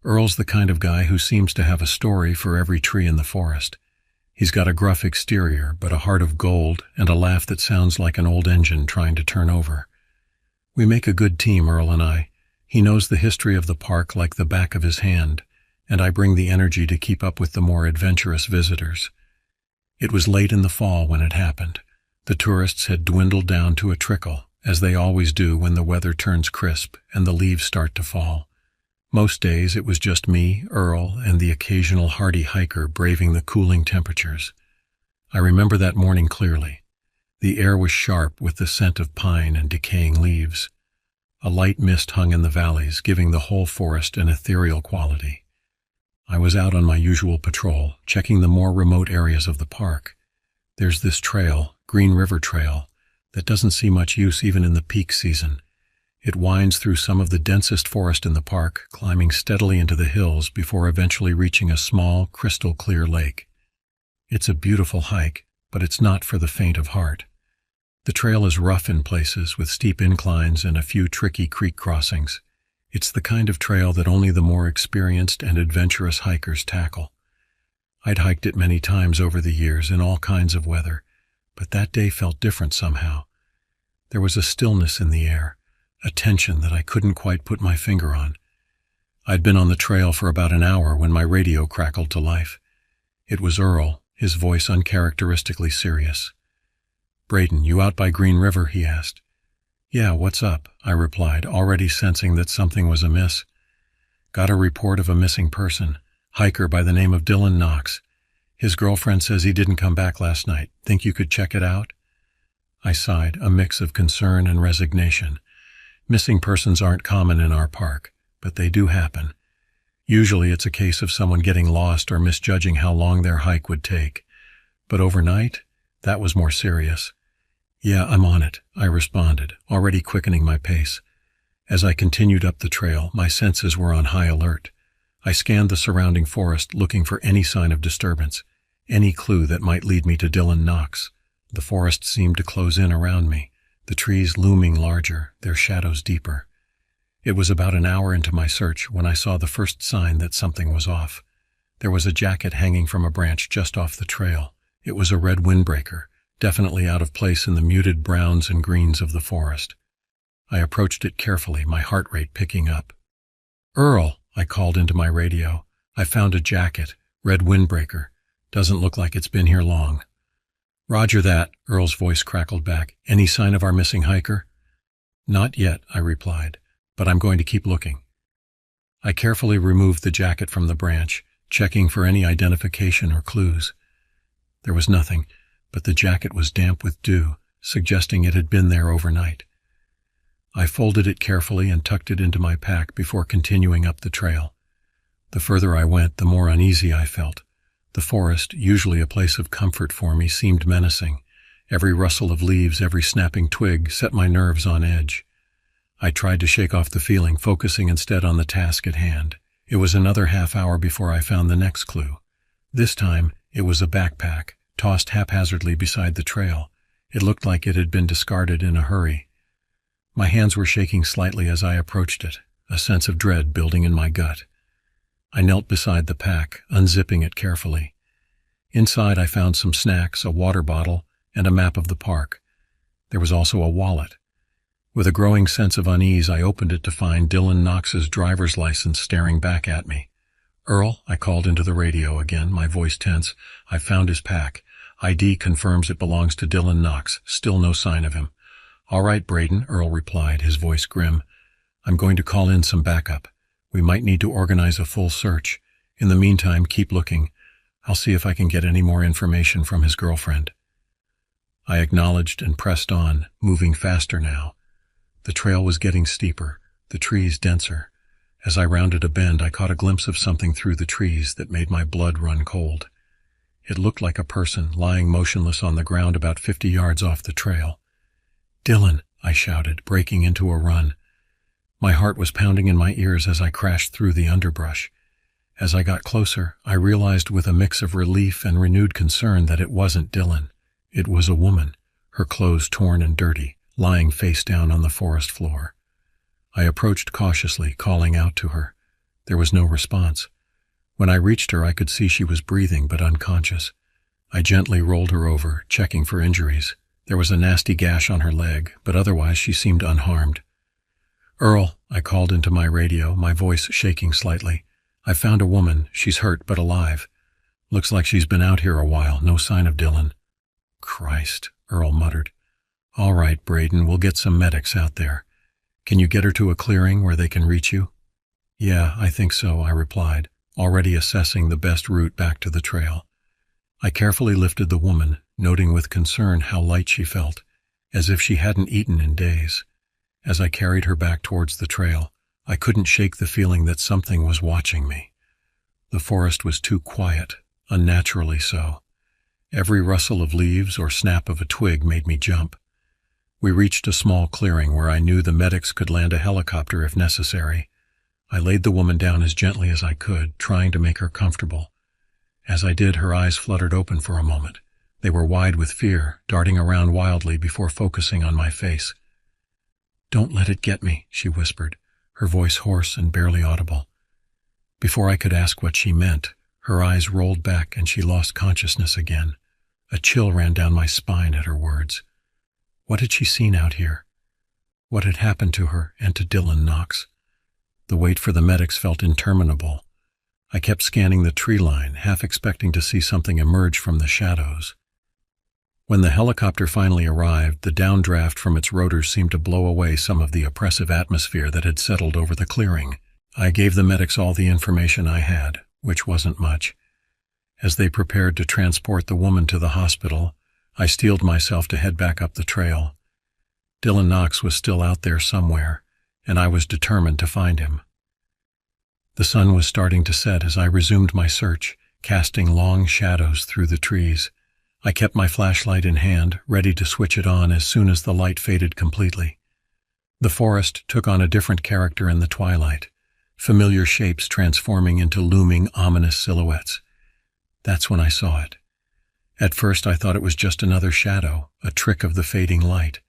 Speaker 1: Earl's the kind of guy who seems to have a story for every tree in the forest. He's got a gruff exterior, but a heart of gold and a laugh that sounds like an old engine trying to turn over. We make a good team, Earl and I. He knows the history of the park like the back of his hand, and I bring the energy to keep up with the more adventurous visitors. It was late in the fall when it happened. The tourists had dwindled down to a trickle, as they always do when the weather turns crisp and the leaves start to fall. Most days it was just me, Earl, and the occasional hardy hiker braving the cooling temperatures. I remember that morning clearly. The air was sharp with the scent of pine and decaying leaves. A light mist hung in the valleys, giving the whole forest an ethereal quality. I was out on my usual patrol, checking the more remote areas of the park. There's this trail, Green River Trail, that doesn't see much use even in the peak season. It winds through some of the densest forest in the park, climbing steadily into the hills before eventually reaching a small, crystal-clear lake. It's a beautiful hike, but it's not for the faint of heart. The trail is rough in places, with steep inclines and a few tricky creek crossings. It's the kind of trail that only the more experienced and adventurous hikers tackle. I'd hiked it many times over the years in all kinds of weather, but that day felt different somehow. There was a stillness in the air, a tension that I couldn't quite put my finger on. I'd been on the trail for about an hour when my radio crackled to life. It was Earl, his voice uncharacteristically serious. "Braden, you out by Green River?" he asked. "Yeah, what's up?" I replied, already sensing that something was amiss. "Got a report of a missing person, hiker by the name of Dylan Knox. His girlfriend says he didn't come back last night. Think you could check it out?" I sighed, a mix of concern and resignation. Missing persons aren't common in our park, but they do happen. Usually it's a case of someone getting lost or misjudging how long their hike would take. But overnight, that was more serious. "Yeah, I'm on it," I responded, already quickening my pace. As I continued up the trail, my senses were on high alert. I scanned the surrounding forest, looking for any sign of disturbance, any clue that might lead me to Dylan Knox. The forest seemed to close in around me, the trees looming larger, their shadows deeper. It was about an hour into my search when I saw the first sign that something was off. There was a jacket hanging from a branch just off the trail. It was a red windbreaker, definitely out of place in the muted browns and greens of the forest. I approached it carefully, my heart rate picking up. "Earl," I called into my radio. "I found a jacket, red windbreaker. Doesn't look like it's been here long." "Roger that," Earl's voice crackled back. "Any sign of our missing hiker?" "Not yet," I replied, "but I'm going to keep looking." I carefully removed the jacket from the branch, checking for any identification or clues. There was nothing, but the jacket was damp with dew, suggesting it had been there overnight. I folded it carefully and tucked it into my pack before continuing up the trail. The further I went, the more uneasy I felt. The forest, usually a place of comfort for me, seemed menacing. Every rustle of leaves, every snapping twig set my nerves on edge. I tried to shake off the feeling, focusing instead on the task at hand. It was another half hour before I found the next clue. This time, it was a backpack, tossed haphazardly beside the trail. It looked like it had been discarded in a hurry. My hands were shaking slightly as I approached it, a sense of dread building in my gut. I knelt beside the pack, unzipping it carefully. Inside I found some snacks, a water bottle, and a map of the park. There was also a wallet. With a growing sense of unease, I opened it to find Dylan Knox's driver's license staring back at me. "Earl," I called into the radio again, my voice tense. "I found his pack. ID confirms it belongs to Dylan Knox. Still no sign of him." "All right, Braden," Earl replied, his voice grim. "I'm going to call in some backup. We might need to organize a full search. In the meantime, keep looking. I'll see if I can get any more information from his girlfriend." I acknowledged and pressed on, moving faster now. The trail was getting steeper, the trees denser. As I rounded a bend, I caught a glimpse of something through the trees that made my blood run cold. It looked like a person lying motionless on the ground about 50 yards off the trail. "Dylan," I shouted, breaking into a run. My heart was pounding in my ears as I crashed through the underbrush. As I got closer, I realized with a mix of relief and renewed concern that it wasn't Dylan. It was a woman, her clothes torn and dirty, lying face down on the forest floor. I approached cautiously, calling out to her. There was no response. When I reached her, I could see she was breathing but unconscious. I gently rolled her over, checking for injuries. There was a nasty gash on her leg, but otherwise she seemed unharmed. "Earl," I called into my radio, my voice shaking slightly. "I found a woman. She's hurt but alive. Looks like she's been out here a while. No sign of Dylan." "Christ," Earl muttered. "All right, Braden, we'll get some medics out there. Can you get her to a clearing where they can reach you?" "Yeah, I think so," I replied, already assessing the best route back to the trail. I carefully lifted the woman, noting with concern how light she felt, as if she hadn't eaten in days. As I carried her back towards the trail, I couldn't shake the feeling that something was watching me. The forest was too quiet, unnaturally so. Every rustle of leaves or snap of a twig made me jump. We reached a small clearing where I knew the medics could land a helicopter if necessary. I laid the woman down as gently as I could, trying to make her comfortable. As I did, her eyes fluttered open for a moment. They were wide with fear, darting around wildly before focusing on my face. "Don't let it get me," she whispered, her voice hoarse and barely audible. Before I could ask what she meant, her eyes rolled back and she lost consciousness again. A chill ran down my spine at her words. What had she seen out here? What had happened to her and to Dylan Knox? The wait for the medics felt interminable. I kept scanning the tree line, half expecting to see something emerge from the shadows. When the helicopter finally arrived, the downdraft from its rotors seemed to blow away some of the oppressive atmosphere that had settled over the clearing. I gave the medics all the information I had, which wasn't much. As they prepared to transport the woman to the hospital, I steeled myself to head back up the trail. Dylan Knox was still out there somewhere, and I was determined to find him. The sun was starting to set as I resumed my search, casting long shadows through the trees. I kept my flashlight in hand, ready to switch it on as soon as the light faded completely. The forest took on a different character in the twilight, familiar shapes transforming into looming, ominous silhouettes. That's when I saw it. At first I thought it was just another shadow, a trick of the fading light.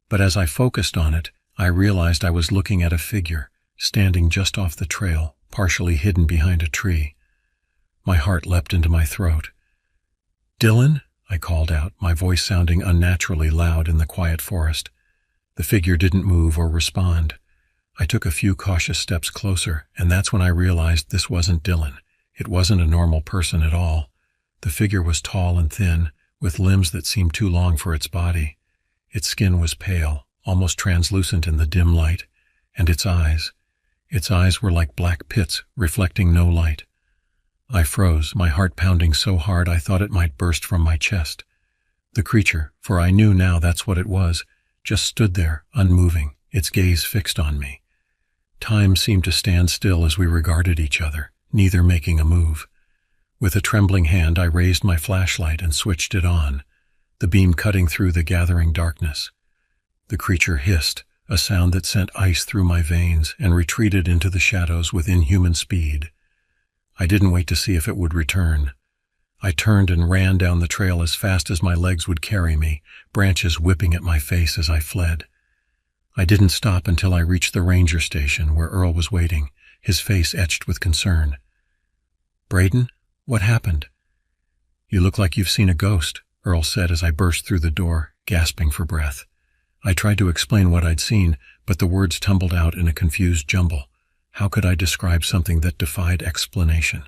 Speaker 1: But as I focused on it, I realized I was looking at a figure, standing just off the trail, partially hidden behind a tree. My heart leapt into my throat. "Dylan?" I called out, my voice sounding unnaturally loud in the quiet forest. The figure didn't move or respond. I took a few cautious steps closer, and that's when I realized this wasn't Dylan. It wasn't a normal person at all. The figure was tall and thin, with limbs that seemed too long for its body. Its skin was pale, almost translucent in the dim light, and its eyes were like black pits, reflecting no light. I froze, my heart pounding so hard I thought it might burst from my chest. The creature, for I knew now that's what it was, just stood there, unmoving, its gaze fixed on me. Time seemed to stand still as we regarded each other, neither making a move. With a trembling hand I raised my flashlight and switched it on, the beam cutting through the gathering darkness. The creature hissed, a sound that sent ice through my veins, and retreated into the shadows with inhuman speed. I didn't wait to see if it would return. I turned and ran down the trail as fast as my legs would carry me, branches whipping at my face as I fled. I didn't stop until I reached the ranger station where Earl was waiting, his face etched with concern. "Braden, what happened?" "You look like you've seen a ghost," Earl said as I burst through the door, gasping for breath. I tried to explain what I'd seen, but the words tumbled out in a confused jumble. How could I describe something that defied explanation?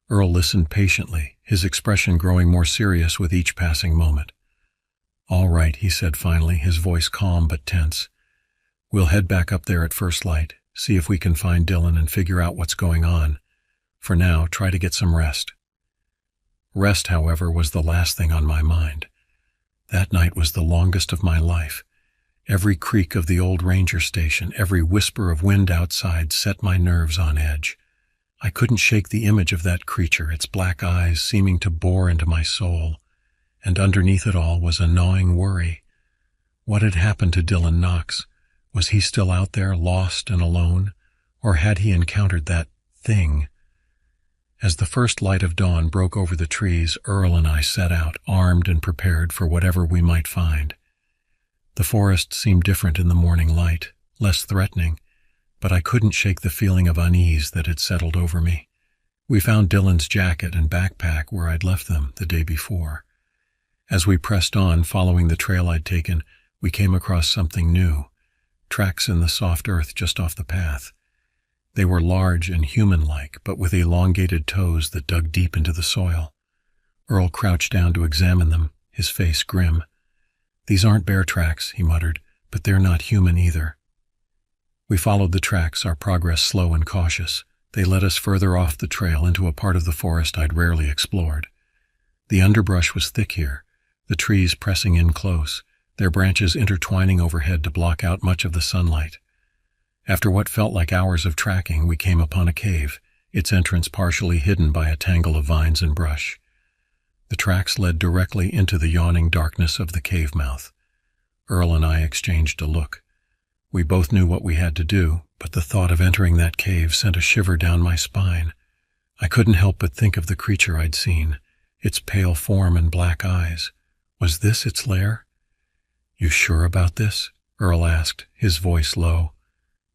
Speaker 1: Earl listened patiently, his expression growing more serious with each passing moment. "All right," he said finally, his voice calm but tense. "We'll head back up there at first light, see if we can find Dylan and figure out what's going on. For now, try to get some rest." Rest, however, was the last thing on my mind. That night was the longest of my life. Every creak of the old ranger station, every whisper of wind outside set my nerves on edge. I couldn't shake the image of that creature, its black eyes seeming to bore into my soul. And underneath it all was a gnawing worry. What had happened to Dylan Knox? Was he still out there, lost and alone? Or had he encountered that thing? As the first light of dawn broke over the trees, Earl and I set out, armed and prepared for whatever we might find. The forest seemed different in the morning light, less threatening, but I couldn't shake the feeling of unease that had settled over me. We found Dylan's jacket and backpack where I'd left them the day before. As we pressed on, following the trail I'd taken, we came across something new, tracks in the soft earth just off the path. They were large and human-like, but with elongated toes that dug deep into the soil. Earl crouched down to examine them, his face grim. "These aren't bear tracks," he muttered, "but they're not human either." We followed the tracks, our progress slow and cautious. They led us further off the trail into a part of the forest I'd rarely explored. The underbrush was thick here, the trees pressing in close, their branches intertwining overhead to block out much of the sunlight. After what felt like hours of tracking, we came upon a cave, its entrance partially hidden by a tangle of vines and brush. The tracks led directly into the yawning darkness of the cave mouth. Earl and I exchanged a look. We both knew what we had to do, but the thought of entering that cave sent a shiver down my spine. I couldn't help but think of the creature I'd seen, its pale form and black eyes. Was this its lair? "You sure about this?" Earl asked, his voice low.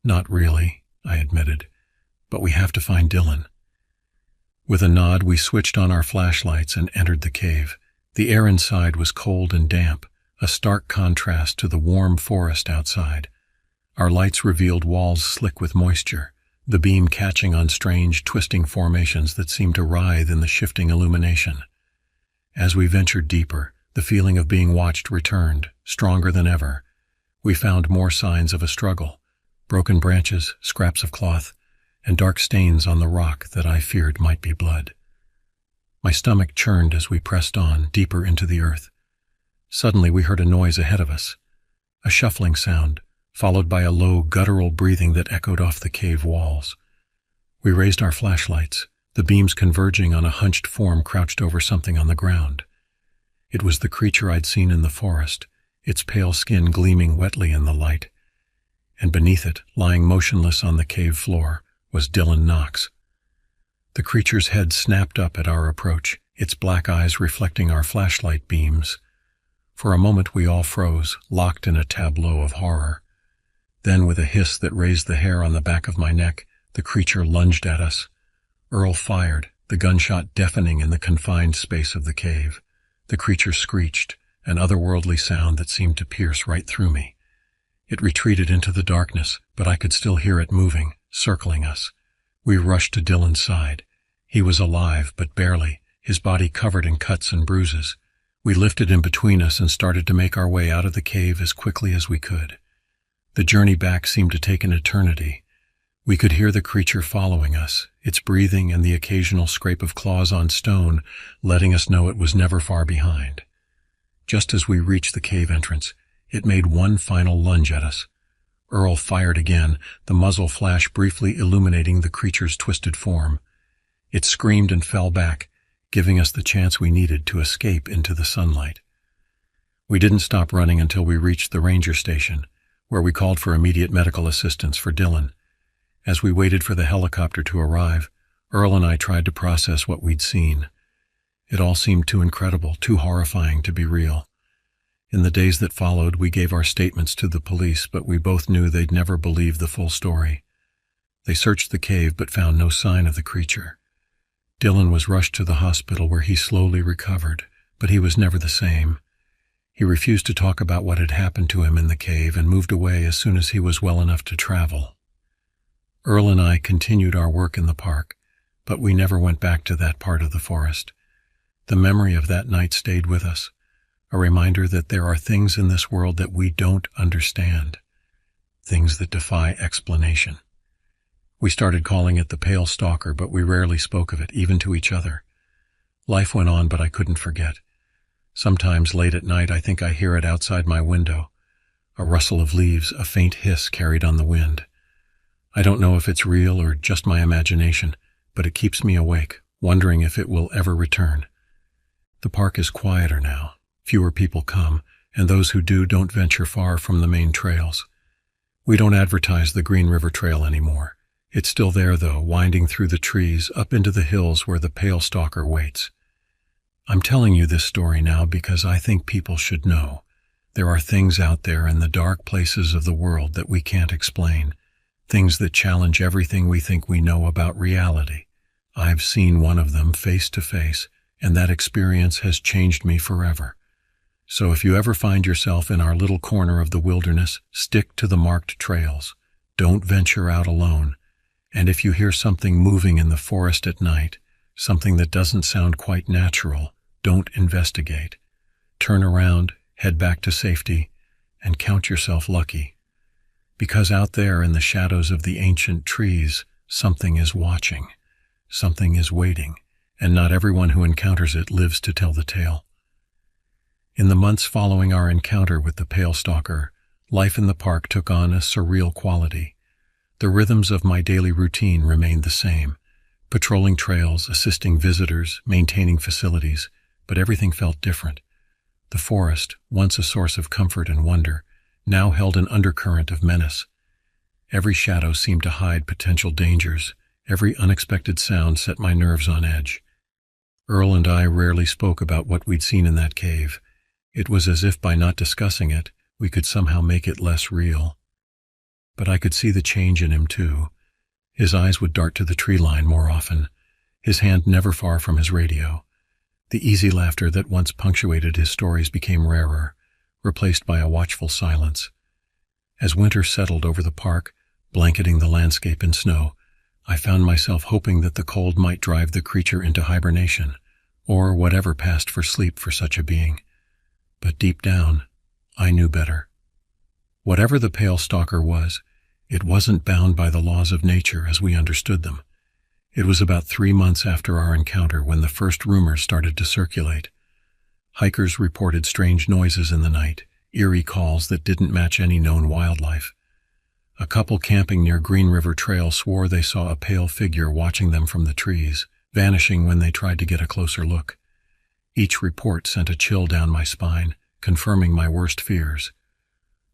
Speaker 1: "Not really," I admitted, "but we have to find Dylan." With a nod, we switched on our flashlights and entered the cave. The air inside was cold and damp, a stark contrast to the warm forest outside. Our lights revealed walls slick with moisture, the beam catching on strange, twisting formations that seemed to writhe in the shifting illumination. As we ventured deeper, the feeling of being watched returned, stronger than ever. We found more signs of a struggle, broken branches, scraps of cloth, and dark stains on the rock that I feared might be blood. My stomach churned as we pressed on, deeper into the earth. Suddenly we heard a noise ahead of us, a shuffling sound, followed by a low, guttural breathing that echoed off the cave walls. We raised our flashlights, the beams converging on a hunched form crouched over something on the ground. It was the creature I'd seen in the forest, its pale skin gleaming wetly in the light. And beneath it, lying motionless on the cave floor, was Dylan Knox. The creature's head snapped up at our approach, its black eyes reflecting our flashlight beams. For a moment we all froze, locked in a tableau of horror. Then, with a hiss that raised the hair on the back of my neck, the creature lunged at us. Earl fired, the gunshot deafening in the confined space of the cave. The creature screeched, an otherworldly sound that seemed to pierce right through me. It retreated into the darkness, but I could still hear it moving, circling us. We rushed to Dylan's side. He was alive, but barely, his body covered in cuts and bruises. We lifted him between us and started to make our way out of the cave as quickly as we could. The journey back seemed to take an eternity. We could hear the creature following us, its breathing and the occasional scrape of claws on stone letting us know it was never far behind. Just as we reached the cave entrance, it made one final lunge at us. Earl fired again, the muzzle flash briefly illuminating the creature's twisted form. It screamed and fell back, giving us the chance we needed to escape into the sunlight. We didn't stop running until we reached the ranger station, where we called for immediate medical assistance for Dylan. As we waited for the helicopter to arrive, Earl and I tried to process what we'd seen. It all seemed too incredible, too horrifying to be real. In the days that followed, we gave our statements to the police, but we both knew they'd never believe the full story. They searched the cave but found no sign of the creature. Dylan was rushed to the hospital where he slowly recovered, but he was never the same. He refused to talk about what had happened to him in the cave and moved away as soon as he was well enough to travel. Earl and I continued our work in the park, but we never went back to that part of the forest. The memory of that night stayed with us, a reminder that there are things in this world that we don't understand, things that defy explanation. We started calling it the Pale Stalker, but we rarely spoke of it, even to each other. Life went on, but I couldn't forget. Sometimes late at night I think I hear it outside my window, a rustle of leaves, a faint hiss carried on the wind. I don't know if it's real or just my imagination, but it keeps me awake, wondering if it will ever return. The park is quieter now. Fewer people come, and those who do don't venture far from the main trails. We don't advertise the Green River Trail anymore. It's still there, though, winding through the trees up into the hills where the Pale Stalker waits. I'm telling you this story now because I think people should know. There are things out there in the dark places of the world that we can't explain. Things that challenge everything we think we know about reality. I've seen one of them face to face, and that experience has changed me forever. So if you ever find yourself in our little corner of the wilderness, stick to the marked trails. Don't venture out alone. And if you hear something moving in the forest at night, something that doesn't sound quite natural, don't investigate. Turn around, head back to safety, and count yourself lucky. Because out there in the shadows of the ancient trees, something is watching, something is waiting, and not everyone who encounters it lives to tell the tale. In the months following our encounter with the Pale Stalker, life in the park took on a surreal quality. The rhythms of my daily routine remained the same, patrolling trails, assisting visitors, maintaining facilities, but everything felt different. The forest, once a source of comfort and wonder, now held an undercurrent of menace. Every shadow seemed to hide potential dangers. Every unexpected sound set my nerves on edge. Earl and I rarely spoke about what we'd seen in that cave. It was as if by not discussing it, we could somehow make it less real. But I could see the change in him, too. His eyes would dart to the tree line more often, his hand never far from his radio. The easy laughter that once punctuated his stories became rarer, replaced by a watchful silence. As winter settled over the park, blanketing the landscape in snow, I found myself hoping that the cold might drive the creature into hibernation, or whatever passed for sleep for such a being. But deep down, I knew better. Whatever the Pale Stalker was, it wasn't bound by the laws of nature as we understood them. It was about 3 months after our encounter when the first rumors started to circulate. Hikers reported strange noises in the night, eerie calls that didn't match any known wildlife. A couple camping near Green River Trail swore they saw a pale figure watching them from the trees, vanishing when they tried to get a closer look. Each report sent a chill down my spine, confirming my worst fears.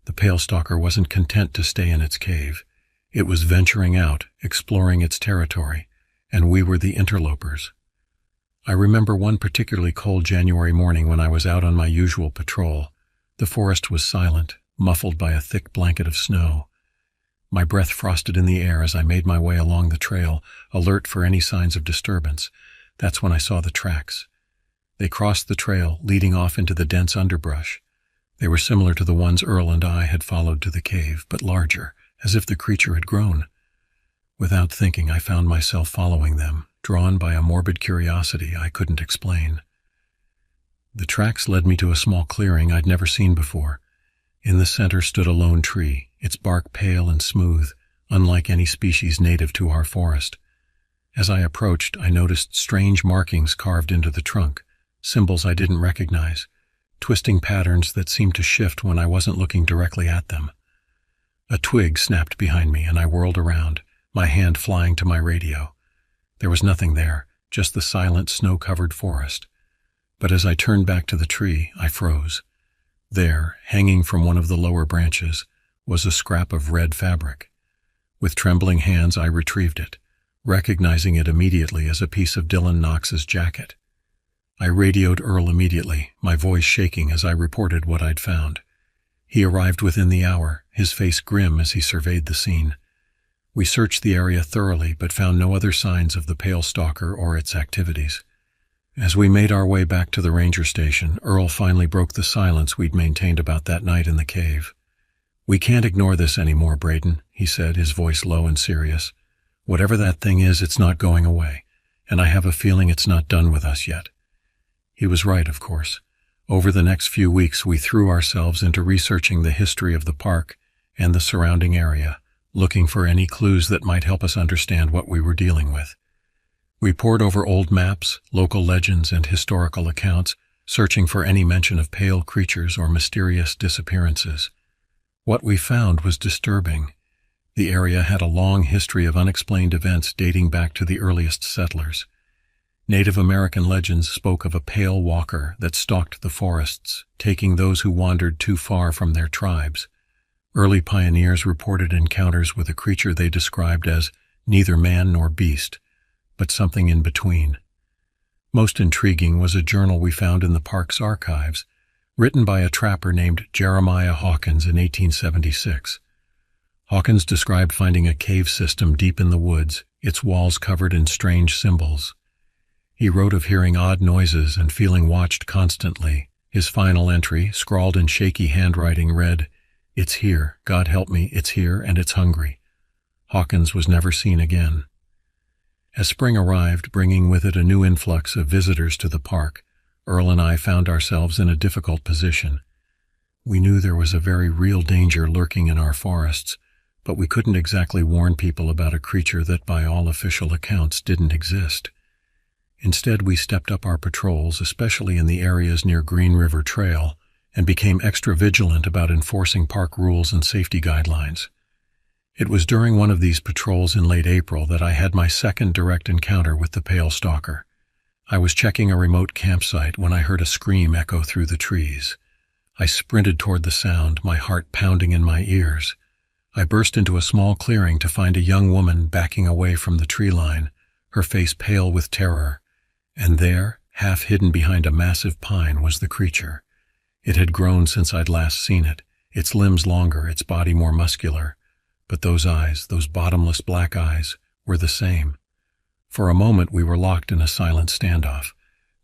Speaker 1: The Pale Stalker wasn't content to stay in its cave. It was venturing out, exploring its territory, and we were the interlopers. I remember one particularly cold January morning when I was out on my usual patrol. The forest was silent, muffled by a thick blanket of snow. My breath frosted in the air as I made my way along the trail, alert for any signs of disturbance. That's when I saw the tracks. They crossed the trail, leading off into the dense underbrush. They were similar to the ones Earl and I had followed to the cave, but larger, as if the creature had grown. Without thinking, I found myself following them, drawn by a morbid curiosity I couldn't explain. The tracks led me to a small clearing I'd never seen before. In the center stood a lone tree, its bark pale and smooth, unlike any species native to our forest. As I approached, I noticed strange markings carved into the trunk, symbols I didn't recognize, twisting patterns that seemed to shift when I wasn't looking directly at them. A twig snapped behind me and I whirled around, my hand flying to my radio. There was nothing there, just the silent, snow-covered forest. But as I turned back to the tree, I froze. There, hanging from one of the lower branches, was a scrap of red fabric. With trembling hands, I retrieved it, recognizing it immediately as a piece of Dylan Knox's jacket. I radioed Earl immediately, my voice shaking as I reported what I'd found. He arrived within the hour, his face grim as he surveyed the scene. We searched the area thoroughly but found no other signs of the pale stalker or its activities. As we made our way back to the ranger station, Earl finally broke the silence we'd maintained about that night in the cave. "We can't ignore this anymore, Braden," he said, his voice low and serious. "Whatever that thing is, it's not going away, and I have a feeling it's not done with us yet." He was right, of course. Over the next few weeks, we threw ourselves into researching the history of the park and the surrounding area, looking for any clues that might help us understand what we were dealing with. We pored over old maps, local legends, and historical accounts, searching for any mention of pale creatures or mysterious disappearances. What we found was disturbing. The area had a long history of unexplained events dating back to the earliest settlers. Native American legends spoke of a pale walker that stalked the forests, taking those who wandered too far from their tribes. Early pioneers reported encounters with a creature they described as neither man nor beast, but something in between. Most intriguing was a journal we found in the park's archives, written by a trapper named Jeremiah Hawkins in 1876. Hawkins described finding a cave system deep in the woods, its walls covered in strange symbols. He wrote of hearing odd noises and feeling watched constantly. His final entry, scrawled in shaky handwriting, read, "It's here, God help me, it's here and it's hungry." Hawkins was never seen again. As spring arrived, bringing with it a new influx of visitors to the park, Earl and I found ourselves in a difficult position. We knew there was a very real danger lurking in our forests, but we couldn't exactly warn people about a creature that by all official accounts didn't exist. Instead, we stepped up our patrols, especially in the areas near Green River Trail, and became extra vigilant about enforcing park rules and safety guidelines. It was during one of these patrols in late April that I had my second direct encounter with the pale stalker. I was checking a remote campsite when I heard a scream echo through the trees. I sprinted toward the sound, my heart pounding in my ears. I burst into a small clearing to find a young woman backing away from the tree line, her face pale with terror. And there, half hidden behind a massive pine, was the creature. It had grown since I'd last seen it, its limbs longer, its body more muscular. But those eyes, those bottomless black eyes, were the same. For a moment we were locked in a silent standoff.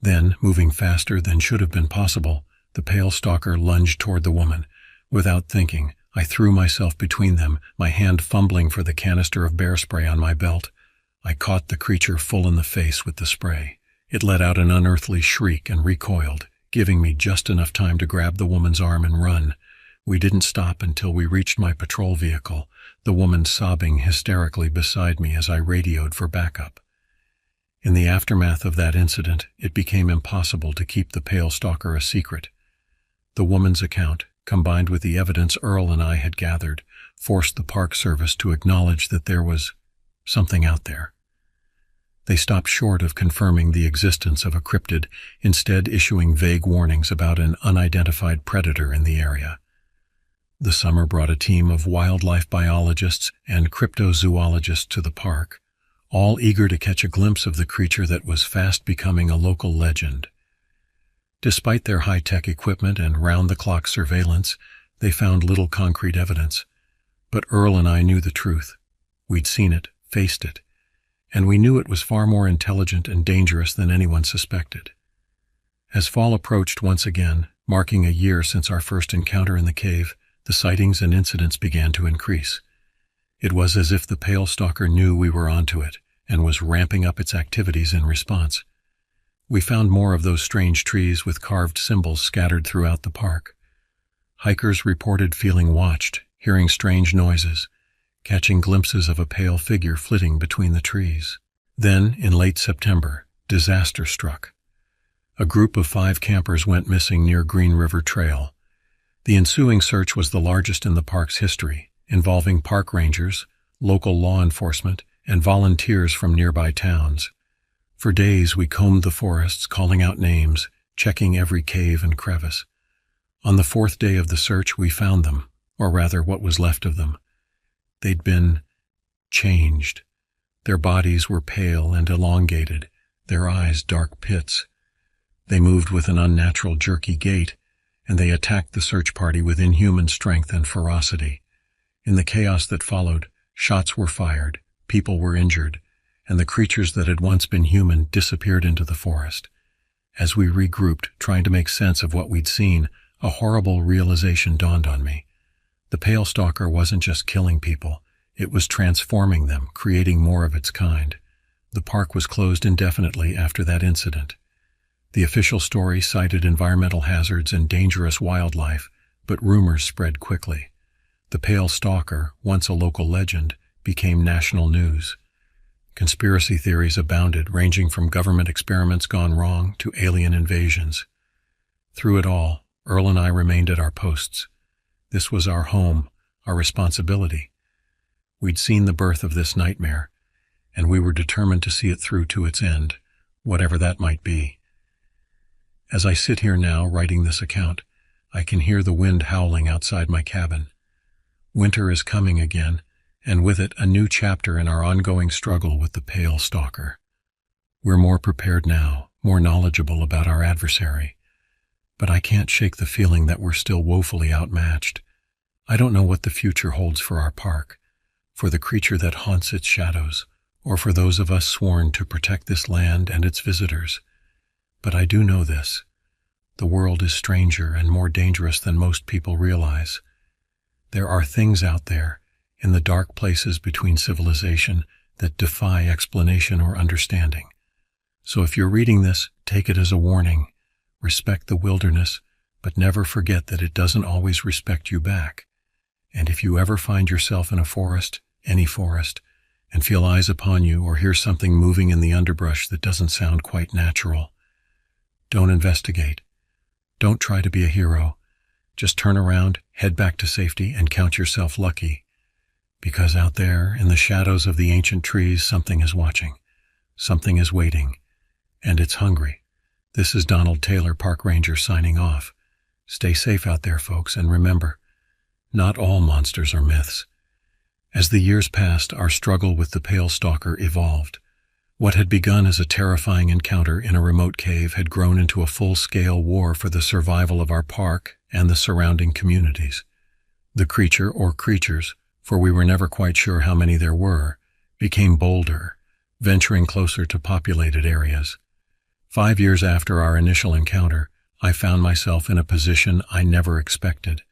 Speaker 1: Then, moving faster than should have been possible, the pale stalker lunged toward the woman. Without thinking, I threw myself between them, my hand fumbling for the canister of bear spray on my belt. I caught the creature full in the face with the spray. It let out an unearthly shriek and recoiled, giving me just enough time to grab the woman's arm and run. We didn't stop until we reached my patrol vehicle, the woman sobbing hysterically beside me as I radioed for backup. In the aftermath of that incident, it became impossible to keep the pale stalker a secret. The woman's account, combined with the evidence Earl and I had gathered, forced the Park Service to acknowledge that there was something out there. They stopped short of confirming the existence of a cryptid, instead issuing vague warnings about an unidentified predator in the area. The summer brought a team of wildlife biologists and cryptozoologists to the park, all eager to catch a glimpse of the creature that was fast becoming a local legend. Despite their high-tech equipment and round-the-clock surveillance, they found little concrete evidence. But Earl and I knew the truth. We'd seen it, faced it, and we knew it was far more intelligent and dangerous than anyone suspected. As fall approached once again, marking a year since our first encounter in the cave, the sightings and incidents began to increase. It was as if the pale stalker knew we were onto it and was ramping up its activities in response. We found more of those strange trees with carved symbols scattered throughout the park. Hikers reported feeling watched, hearing strange noises, catching glimpses of a pale figure flitting between the trees. Then, in late September, disaster struck. A group of 5 campers went missing near Green River Trail. The ensuing search was the largest in the park's history, involving park rangers, local law enforcement, and volunteers from nearby towns. For days we combed the forests, calling out names, checking every cave and crevice. On the 4th day of the search we found them, or rather what was left of them. They'd been changed. Their bodies were pale and elongated, their eyes dark pits. They moved with an unnatural jerky gait, and they attacked the search party with inhuman strength and ferocity. In the chaos that followed, shots were fired, people were injured, and the creatures that had once been human disappeared into the forest. As we regrouped, trying to make sense of what we'd seen, a horrible realization dawned on me. The pale stalker wasn't just killing people, it was transforming them, creating more of its kind. The park was closed indefinitely after that incident. The official story cited environmental hazards and dangerous wildlife, but rumors spread quickly. The pale stalker, once a local legend, became national news. Conspiracy theories abounded, ranging from government experiments gone wrong to alien invasions. Through it all, Earl and I remained at our posts. This was our home, our responsibility. We'd seen the birth of this nightmare, and we were determined to see it through to its end, whatever that might be. As I sit here now writing this account, I can hear the wind howling outside my cabin. Winter is coming again, and with it a new chapter in our ongoing struggle with the pale stalker. We're more prepared now, more knowledgeable about our adversary. But I can't shake the feeling that we're still woefully outmatched. I don't know what the future holds for our park, for the creature that haunts its shadows, or for those of us sworn to protect this land and its visitors. But I do know this. The world is stranger and more dangerous than most people realize. There are things out there, in the dark places between civilization, that defy explanation or understanding. So if you're reading this, take it as a warning. Respect the wilderness, but never forget that it doesn't always respect you back. And if you ever find yourself in a forest, any forest, and feel eyes upon you or hear something moving in the underbrush that doesn't sound quite natural, don't investigate. Don't try to be a hero. Just turn around, head back to safety, and count yourself lucky. Because out there, in the shadows of the ancient trees, something is watching. Something is waiting. And it's hungry. This is Donald Taylor, Park Ranger, signing off. Stay safe out there, folks, and remember, not all monsters are myths. As the years passed, our struggle with the pale stalker evolved. What had begun as a terrifying encounter in a remote cave had grown into a full-scale war for the survival of our park and the surrounding communities. The creature, or creatures, for we were never quite sure how many there were, became bolder, venturing closer to populated areas. 5 years after our initial encounter, I found myself in a position I never expected,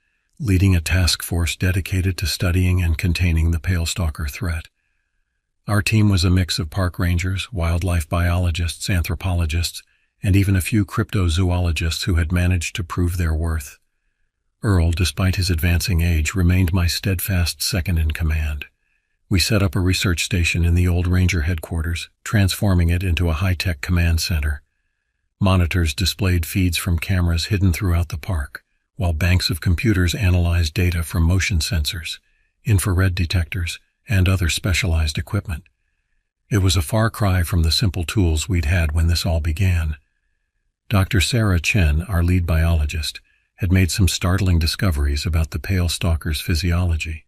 Speaker 1: leading a task force dedicated to studying and containing the pale stalker threat. Our team was a mix of park rangers, wildlife biologists, anthropologists, and even a few cryptozoologists who had managed to prove their worth. Earl, despite his advancing age, remained my steadfast second in command. We set up a research station in the old ranger headquarters, transforming it into a high-tech command center. Monitors displayed feeds from cameras hidden throughout the park, while banks of computers analyzed data from motion sensors, infrared detectors, and other specialized equipment. It was a far cry from the simple tools we'd had when this all began. Dr. Sarah Chen, our lead biologist, had made some startling discoveries about the pale stalker's physiology.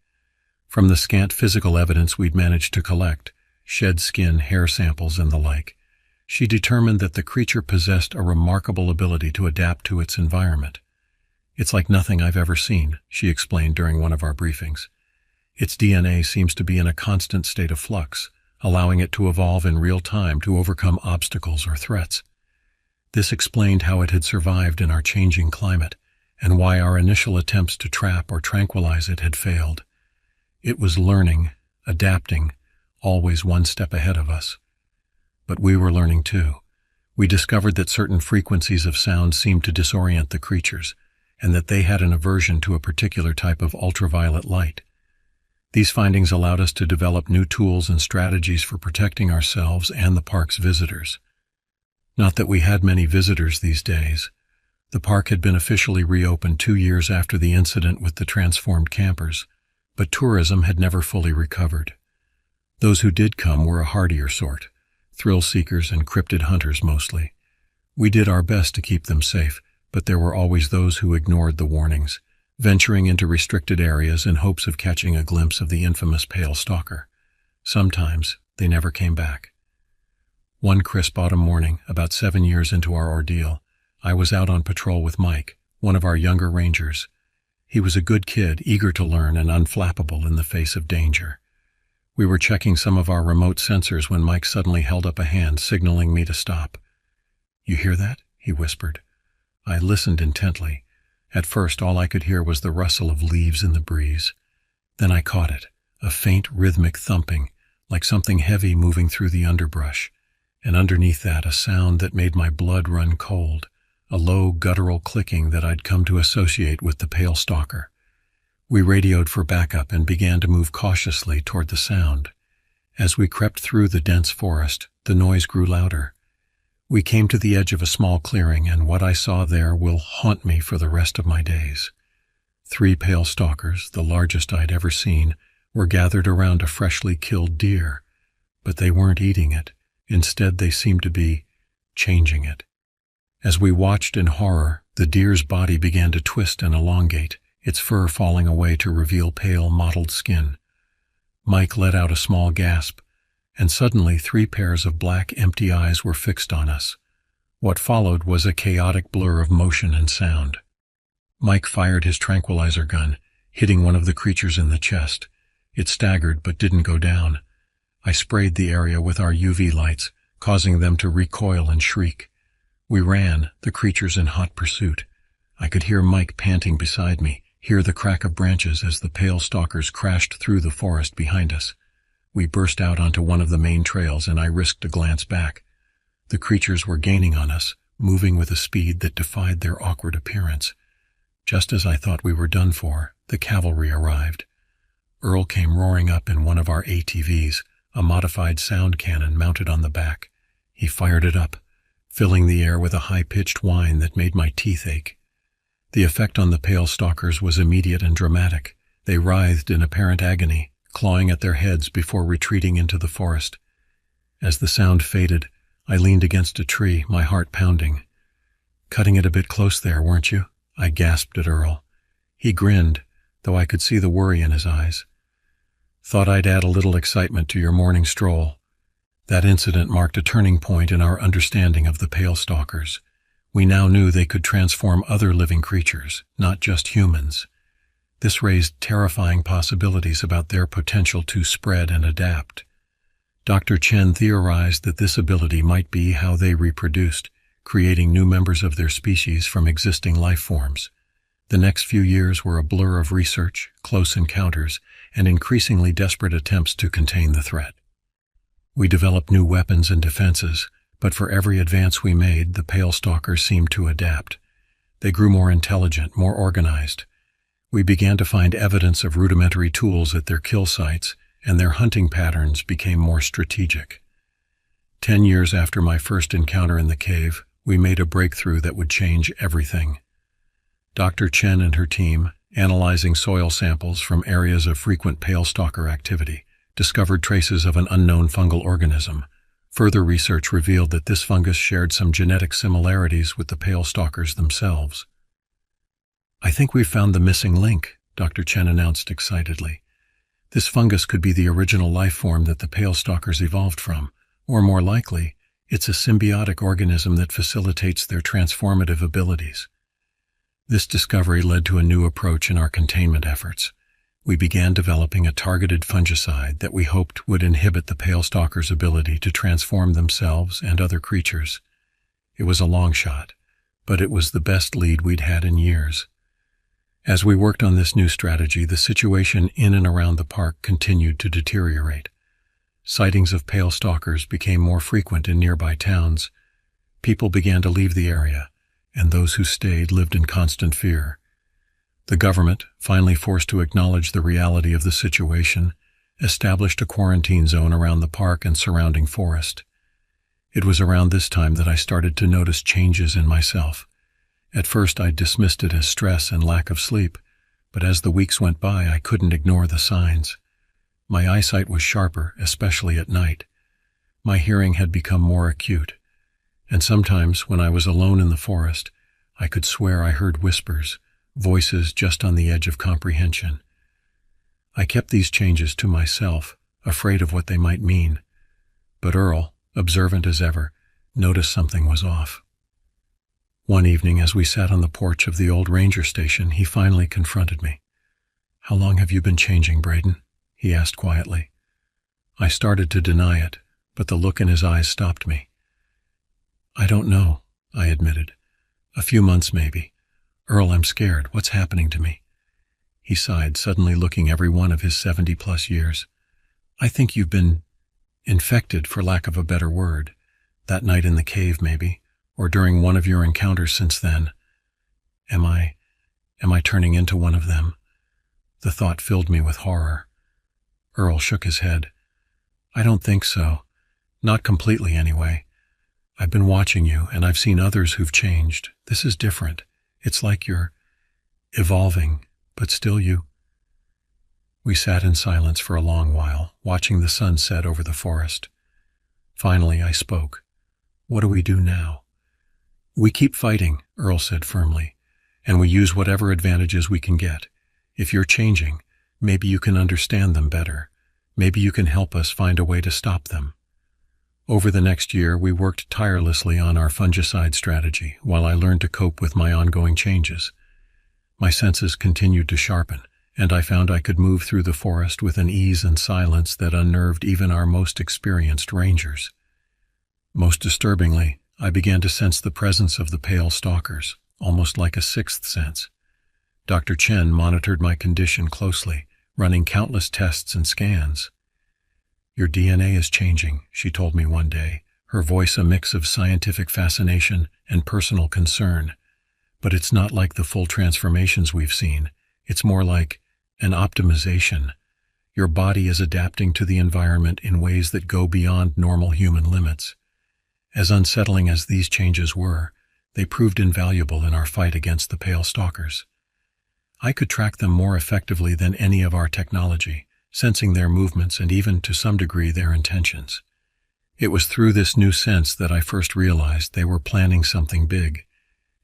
Speaker 1: From the scant physical evidence we'd managed to collect, shed skin, hair samples, and the like, she determined that the creature possessed a remarkable ability to adapt to its environment. "It's like nothing I've ever seen," she explained during one of our briefings. Its DNA seems to be in a constant state of flux, allowing it to evolve in real time to overcome obstacles or threats. This explained how it had survived in our changing climate, and why our initial attempts to trap or tranquilize it had failed. It was learning, adapting, always one step ahead of us. But we were learning too. We discovered that certain frequencies of sound seemed to disorient the creatures, and that they had an aversion to a particular type of ultraviolet light. These findings allowed us to develop new tools and strategies for protecting ourselves and the park's visitors. Not that we had many visitors these days. The park had been officially reopened 2 years after the incident with the transformed campers, but tourism had never fully recovered. Those who did come were a hardier sort, thrill seekers and cryptid hunters mostly. We did our best to keep them safe, but there were always those who ignored the warnings, venturing into restricted areas in hopes of catching a glimpse of the infamous pale stalker. Sometimes they never came back. One crisp autumn morning, about 7 years into our ordeal, I was out on patrol with Mike, one of our younger rangers. He was a good kid, eager to learn and unflappable in the face of danger. We were checking some of our remote sensors when Mike suddenly held up a hand, signaling me to stop. "You hear that?" he whispered. I listened intently. At first, all I could hear was the rustle of leaves in the breeze. Then I caught it, a faint rhythmic thumping, like something heavy moving through the underbrush, and underneath that a sound that made my blood run cold, a low guttural clicking that I'd come to associate with the pale stalker. We radioed for backup and began to move cautiously toward the sound. As we crept through the dense forest, the noise grew louder. We came to the edge of a small clearing, and what I saw there will haunt me for the rest of my days. 3 pale stalkers, the largest I'd ever seen, were gathered around a freshly killed deer. But they weren't eating it. Instead, they seemed to be changing it. As we watched in horror, the deer's body began to twist and elongate, its fur falling away to reveal pale, mottled skin. Mike let out a small gasp, and suddenly 3 pairs of black, empty eyes were fixed on us. What followed was a chaotic blur of motion and sound. Mike fired his tranquilizer gun, hitting one of the creatures in the chest. It staggered but didn't go down. I sprayed the area with our UV lights, causing them to recoil and shriek. We ran, the creatures in hot pursuit. I could hear Mike panting beside me, hear the crack of branches as the pale stalkers crashed through the forest behind us. We burst out onto one of the main trails, and I risked a glance back. The creatures were gaining on us, moving with a speed that defied their awkward appearance. Just as I thought we were done for, the cavalry arrived. Earl came roaring up in one of our ATVs, a modified sound cannon mounted on the back. He fired it up, filling the air with a high-pitched whine that made my teeth ache. The effect on the pale stalkers was immediate and dramatic. They writhed in apparent agony, clawing at their heads before retreating into the forest. As the sound faded, I leaned against a tree, my heart pounding. "Cutting it a bit close there, weren't you?" I gasped at Earl. He grinned, though I could see the worry in his eyes. "Thought I'd add a little excitement to your morning stroll." That incident marked a turning point in our understanding of the pale stalkers. We now knew they could transform other living creatures, not just humans. This raised terrifying possibilities about their potential to spread and adapt. Dr. Chen theorized that this ability might be how they reproduced, creating new members of their species from existing life forms. The next few years were a blur of research, close encounters, and increasingly desperate attempts to contain the threat. We developed new weapons and defenses, but for every advance we made, the pale stalkers seemed to adapt. They grew more intelligent, more organized. We began to find evidence of rudimentary tools at their kill sites, and their hunting patterns became more strategic. 10 years after my first encounter in the cave, we made a breakthrough that would change everything. Dr. Chen and her team, analyzing soil samples from areas of frequent pale stalker activity, discovered traces of an unknown fungal organism. Further research revealed that this fungus shared some genetic similarities with the pale stalkers themselves. "I think we've found the missing link," Dr. Chen announced excitedly. "This fungus could be the original life form that the pale stalkers evolved from, or more likely, it's a symbiotic organism that facilitates their transformative abilities." This discovery led to a new approach in our containment efforts. We began developing a targeted fungicide that we hoped would inhibit the pale stalkers' ability to transform themselves and other creatures. It was a long shot, but it was the best lead we'd had in years. As we worked on this new strategy, the situation in and around the park continued to deteriorate. Sightings of pale stalkers became more frequent in nearby towns. People began to leave the area, and those who stayed lived in constant fear. The government, finally forced to acknowledge the reality of the situation, established a quarantine zone around the park and surrounding forest. It was around this time that I started to notice changes in myself. At first I dismissed it as stress and lack of sleep, but as the weeks went by I couldn't ignore the signs. My eyesight was sharper, especially at night. My hearing had become more acute, and sometimes when I was alone in the forest, I could swear I heard whispers, voices just on the edge of comprehension. I kept these changes to myself, afraid of what they might mean. But Earl, observant as ever, noticed something was off. One evening, as we sat on the porch of the old ranger station, he finally confronted me. "How long have you been changing, Braden?" he asked quietly. I started to deny it, but the look in his eyes stopped me. "I don't know," I admitted. "A few months, maybe. Earl, I'm scared. What's happening to me?" He sighed, suddenly looking every one of his 70-plus years. "I think you've been infected, for lack of a better word. That night in the cave, maybe, or during one of your encounters since then. Am I turning into one of them?" The thought filled me with horror. Earl shook his head. "I don't think so. Not completely, anyway. I've been watching you, and I've seen others who've changed. This is different. It's like you're evolving, but still you." We sat in silence for a long while, watching the sun set over the forest. Finally, I spoke. "What do we do now?" "We keep fighting," Earl said firmly, "and we use whatever advantages we can get. If you're changing, maybe you can understand them better. Maybe you can help us find a way to stop them." Over the next year, we worked tirelessly on our fungicide strategy while I learned to cope with my ongoing changes. My senses continued to sharpen, and I found I could move through the forest with an ease and silence that unnerved even our most experienced rangers. Most disturbingly, I began to sense the presence of the pale stalkers, almost like a sixth sense. Dr. Chen monitored my condition closely, running countless tests and scans. "Your DNA is changing," she told me one day, her voice a mix of scientific fascination and personal concern. "But it's not like the full transformations we've seen. It's more like an optimization. Your body is adapting to the environment in ways that go beyond normal human limits." As unsettling as these changes were, they proved invaluable in our fight against the pale stalkers. I could track them more effectively than any of our technology, sensing their movements and even, to some degree, their intentions. It was through this new sense that I first realized they were planning something big.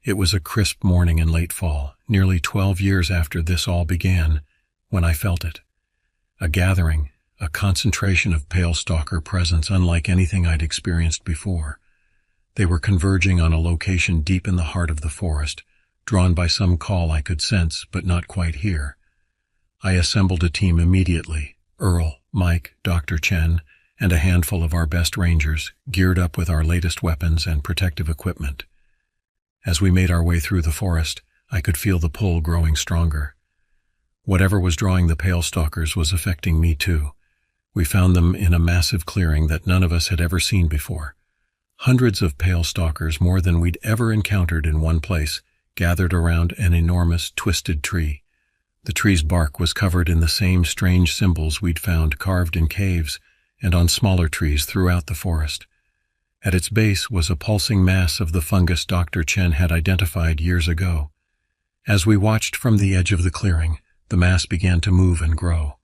Speaker 1: It was a crisp morning in late fall, nearly 12 years after this all began, when I felt it. A gathering, a concentration of pale stalker presence unlike anything I'd experienced before. They were converging on a location deep in the heart of the forest, drawn by some call I could sense but not quite hear. I assembled a team immediately, Earl, Mike, Dr. Chen, and a handful of our best rangers, geared up with our latest weapons and protective equipment. As we made our way through the forest, I could feel the pull growing stronger. Whatever was drawing the pale stalkers was affecting me too. We found them in a massive clearing that none of us had ever seen before. Hundreds of pale stalkers, more than we'd ever encountered in one place, gathered around an enormous, twisted tree. The tree's bark was covered in the same strange symbols we'd found carved in caves and on smaller trees throughout the forest. At its base was a pulsing mass of the fungus Dr. Chen had identified years ago. As we watched from the edge of the clearing, the mass began to move and grow.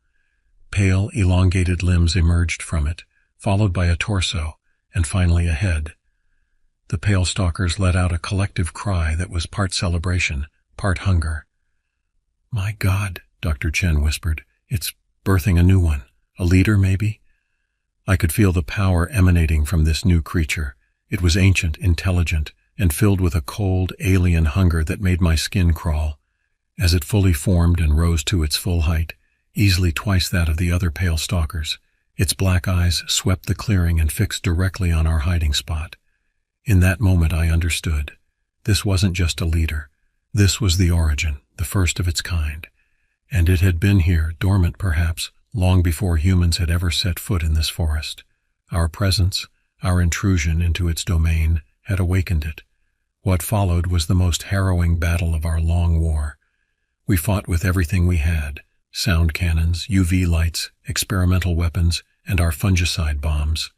Speaker 1: Pale, elongated limbs emerged from it, followed by a torso, and finally a head. The pale stalkers let out a collective cry that was part celebration, part hunger. "My God," Dr. Chen whispered, "it's birthing a new one. A leader, maybe?" I could feel the power emanating from this new creature. It was ancient, intelligent, and filled with a cold, alien hunger that made my skin crawl. As it fully formed and rose to its full height, easily twice that of the other pale stalkers, its black eyes swept the clearing and fixed directly on our hiding spot. In that moment I understood. This wasn't just a leader. This was the origin, the first of its kind. And it had been here, dormant perhaps, long before humans had ever set foot in this forest. Our presence, our intrusion into its domain, had awakened it. What followed was the most harrowing battle of our long war. We fought with everything we had: sound cannons, UV lights, experimental weapons, and our fungicide bombs.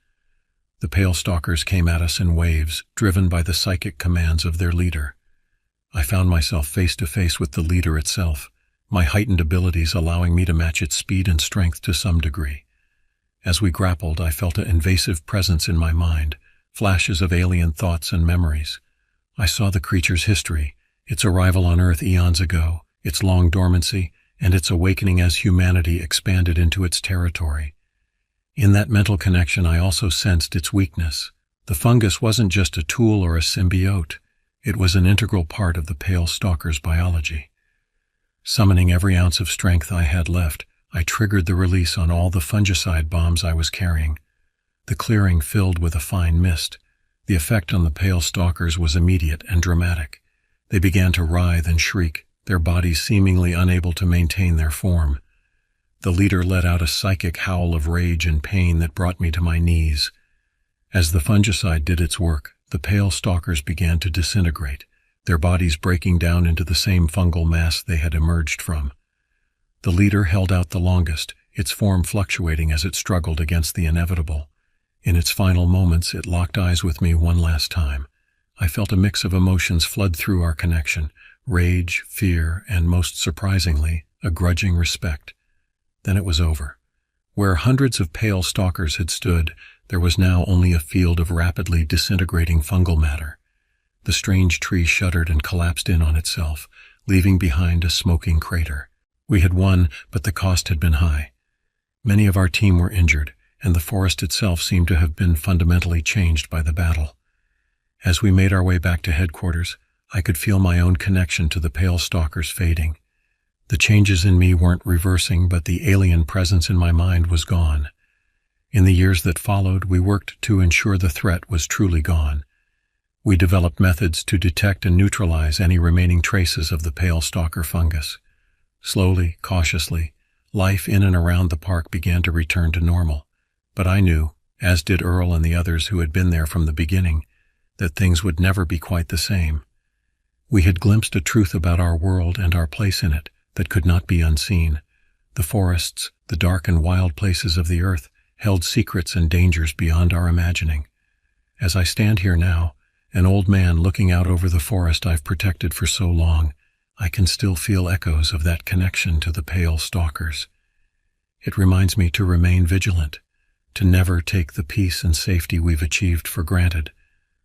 Speaker 1: The Pale Stalkers came at us in waves, driven by the psychic commands of their leader. I found myself face to face with the leader itself, my heightened abilities allowing me to match its speed and strength to some degree. As we grappled, I felt an invasive presence in my mind, flashes of alien thoughts and memories. I saw the creature's history, its arrival on Earth eons ago, its long dormancy, and its awakening as humanity expanded into its territory. In that mental connection, I also sensed its weakness. The fungus wasn't just a tool or a symbiote. It was an integral part of the Pale Stalker's biology. Summoning every ounce of strength I had left, I triggered the release on all the fungicide bombs I was carrying. The clearing filled with a fine mist. The effect on the Pale Stalkers was immediate and dramatic. They began to writhe and shriek, their bodies seemingly unable to maintain their form. The leader let out a psychic howl of rage and pain that brought me to my knees. As the fungicide did its work, the Pale Stalkers began to disintegrate, their bodies breaking down into the same fungal mass they had emerged from. The leader held out the longest, its form fluctuating as it struggled against the inevitable. In its final moments, it locked eyes with me one last time. I felt a mix of emotions flood through our connection: rage, fear, and most surprisingly, a grudging respect. Then it was over. Where hundreds of Pale Stalkers had stood, there was now only a field of rapidly disintegrating fungal matter. The strange tree shuddered and collapsed in on itself, leaving behind a smoking crater. We had won, but the cost had been high. Many of our team were injured, and the forest itself seemed to have been fundamentally changed by the battle. As we made our way back to headquarters, I could feel my own connection to the Pale Stalkers fading. The changes in me weren't reversing, but the alien presence in my mind was gone. In the years that followed, we worked to ensure the threat was truly gone. We developed methods to detect and neutralize any remaining traces of the Pale Stalker fungus. Slowly, cautiously, life in and around the park began to return to normal. But I knew, as did Earl and the others who had been there from the beginning, that things would never be quite the same. We had glimpsed a truth about our world and our place in it that could not be unseen. The forests, the dark and wild places of the earth, held secrets and dangers beyond our imagining. As I stand here now, an old man looking out over the forest I've protected for so long, I can still feel echoes of that connection to the Pale Stalkers. It reminds me to remain vigilant, to never take the peace and safety we've achieved for granted.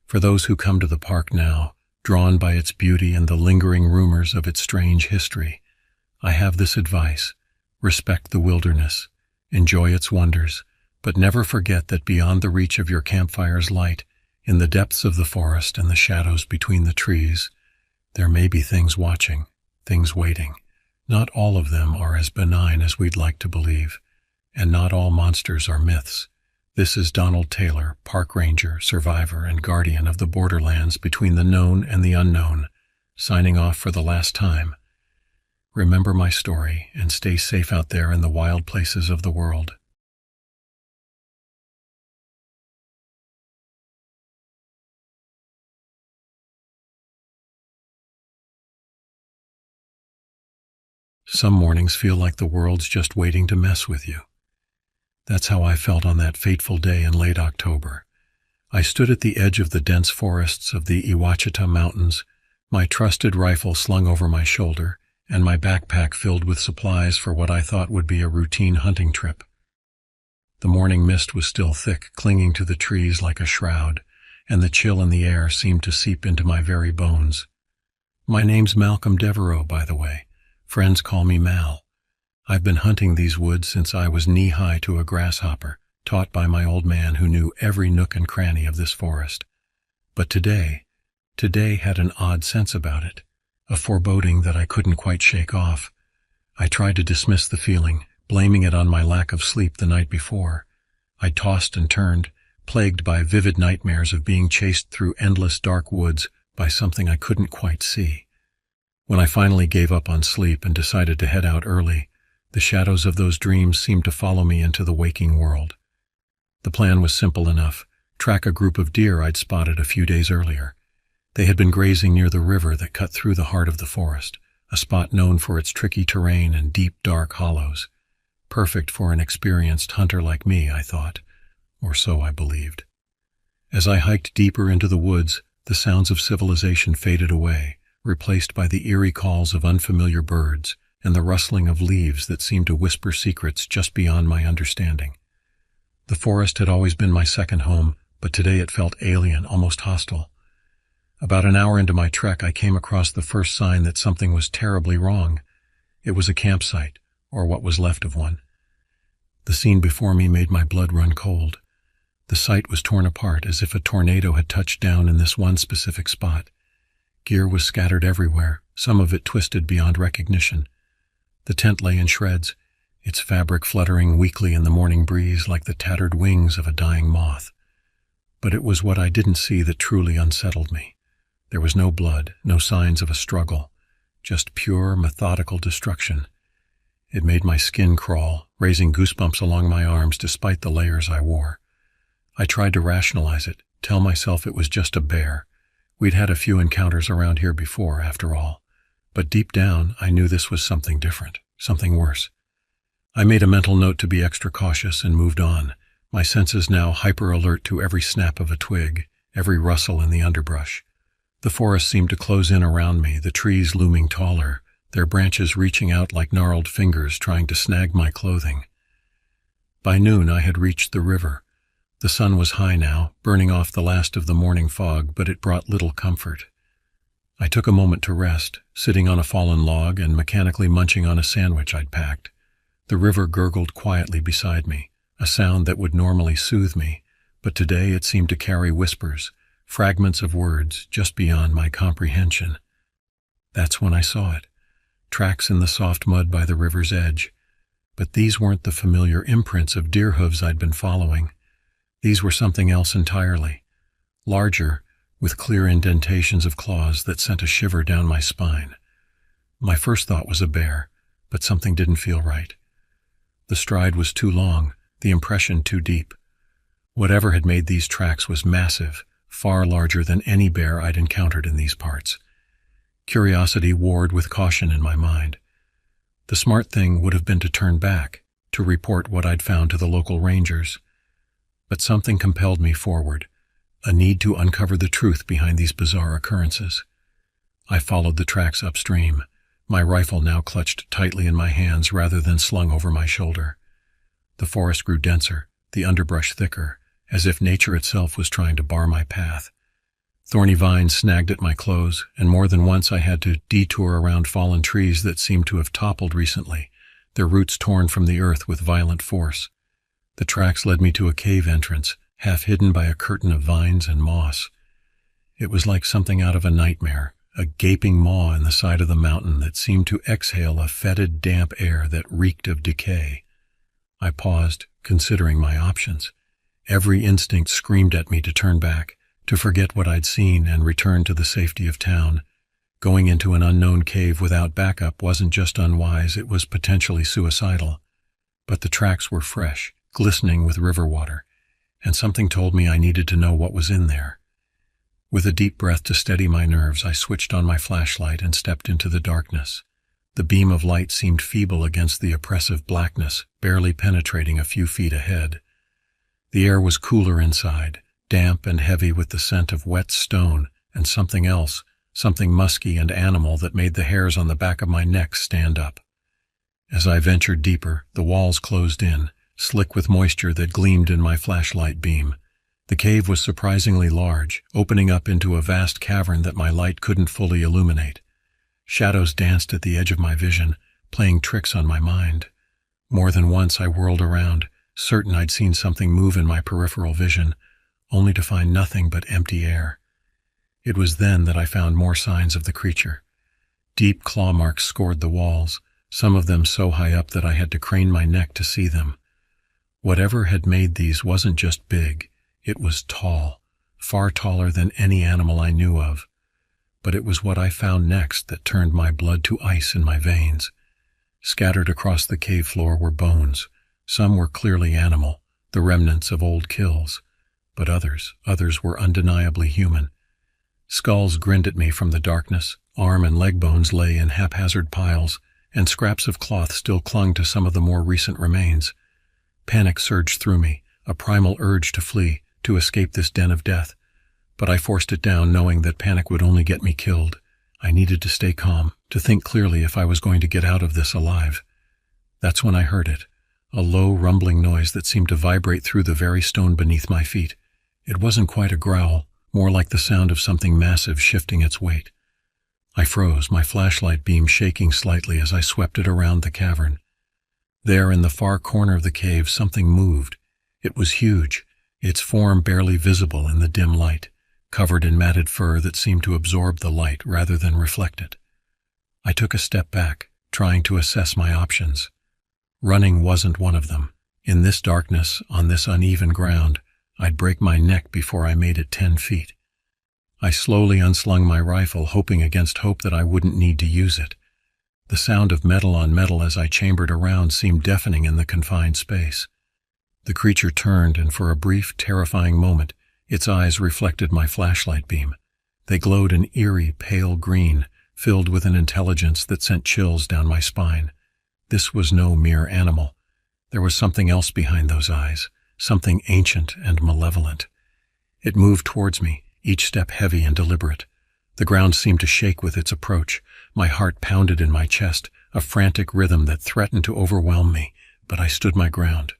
Speaker 1: For those who come to the park now, drawn by its beauty and the lingering rumors of its strange history, I have this advice: respect the wilderness, enjoy its wonders, but never forget that beyond the reach of your campfire's light, in the depths of the forest and the shadows between the trees, there may be things watching, things waiting. Not all of them are as benign as we'd like to believe, and not all monsters are myths. This is Donald Taylor, park ranger, survivor, and guardian of the borderlands between the known and the unknown, signing off for the last time. Remember my story and stay safe out there in the wild places of the world. Some mornings feel like the world's just waiting to mess with you. That's how I felt on that fateful day in late October. I stood at the edge of the dense forests of the Iwachita Mountains, my trusted rifle slung over my shoulder, and my backpack filled with supplies for what I thought would be a routine hunting trip. The morning mist was still thick, clinging to the trees like a shroud, and the chill in the air seemed to seep into my very bones. My name's Malcolm Devereaux, by the way. Friends call me Mal. I've been hunting these woods since I was knee-high to a grasshopper, taught by my old man who knew every nook and cranny of this forest. But today had an odd sense about it, a foreboding that I couldn't quite shake off. I tried to dismiss the feeling, blaming it on my lack of sleep the night before. I tossed and turned, plagued by vivid nightmares of being chased through endless dark woods by something I couldn't quite see. When I finally gave up on sleep and decided to head out early, the shadows of those dreams seemed to follow me into the waking world. The plan was simple enough: track a group of deer I'd spotted a few days earlier. They had been grazing near the river that cut through the heart of the forest, a spot known for its tricky terrain and deep, dark hollows. Perfect for an experienced hunter like me, I thought, or so I believed. As I hiked deeper into the woods, the sounds of civilization faded away, replaced by the eerie calls of unfamiliar birds and the rustling of leaves that seemed to whisper secrets just beyond my understanding. The forest had always been my second home, but today it felt alien, almost hostile. About an hour into my trek, I came across the first sign that something was terribly wrong. It was a campsite, or what was left of one. The scene before me made my blood run cold. The site was torn apart as if a tornado had touched down in this one specific spot. Gear was scattered everywhere, some of it twisted beyond recognition. The tent lay in shreds, its fabric fluttering weakly in the morning breeze like the tattered wings of a dying moth. But it was what I didn't see that truly unsettled me. There was no blood, no signs of a struggle, just pure, methodical destruction. It made my skin crawl, raising goosebumps along my arms despite the layers I wore. I tried to rationalize it, tell myself it was just a bear. We'd had a few encounters around here before, after all. But deep down, I knew this was something different, something worse. I made a mental note to be extra cautious and moved on, my senses now hyper-alert to every snap of a twig, every rustle in the underbrush. The forest seemed to close in around me, the trees looming taller, their branches reaching out like gnarled fingers trying to snag my clothing. By noon, I had reached the river. The sun was high now, burning off the last of the morning fog, but it brought little comfort. I took a moment to rest, sitting on a fallen log and mechanically munching on a sandwich I'd packed. The river gurgled quietly beside me, a sound that would normally soothe me, but today it seemed to carry whispers, fragments of words just beyond my comprehension. That's when I saw it, tracks in the soft mud by the river's edge. But these weren't the familiar imprints of deer hooves I'd been following. These were something else entirely, larger, with clear indentations of claws that sent a shiver down my spine. My first thought was a bear, but something didn't feel right. The stride was too long, the impression too deep. Whatever had made these tracks was massive, far larger than any bear I'd encountered in these parts. Curiosity warred with caution in my mind. The smart thing would have been to turn back, to report what I'd found to the local rangers. But something compelled me forward, a need to uncover the truth behind these bizarre occurrences. I followed the tracks upstream, my rifle now clutched tightly in my hands rather than slung over my shoulder. The forest grew denser, the underbrush thicker, as if nature itself was trying to bar my path. Thorny vines snagged at my clothes, and more than once I had to detour around fallen trees that seemed to have toppled recently, their roots torn from the earth with violent force. The tracks led me to a cave entrance, half hidden by a curtain of vines and moss. It was like something out of a nightmare, a gaping maw in the side of the mountain that seemed to exhale a fetid, damp air that reeked of decay. I paused, considering my options. Every instinct screamed at me to turn back, to forget what I'd seen and return to the safety of town. Going into an unknown cave without backup wasn't just unwise, it was potentially suicidal. But the tracks were fresh, glistening with river water, and something told me I needed to know what was in there. With a deep breath to steady my nerves, I switched on my flashlight and stepped into the darkness. The beam of light seemed feeble against the oppressive blackness, barely penetrating a few feet ahead. The air was cooler inside, damp and heavy with the scent of wet stone and something else, something musky and animal that made the hairs on the back of my neck stand up. As I ventured deeper, the walls closed in, slick with moisture that gleamed in my flashlight beam. The cave was surprisingly large, opening up into a vast cavern that my light couldn't fully illuminate. Shadows danced at the edge of my vision, playing tricks on my mind. More than once I whirled around, certain I'd seen something move in my peripheral vision, only to find nothing but empty air. It was then that I found more signs of the creature. Deep claw marks scored the walls, some of them so high up that I had to crane my neck to see them. Whatever had made these wasn't just big, It was tall, far taller than any animal I knew of. But it was what I found next that turned my blood to ice in my veins. Scattered across the cave floor were bones. Some were clearly animal, the remnants of old kills. But others were undeniably human. Skulls grinned at me from the darkness, arm and leg bones lay in haphazard piles, and scraps of cloth still clung to some of the more recent remains. Panic surged through me, a primal urge to flee, to escape this den of death. But I forced it down, knowing that panic would only get me killed. I needed to stay calm, to think clearly if I was going to get out of this alive. That's when I heard it, a low, rumbling noise that seemed to vibrate through the very stone beneath my feet. It wasn't quite a growl, more like the sound of something massive shifting its weight. I froze, my flashlight beam shaking slightly as I swept it around the cavern. There, in the far corner of the cave, something moved. It was huge, its form barely visible in the dim light, covered in matted fur that seemed to absorb the light rather than reflect it. I took a step back, trying to assess my options. Running wasn't one of them. In this darkness, on this uneven ground, I'd break my neck before I made it 10 feet. I slowly unslung my rifle, hoping against hope that I wouldn't need to use it. The sound of metal on metal as I chambered around seemed deafening in the confined space. The creature turned, and for a brief, terrifying moment, its eyes reflected my flashlight beam. They glowed an eerie, pale green, filled with an intelligence that sent chills down my spine. This was no mere animal. There was something else behind those eyes, something ancient and malevolent. It moved towards me, each step heavy and deliberate. The ground seemed to shake with its approach. My heart pounded in my chest, a frantic rhythm that threatened to overwhelm me, but I stood my ground.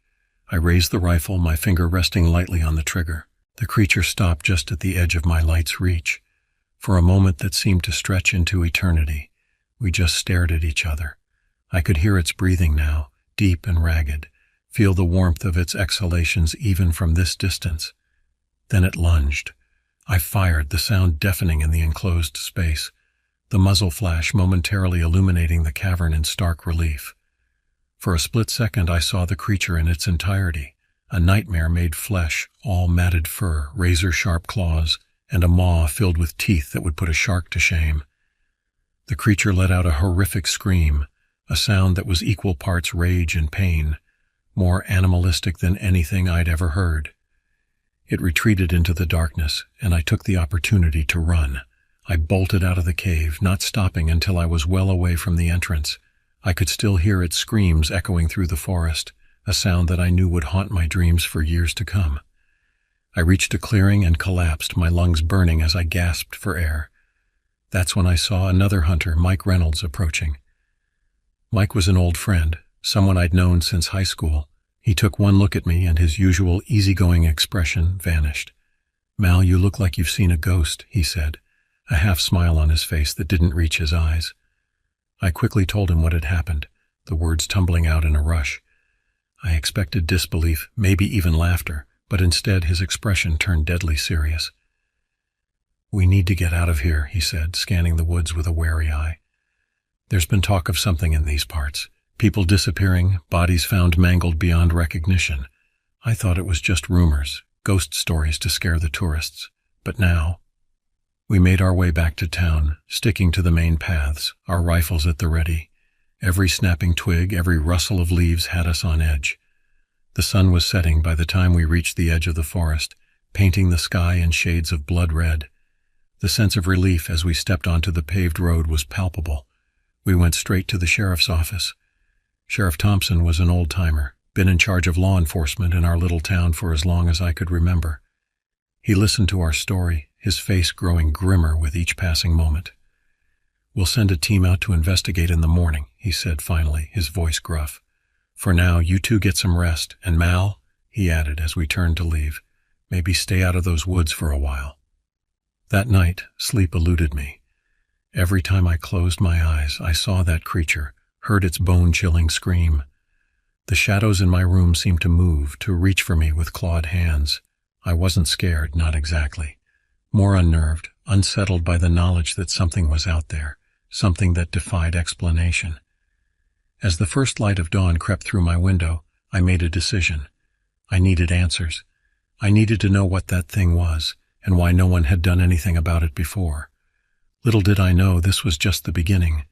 Speaker 1: I raised the rifle, my finger resting lightly on the trigger. The creature stopped just at the edge of my light's reach. For a moment that seemed to stretch into eternity, we just stared at each other. I could hear its breathing now, deep and ragged, feel the warmth of its exhalations even from this distance. Then it lunged. I fired, the sound deafening in the enclosed space, the muzzle flash momentarily illuminating the cavern in stark relief. For a split second I saw the creature in its entirety, a nightmare-made flesh, all matted fur, razor-sharp claws, and a maw filled with teeth that would put a shark to shame. The creature let out a horrific scream, a sound that was equal parts rage and pain, more animalistic than anything I'd ever heard. It retreated into the darkness, and I took the opportunity to run. I bolted out of the cave, not stopping until I was well away from the entrance. I could still hear its screams echoing through the forest, a sound that I knew would haunt my dreams for years to come. I reached a clearing and collapsed, my lungs burning as I gasped for air. That's when I saw another hunter, Mike Reynolds, approaching. Mike was an old friend, someone I'd known since high school. He took one look at me, and his usual easygoing expression vanished. "Mal, you look like you've seen a ghost," he said, a half smile on his face that didn't reach his eyes. I quickly told him what had happened, the words tumbling out in a rush. I expected disbelief, maybe even laughter, but instead his expression turned deadly serious. "We need to get out of here," he said, scanning the woods with a wary eye. "There's been talk of something in these parts. People disappearing, bodies found mangled beyond recognition. I thought it was just rumors, ghost stories to scare the tourists. But now..." We made our way back to town, sticking to the main paths, our rifles at the ready. Every snapping twig, every rustle of leaves had us on edge. The sun was setting by the time we reached the edge of the forest, painting the sky in shades of blood red. The sense of relief as we stepped onto the paved road was palpable. We went straight to the sheriff's office. Sheriff Thompson was an old-timer, been in charge of law enforcement in our little town for as long as I could remember. He listened to our story, his face growing grimmer with each passing moment. "We'll send a team out to investigate in the morning," he said finally, his voice gruff. "For now, you two get some rest, and Mal," he added as we turned to leave, "maybe stay out of those woods for a while." That night, sleep eluded me. Every time I closed my eyes, I saw that creature, heard its bone-chilling scream. The shadows in my room seemed to move, to reach for me with clawed hands. I wasn't scared, not exactly. More unnerved, unsettled by the knowledge that something was out there, something that defied explanation. As the first light of dawn crept through my window, I made a decision. I needed answers. I needed to know what that thing was, and why no one had done anything about it before. Little did I know this was just the beginning.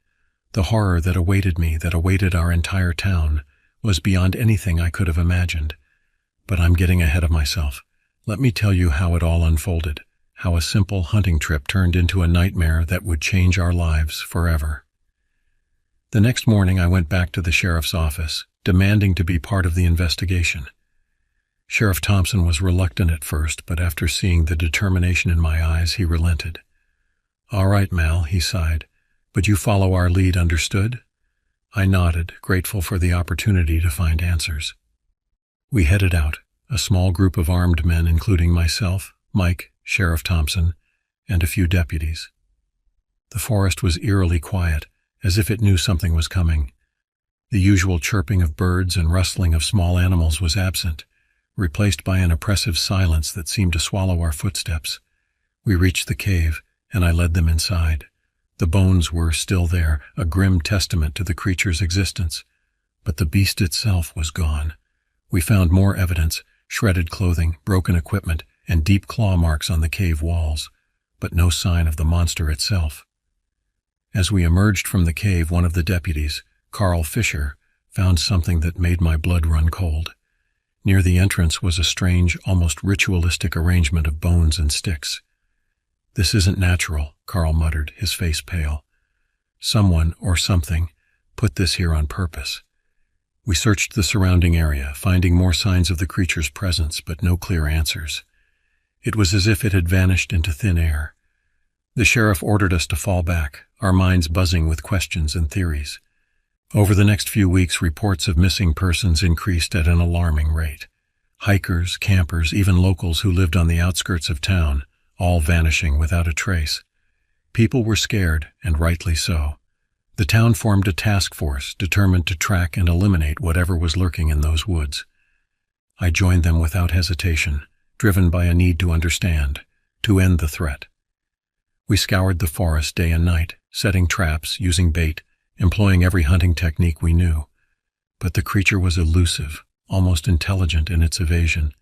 Speaker 1: The horror that awaited me, that awaited our entire town, was beyond anything I could have imagined. But I'm getting ahead of myself. Let me tell you how it all unfolded, how a simple hunting trip turned into a nightmare that would change our lives forever. The next morning I went back to the sheriff's office, demanding to be part of the investigation. Sheriff Thompson was reluctant at first, but after seeing the determination in my eyes, he relented. "All right, Mal," he sighed, "but you follow our lead, understood?" I nodded, grateful for the opportunity to find answers. We headed out, a small group of armed men including myself, Mike, Sheriff Thompson, and a few deputies. The forest was eerily quiet, as if it knew something was coming. The usual chirping of birds and rustling of small animals was absent, replaced by an oppressive silence that seemed to swallow our footsteps. We reached the cave, and I led them inside. The bones were still there, a grim testament to the creature's existence, but the beast itself was gone. We found more evidence, shredded clothing, broken equipment, and deep claw marks on the cave walls, but no sign of the monster itself. As we emerged from the cave, one of the deputies, Carl Fisher, found something that made my blood run cold. Near the entrance was a strange, almost ritualistic arrangement of bones and sticks. "This isn't natural," Carl muttered, his face pale. "Someone, or something, put this here on purpose." We searched the surrounding area, finding more signs of the creature's presence, but no clear answers. It was as if it had vanished into thin air. The sheriff ordered us to fall back, our minds buzzing with questions and theories. Over the next few weeks, reports of missing persons increased at an alarming rate. Hikers, campers, even locals who lived on the outskirts of town, all vanishing without a trace. People were scared, and rightly so. The town formed a task force determined to track and eliminate whatever was lurking in those woods. I joined them without hesitation, driven by a need to understand, to end the threat. We scoured the forest day and night, setting traps, using bait, employing every hunting technique we knew. But the creature was elusive, almost intelligent in its evasion.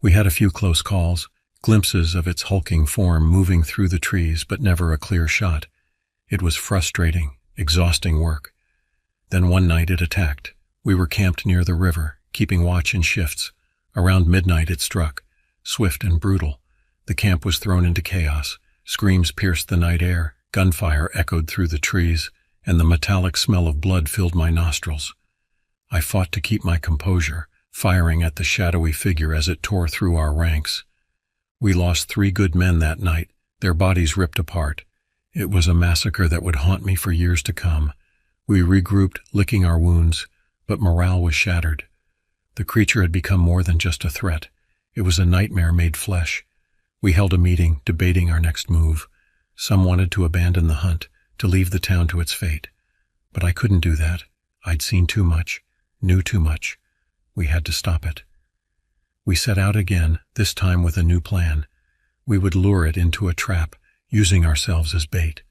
Speaker 1: We had a few close calls, glimpses of its hulking form moving through the trees, but never a clear shot. It was frustrating, exhausting work. Then one night it attacked. We were camped near the river, keeping watch in shifts. Around midnight it struck, swift and brutal. The camp was thrown into chaos. Screams pierced the night air, gunfire echoed through the trees, and the metallic smell of blood filled my nostrils. I fought to keep my composure, firing at the shadowy figure as it tore through our ranks. We lost 3 good men that night, their bodies ripped apart. It was a massacre that would haunt me for years to come. We regrouped, licking our wounds, but morale was shattered. The creature had become more than just a threat. It was a nightmare made flesh. We held a meeting, debating our next move. Some wanted to abandon the hunt, to leave the town to its fate. But I couldn't do that. I'd seen too much, knew too much. We had to stop it. We set out again, this time with a new plan. We would lure it into a trap, using ourselves as bait.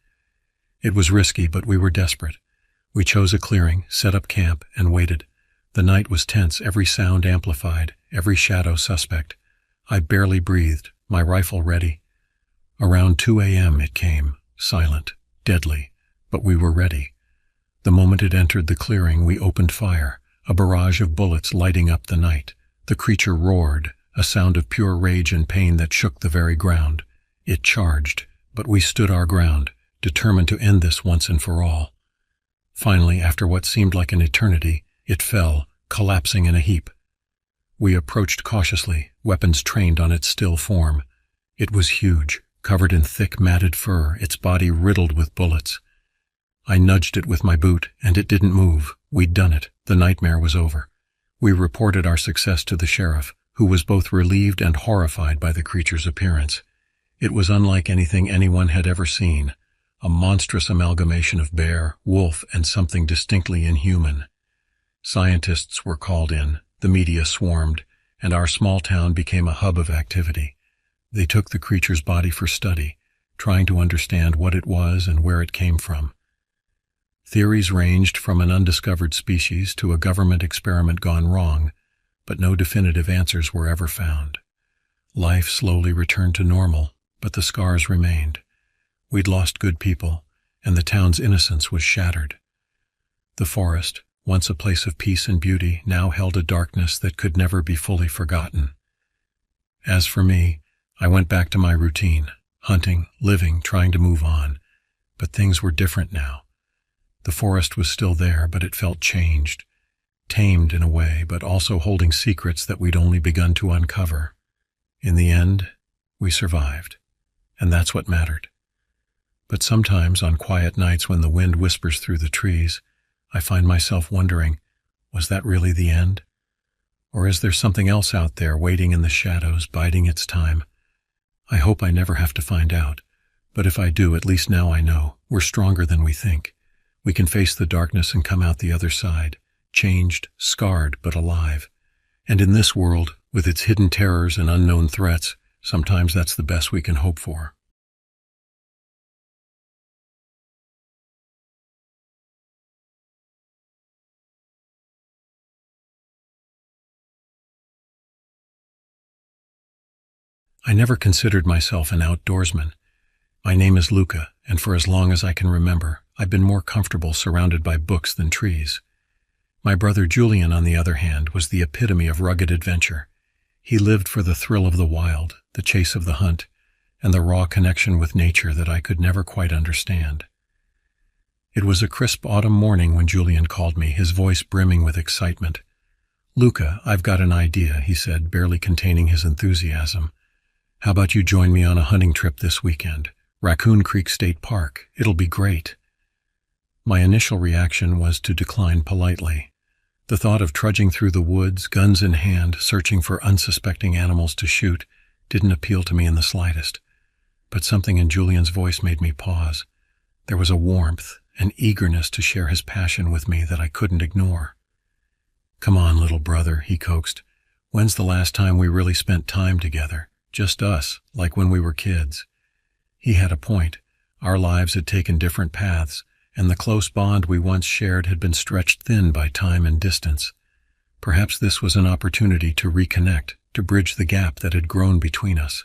Speaker 1: It was risky, but we were desperate. We chose a clearing, set up camp, and waited. The night was tense, every sound amplified, every shadow suspect. I barely breathed, my rifle ready. Around 2 a.m. it came, silent, deadly, but we were ready. The moment it entered the clearing, we opened fire, a barrage of bullets lighting up the night. The creature roared, a sound of pure rage and pain that shook the very ground. It charged, but we stood our ground, determined to end this once and for all. Finally, after what seemed like an eternity, it fell, collapsing in a heap. We approached cautiously, weapons trained on its still form. It was huge, covered in thick matted fur, its body riddled with bullets. I nudged it with my boot, and it didn't move. We'd done it. The nightmare was over. We reported our success to the sheriff, who was both relieved and horrified by the creature's appearance. It was unlike anything anyone had ever seen, a monstrous amalgamation of bear, wolf, and something distinctly inhuman. Scientists were called in, the media swarmed, and our small town became a hub of activity. They took the creature's body for study, trying to understand what it was and where it came from. Theories ranged from an undiscovered species to a government experiment gone wrong, but no definitive answers were ever found. Life slowly returned to normal, but the scars remained. We'd lost good people, and the town's innocence was shattered. The forest, once a place of peace and beauty, now held a darkness that could never be fully forgotten. As for me, I went back to my routine, hunting, living, trying to move on. But things were different now. The forest was still there, but it felt changed, tamed in a way, but also holding secrets that we'd only begun to uncover. In the end, we survived, and that's what mattered. But sometimes, on quiet nights when the wind whispers through the trees, I find myself wondering, was that really the end? Or is there something else out there waiting in the shadows, biding its time? I hope I never have to find out, but if I do, at least now I know we're stronger than we think. We can face the darkness and come out the other side, changed, scarred, but alive. And in this world, with its hidden terrors and unknown threats, sometimes that's the best we can hope for. I never considered myself an outdoorsman. My name is Luca, and for as long as I can remember, I've been more comfortable surrounded by books than trees. My brother Julian, on the other hand, was the epitome of rugged adventure. He lived for the thrill of the wild, the chase of the hunt, and the raw connection with nature that I could never quite understand. It was a crisp autumn morning when Julian called me, his voice brimming with excitement. "Luca, I've got an idea," he said, barely containing his enthusiasm. "How about you join me on a hunting trip this weekend? Raccoon Creek State Park. It'll be great." My initial reaction was to decline politely. The thought of trudging through the woods, guns in hand, searching for unsuspecting animals to shoot, didn't appeal to me in the slightest. But something in Julian's voice made me pause. There was a warmth, an eagerness to share his passion with me that I couldn't ignore. "Come on, little brother," he coaxed. "When's the last time we really spent time together? Just us, like when we were kids." He had a point. Our lives had taken different paths, and the close bond we once shared had been stretched thin by time and distance. Perhaps this was an opportunity to reconnect, to bridge the gap that had grown between us.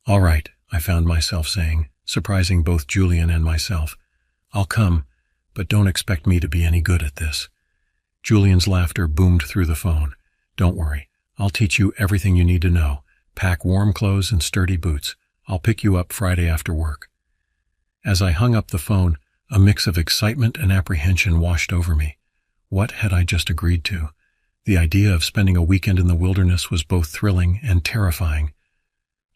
Speaker 1: "All right," I found myself saying, surprising both Julian and myself. "I'll come, but don't expect me to be any good at this." Julian's laughter boomed through the phone. "Don't worry, I'll teach you everything you need to know. Pack warm clothes and sturdy boots. I'll pick you up Friday after work." As I hung up the phone, a mix of excitement and apprehension washed over me. What had I just agreed to? The idea of spending a weekend in the wilderness was both thrilling and terrifying.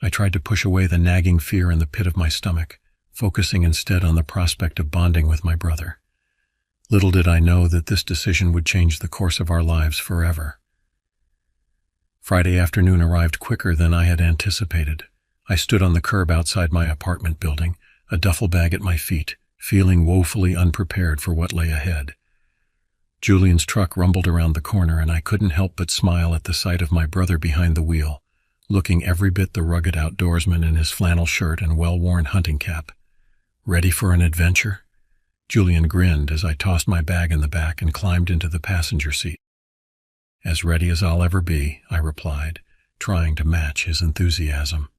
Speaker 1: I tried to push away the nagging fear in the pit of my stomach, focusing instead on the prospect of bonding with my brother. Little did I know that this decision would change the course of our lives forever. Friday afternoon arrived quicker than I had anticipated. I stood on the curb outside my apartment building, a duffel bag at my feet, feeling woefully unprepared for what lay ahead. Julian's truck rumbled around the corner, and I couldn't help but smile at the sight of my brother behind the wheel, looking every bit the rugged outdoorsman in his flannel shirt and well-worn hunting cap. "Ready for an adventure?" Julian grinned as I tossed my bag in the back and climbed into the passenger seat. "As ready as I'll ever be," I replied, trying to match his enthusiasm.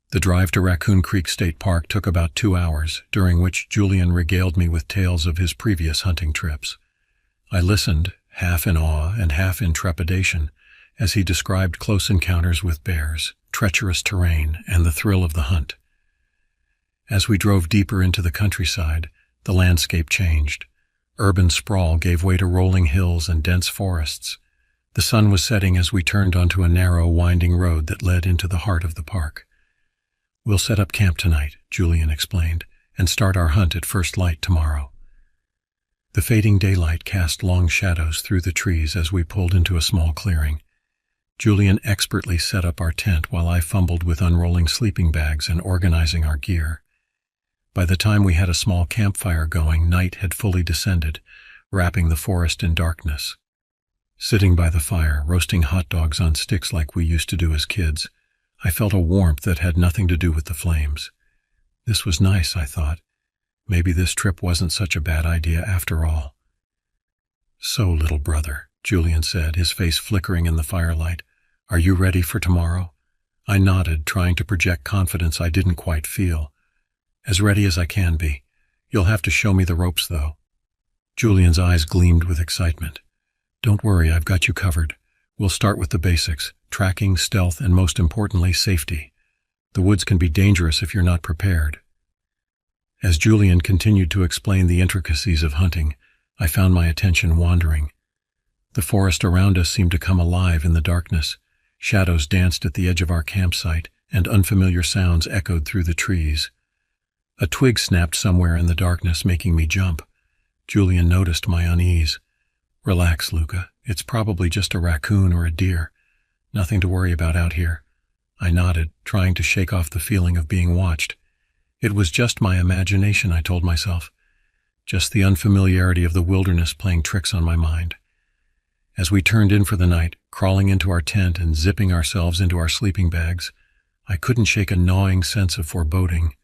Speaker 1: The drive to Raccoon Creek State Park took about 2 hours, during which Julian regaled me with tales of his previous hunting trips. I listened, half in awe and half in trepidation, as he described close encounters with bears, treacherous terrain, and the thrill of the hunt. As we drove deeper into the countryside, the landscape changed. Urban sprawl gave way to rolling hills and dense forests. The sun was setting as we turned onto a narrow, winding road that led into the heart of the park. "We'll set up camp tonight," Julian explained, "and start our hunt at first light tomorrow." The fading daylight cast long shadows through the trees as we pulled into a small clearing. Julian expertly set up our tent while I fumbled with unrolling sleeping bags and organizing our gear. By the time we had a small campfire going, night had fully descended, wrapping the forest in darkness. Sitting by the fire, roasting hot dogs on sticks like we used to do as kids, I felt a warmth that had nothing to do with the flames. This was nice, I thought. Maybe this trip wasn't such a bad idea after all. "So, little brother," Julian said, his face flickering in the firelight, "are you ready for tomorrow? I nodded, trying to project confidence I didn't quite feel. As ready as I can be. You'll have to show me the ropes, though. Julian's eyes gleamed with excitement. Don't worry, I've got you covered. We'll start with the basics: tracking, stealth, and most importantly, safety. The woods can be dangerous if you're not prepared. As Julian continued to explain the intricacies of hunting, I found my attention wandering. The forest around us seemed to come alive in the darkness. Shadows danced at the edge of our campsite, and unfamiliar sounds echoed through the trees. A twig snapped somewhere in the darkness, making me jump. Julian noticed my unease. Relax, Luca. It's probably just a raccoon or a deer. Nothing to worry about out here. I nodded, trying to shake off the feeling of being watched. It was just my imagination, I told myself. Just the unfamiliarity of the wilderness playing tricks on my mind. As we turned in for the night, crawling into our tent and zipping ourselves into our sleeping bags, I couldn't shake a gnawing sense of foreboding.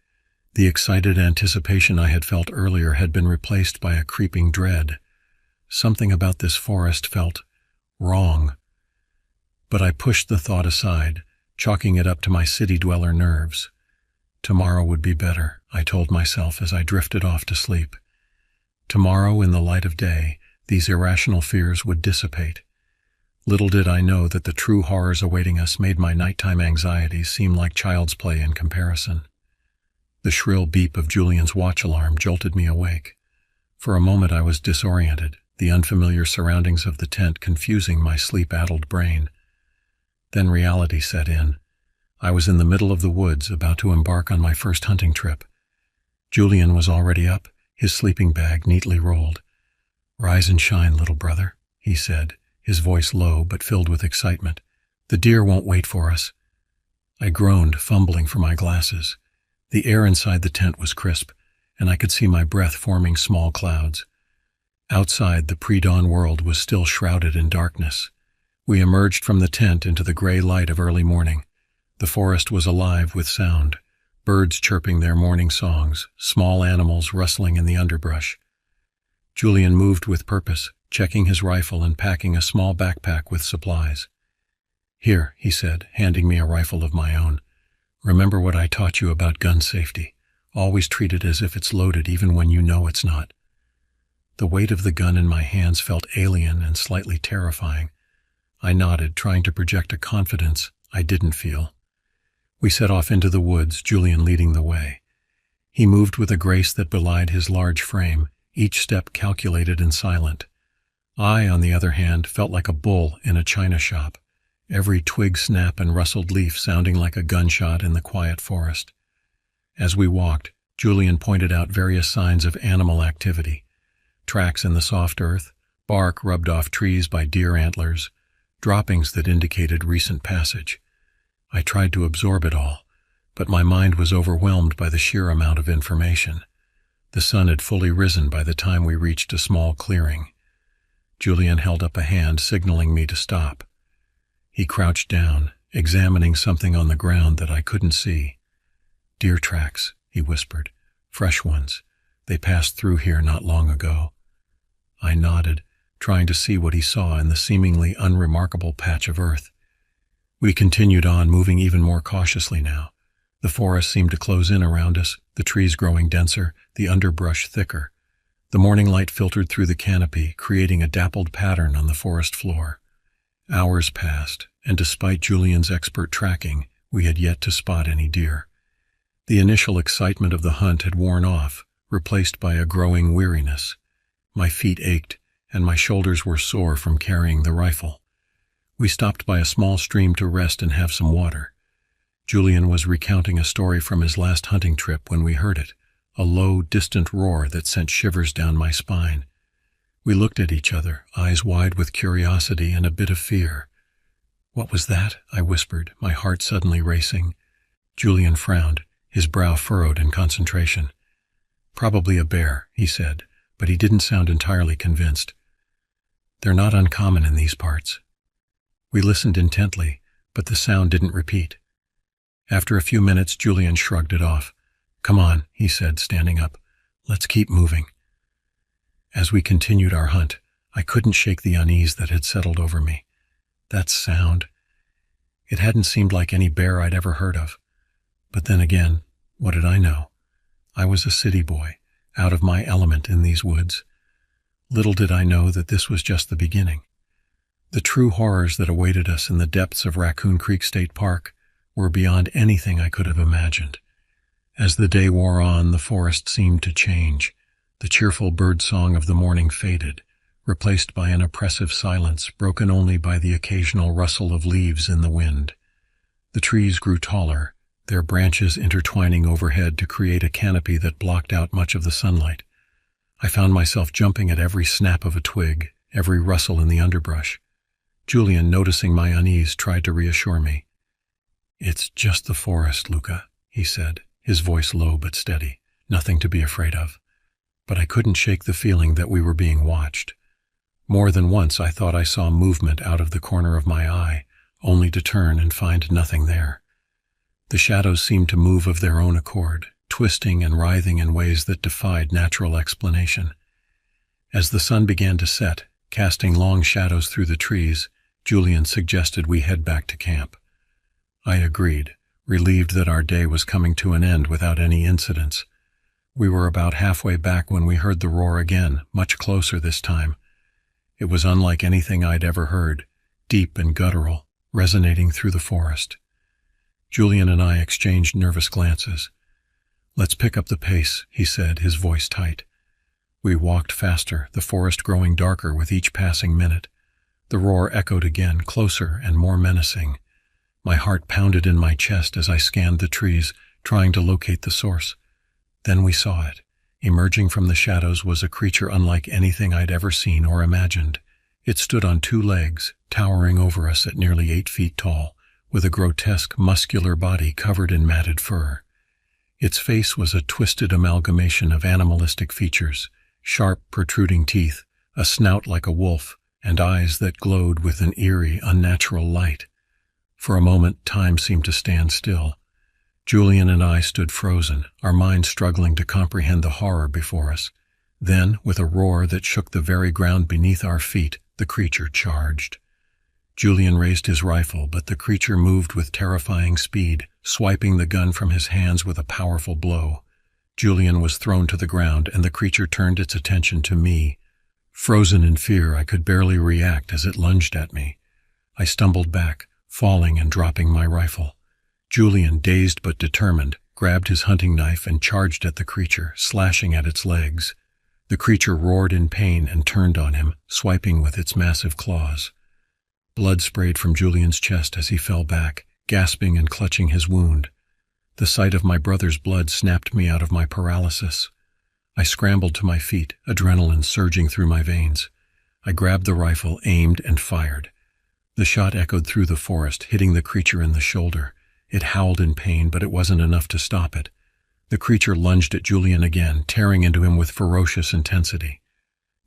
Speaker 1: The excited anticipation I had felt earlier had been replaced by a creeping dread. Something about this forest felt wrong. But I pushed the thought aside, chalking it up to my city-dweller nerves. Tomorrow would be better, I told myself as I drifted off to sleep. Tomorrow, in the light of day, these irrational fears would dissipate. Little did I know that the true horrors awaiting us made my nighttime anxieties seem like child's play in comparison. The shrill beep of Julian's watch alarm jolted me awake. For a moment I was disoriented, the unfamiliar surroundings of the tent confusing my sleep-addled brain. Then reality set in. I was in the middle of the woods, about to embark on my first hunting trip. Julian was already up, his sleeping bag neatly rolled. "Rise and shine, little brother," he said, his voice low but filled with excitement. "The deer won't wait for us." I groaned, fumbling for my glasses. The air inside the tent was crisp, and I could see my breath forming small clouds. Outside, the pre-dawn world was still shrouded in darkness. We emerged from the tent into the gray light of early morning. The forest was alive with sound, birds chirping their morning songs, small animals rustling in the underbrush. Julian moved with purpose, checking his rifle and packing a small backpack with supplies. "Here," he said, handing me a rifle of my own. "Remember what I taught you about gun safety. Always treat it as if it's loaded even when you know it's not." The weight of the gun in my hands felt alien and slightly terrifying. I nodded, trying to project a confidence I didn't feel. We set off into the woods, Julian leading the way. He moved with a grace that belied his large frame, each step calculated and silent. I, on the other hand, felt like a bull in a china shop, every twig snap and rustled leaf sounding like a gunshot in the quiet forest. As we walked, Julian pointed out various signs of animal activity: tracks in the soft earth, bark rubbed off trees by deer antlers, droppings that indicated recent passage. I tried to absorb it all, but my mind was overwhelmed by the sheer amount of information. The sun had fully risen by the time we reached a small clearing. Julian held up a hand, signaling me to stop. He crouched down, examining something on the ground that I couldn't see. "Deer tracks," he whispered. "Fresh ones. They passed through here not long ago." I nodded, trying to see what he saw in the seemingly unremarkable patch of earth. We continued on, moving even more cautiously now. The forest seemed to close in around us, the trees growing denser, the underbrush thicker. The morning light filtered through the canopy, creating a dappled pattern on the forest floor. Hours passed, and despite Julian's expert tracking, we had yet to spot any deer. The initial excitement of the hunt had worn off, replaced by a growing weariness. My feet ached, and my shoulders were sore from carrying the rifle. We stopped by a small stream to rest and have some water. Julian was recounting a story from his last hunting trip when we heard it, a low, distant roar that sent shivers down my spine. We looked at each other, eyes wide with curiosity and a bit of fear. "What was that?" I whispered, my heart suddenly racing. Julian frowned, his brow furrowed in concentration. "Probably a bear," he said, but he didn't sound entirely convinced. "They're not uncommon in these parts." We listened intently, but the sound didn't repeat. After a few minutes, Julian shrugged it off. "Come on," he said, standing up. "Let's keep moving." As we continued our hunt, I couldn't shake the unease that had settled over me. That sound. It hadn't seemed like any bear I'd ever heard of. But then again, what did I know? I was a city boy, out of my element in these woods. Little did I know that this was just the beginning. The true horrors that awaited us in the depths of Raccoon Creek State Park were beyond anything I could have imagined. As the day wore on, the forest seemed to change. The cheerful birdsong of the morning faded, replaced by an oppressive silence broken only by the occasional rustle of leaves in the wind. The trees grew taller, their branches intertwining overhead to create a canopy that blocked out much of the sunlight. I found myself jumping at every snap of a twig, every rustle in the underbrush. Julian, noticing my unease, tried to reassure me. "It's just the forest, Luca," he said, his voice low but steady. "Nothing to be afraid of." But I couldn't shake the feeling that we were being watched. More than once I thought I saw movement out of the corner of my eye, only to turn and find nothing there. The shadows seemed to move of their own accord, twisting and writhing in ways that defied natural explanation. As the sun began to set, casting long shadows through the trees, Julian suggested we head back to camp. I agreed, relieved that our day was coming to an end without any incidents. We were about halfway back when we heard the roar again, much closer this time. It was unlike anything I'd ever heard, deep and guttural, resonating through the forest. Julian and I exchanged nervous glances. "Let's pick up the pace," he said, his voice tight. We walked faster, the forest growing darker with each passing minute. The roar echoed again, closer and more menacing. My heart pounded in my chest as I scanned the trees, trying to locate the source. Then we saw it. Emerging from the shadows was a creature unlike anything I'd ever seen or imagined. It stood on two legs, towering over us at nearly 8 feet tall, with a grotesque, muscular body covered in matted fur. Its face was a twisted amalgamation of animalistic features, sharp, protruding teeth, a snout like a wolf, and eyes that glowed with an eerie, unnatural light. For a moment, time seemed to stand still. Julian and I stood frozen, our minds struggling to comprehend the horror before us. Then, with a roar that shook the very ground beneath our feet, the creature charged. Julian raised his rifle, but the creature moved with terrifying speed, swiping the gun from his hands with a powerful blow. Julian was thrown to the ground, and the creature turned its attention to me. Frozen in fear, I could barely react as it lunged at me. I stumbled back, falling and dropping my rifle. Julian, dazed but determined, grabbed his hunting knife and charged at the creature, slashing at its legs. The creature roared in pain and turned on him, swiping with its massive claws. Blood sprayed from Julian's chest as he fell back, gasping and clutching his wound. The sight of my brother's blood snapped me out of my paralysis. I scrambled to my feet, adrenaline surging through my veins. I grabbed the rifle, aimed, and fired. The shot echoed through the forest, hitting the creature in the shoulder. It howled in pain, but it wasn't enough to stop it. The creature lunged at Julian again, tearing into him with ferocious intensity.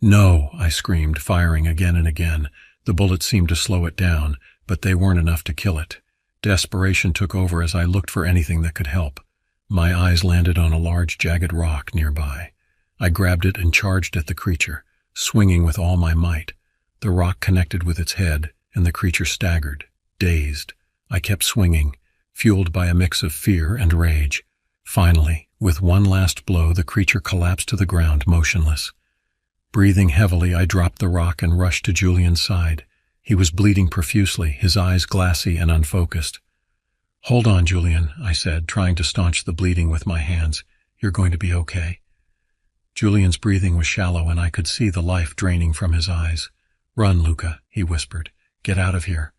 Speaker 1: "No!" I screamed, firing again and again. The bullets seemed to slow it down, but they weren't enough to kill it. Desperation took over as I looked for anything that could help. My eyes landed on a large, jagged rock nearby. I grabbed it and charged at the creature, swinging with all my might. The rock connected with its head, and the creature staggered, dazed. I kept swinging, fueled by a mix of fear and rage. Finally, with one last blow, the creature collapsed to the ground, motionless. Breathing heavily, I dropped the rock and rushed to Julian's side. He was bleeding profusely, his eyes glassy and unfocused. "Hold on, Julian," I said, trying to staunch the bleeding with my hands. "You're going to be okay." Julian's breathing was shallow, and I could see the life draining from his eyes. "Run, Luca," he whispered. "Get out of here."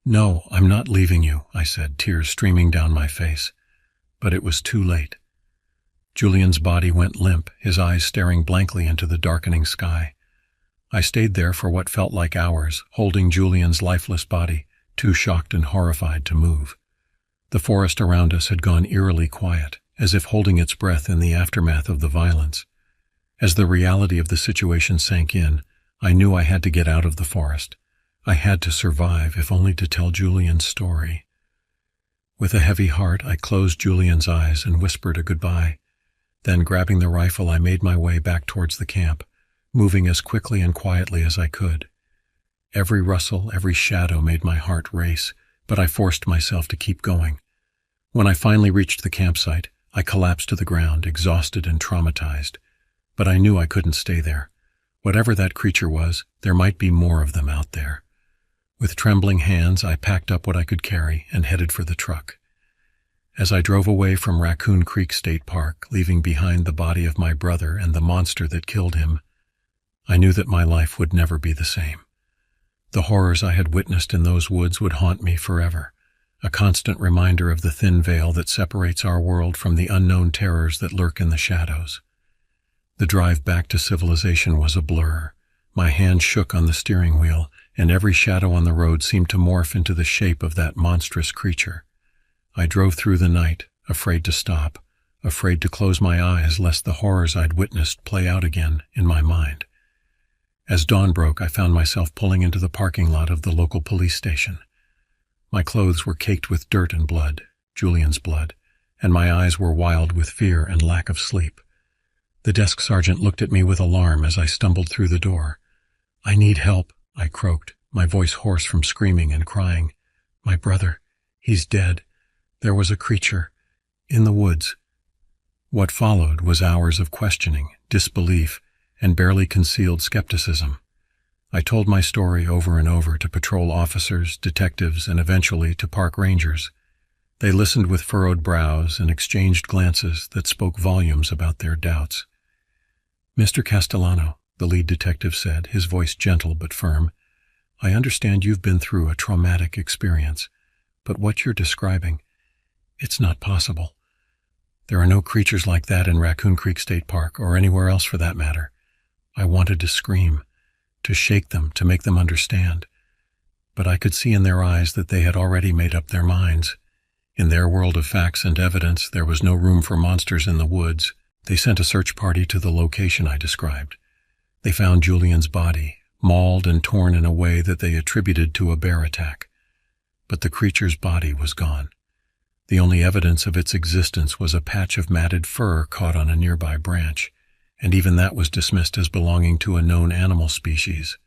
Speaker 1: "No, I'm not leaving you," I said, tears streaming down my face. But it was too late. Julian's body went limp, his eyes staring blankly into the darkening sky. I stayed there for what felt like hours, holding Julian's lifeless body, too shocked and horrified to move. The forest around us had gone eerily quiet, as if holding its breath in the aftermath of the violence. As the reality of the situation sank in, I knew I had to get out of the forest. I had to survive, if only to tell Julian's story. With a heavy heart, I closed Julian's eyes and whispered a goodbye. Then, grabbing the rifle, I made my way back towards the camp, moving as quickly and quietly as I could. Every rustle, every shadow made my heart race, but I forced myself to keep going. When I finally reached the campsite, I collapsed to the ground, exhausted and traumatized. But I knew I couldn't stay there. Whatever that creature was, there might be more of them out there. With trembling hands, I packed up what I could carry and headed for the truck. As I drove away from Raccoon Creek State Park, leaving behind the body of my brother and the monster that killed him, I knew that my life would never be the same. The horrors I had witnessed in those woods would haunt me forever, a constant reminder of the thin veil that separates our world from the unknown terrors that lurk in the shadows. The drive back to civilization was a blur. My hand shook on the steering wheel, and every shadow on the road seemed to morph into the shape of that monstrous creature. I drove through the night, afraid to stop, afraid to close my eyes lest the horrors I'd witnessed play out again in my mind. As dawn broke, I found myself pulling into the parking lot of the local police station. My clothes were caked with dirt and blood, Julian's blood, and my eyes were wild with fear and lack of sleep. The desk sergeant looked at me with alarm as I stumbled through the door. "I need help," I croaked, my voice hoarse from screaming and crying. "My brother, he's dead. There was a creature in the woods." What followed was hours of questioning, disbelief, and barely concealed skepticism. I told my story over and over to patrol officers, detectives, and eventually to park rangers. They listened with furrowed brows and exchanged glances that spoke volumes about their doubts. "Mr. Castellano," the lead detective said, his voice gentle but firm, "I understand you've been through a traumatic experience, but what you're describing, it's not possible. There are no creatures like that in Raccoon Creek State Park or anywhere else for that matter." I wanted to scream, to shake them, to make them understand. But I could see in their eyes that they had already made up their minds. In their world of facts and evidence, there was no room for monsters in the woods. They sent a search party to the location I described. They found Julian's body, mauled and torn in a way that they attributed to a bear attack. But the creature's body was gone. The only evidence of its existence was a patch of matted fur caught on a nearby branch, and even that was dismissed as belonging to a known animal species.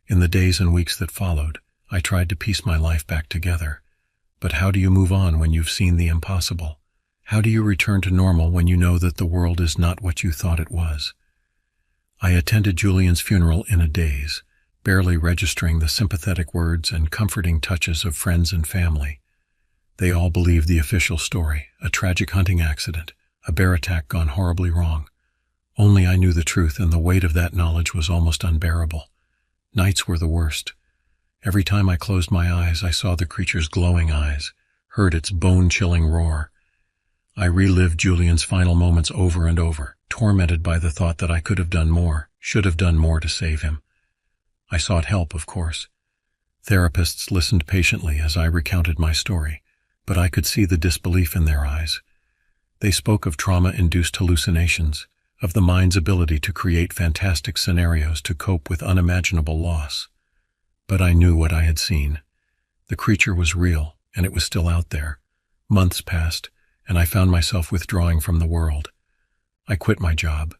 Speaker 1: In the days and weeks that followed, I tried to piece my life back together. But how do you move on when you've seen the impossible? How do you return to normal when you know that the world is not what you thought it was? I attended Julian's funeral in a daze, barely registering the sympathetic words and comforting touches of friends and family. They all believed the official story, a tragic hunting accident, a bear attack gone horribly wrong. Only I knew the truth, and the weight of that knowledge was almost unbearable. Nights were the worst. Every time I closed my eyes, I saw the creature's glowing eyes, heard its bone-chilling roar. I relived Julian's final moments over and over, tormented by the thought that I could have done more, should have done more to save him. I sought help, of course. Therapists listened patiently as I recounted my story, but I could see the disbelief in their eyes. They spoke of trauma-induced hallucinations, of the mind's ability to create fantastic scenarios to cope with unimaginable loss. But I knew what I had seen. The creature was real, and it was still out there. Months passed, and I found myself withdrawing from the world. I quit my job,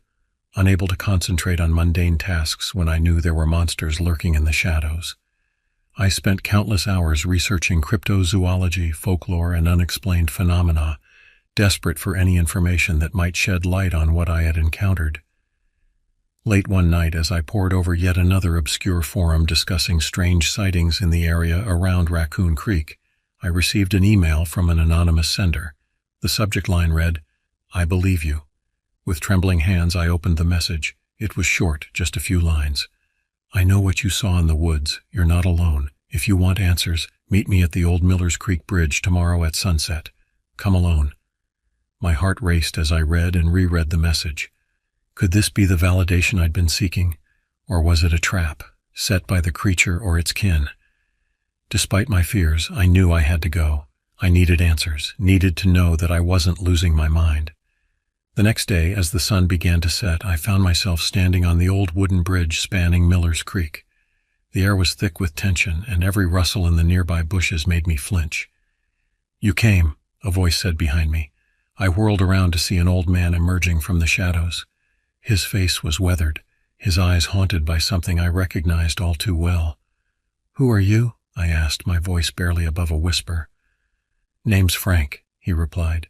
Speaker 1: unable to concentrate on mundane tasks when I knew there were monsters lurking in the shadows. I spent countless hours researching cryptozoology, folklore, and unexplained phenomena, desperate for any information that might shed light on what I had encountered. Late one night, as I pored over yet another obscure forum discussing strange sightings in the area around Raccoon Creek, I received an email from an anonymous sender. The subject line read, "I believe you." With trembling hands, I opened the message. It was short, just a few lines. "I know what you saw in the woods. You're not alone. If you want answers, meet me at the old Millers Creek Bridge tomorrow at sunset. Come alone." My heart raced as I read and reread the message. Could this be the validation I'd been seeking, or was it a trap, set by the creature or its kin? Despite my fears, I knew I had to go. I needed answers, needed to know that I wasn't losing my mind. The next day, as the sun began to set, I found myself standing on the old wooden bridge spanning Millers Creek. The air was thick with tension, and every rustle in the nearby bushes made me flinch. "You came," a voice said behind me. I whirled around to see an old man emerging from the shadows. His face was weathered, his eyes haunted by something I recognized all too well. "Who are you?" I asked, my voice barely above a whisper. "Name's Frank," he replied.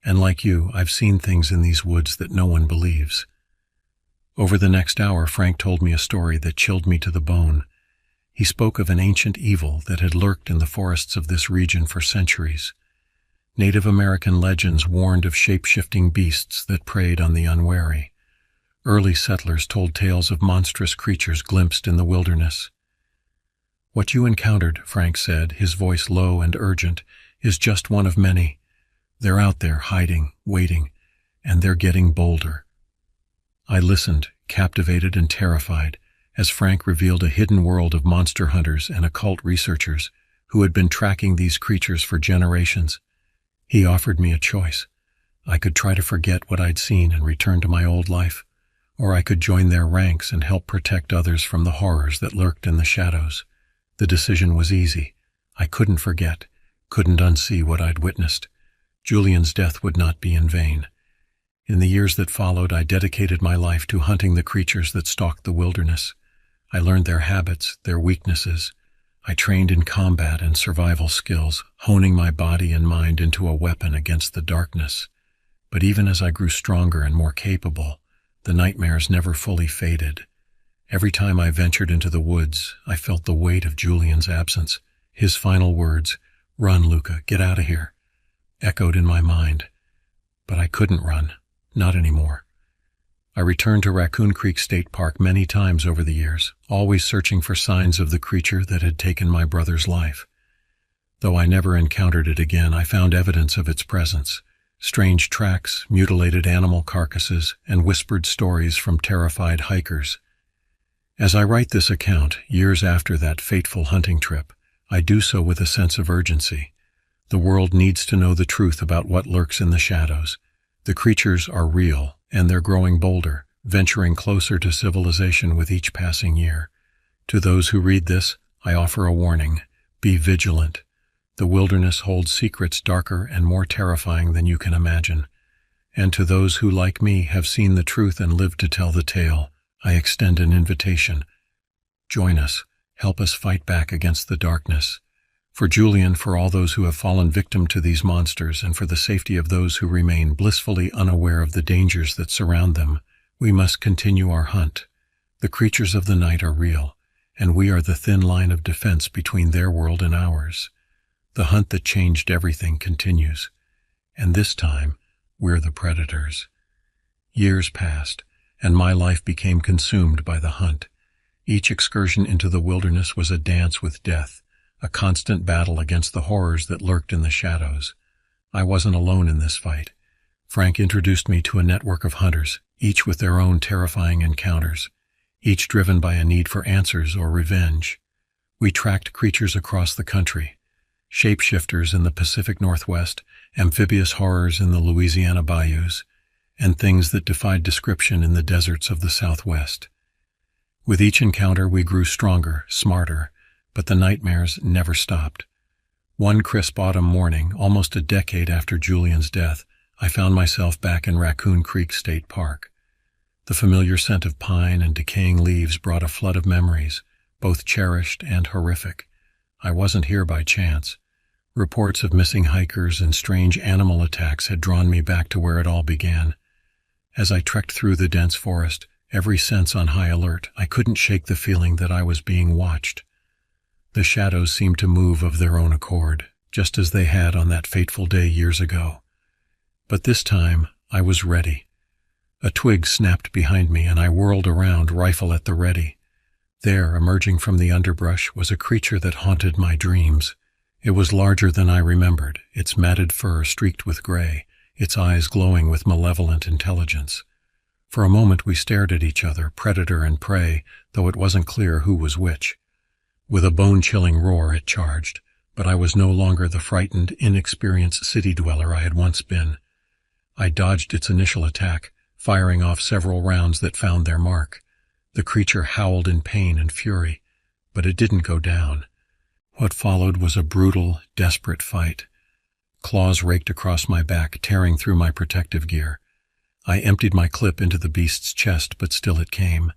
Speaker 1: "And like you, I've seen things in these woods that no one believes." Over the next hour, Frank told me a story that chilled me to the bone. He spoke of an ancient evil that had lurked in the forests of this region for centuries. Native American legends warned of shape-shifting beasts that preyed on the unwary. Early settlers told tales of monstrous creatures glimpsed in the wilderness. "What you encountered," Frank said, his voice low and urgent, "is just one of many. They're out there, hiding, waiting, and they're getting bolder." I listened, captivated and terrified, as Frank revealed a hidden world of monster hunters and occult researchers who had been tracking these creatures for generations. He offered me a choice. I could try to forget what I'd seen and return to my old life, or I could join their ranks and help protect others from the horrors that lurked in the shadows. The decision was easy. I couldn't forget, couldn't unsee what I'd witnessed. Julian's death would not be in vain. In the years that followed, I dedicated my life to hunting the creatures that stalked the wilderness. I learned their habits, their weaknesses. I trained in combat and survival skills, honing my body and mind into a weapon against the darkness. But even as I grew stronger and more capable, the nightmares never fully faded. Every time I ventured into the woods, I felt the weight of Julian's absence. His final words, "Run, Luca, get out of here," echoed in my mind. But I couldn't run, not anymore. I returned to Raccoon Creek State Park many times over the years, always searching for signs of the creature that had taken my brother's life. Though I never encountered it again, I found evidence of its presence. Strange tracks, mutilated animal carcasses, and whispered stories from terrified hikers. As I write this account, years after that fateful hunting trip, I do so with a sense of urgency. The world needs to know the truth about what lurks in the shadows. The creatures are real, and they're growing bolder, venturing closer to civilization with each passing year. To those who read this, I offer a warning. Be vigilant. The wilderness holds secrets darker and more terrifying than you can imagine. And to those who, like me, have seen the truth and lived to tell the tale, I extend an invitation. Join us. Help us fight back against the darkness. For Julian, for all those who have fallen victim to these monsters, and for the safety of those who remain blissfully unaware of the dangers that surround them, we must continue our hunt. The creatures of the night are real, and we are the thin line of defense between their world and ours. The hunt that changed everything continues, and this time, we're the predators. Years passed, and my life became consumed by the hunt. Each excursion into the wilderness was a dance with death, a constant battle against the horrors that lurked in the shadows. I wasn't alone in this fight. Frank introduced me to a network of hunters, each with their own terrifying encounters, each driven by a need for answers or revenge. We tracked creatures across the country, shapeshifters in the Pacific Northwest, amphibious horrors in the Louisiana bayous, and things that defied description in the deserts of the Southwest. With each encounter, we grew stronger, smarter, but the nightmares never stopped. One crisp autumn morning, almost a decade after Julian's death, I found myself back in Raccoon Creek State Park. The familiar scent of pine and decaying leaves brought a flood of memories, both cherished and horrific. I wasn't here by chance. Reports of missing hikers and strange animal attacks had drawn me back to where it all began. As I trekked through the dense forest, every sense on high alert, I couldn't shake the feeling that I was being watched. The shadows seemed to move of their own accord, just as they had on that fateful day years ago. But this time, I was ready. A twig snapped behind me, and I whirled around, rifle at the ready. There, emerging from the underbrush, was a creature that haunted my dreams. It was larger than I remembered, its matted fur streaked with gray, its eyes glowing with malevolent intelligence. For a moment we stared at each other, predator and prey, though it wasn't clear who was which. With a bone-chilling roar it charged, but I was no longer the frightened, inexperienced city dweller I had once been. I dodged its initial attack, firing off several rounds that found their mark. The creature howled in pain and fury, but it didn't go down. What followed was a brutal, desperate fight. Claws raked across my back, tearing through my protective gear. I emptied my clip into the beast's chest, but still it came.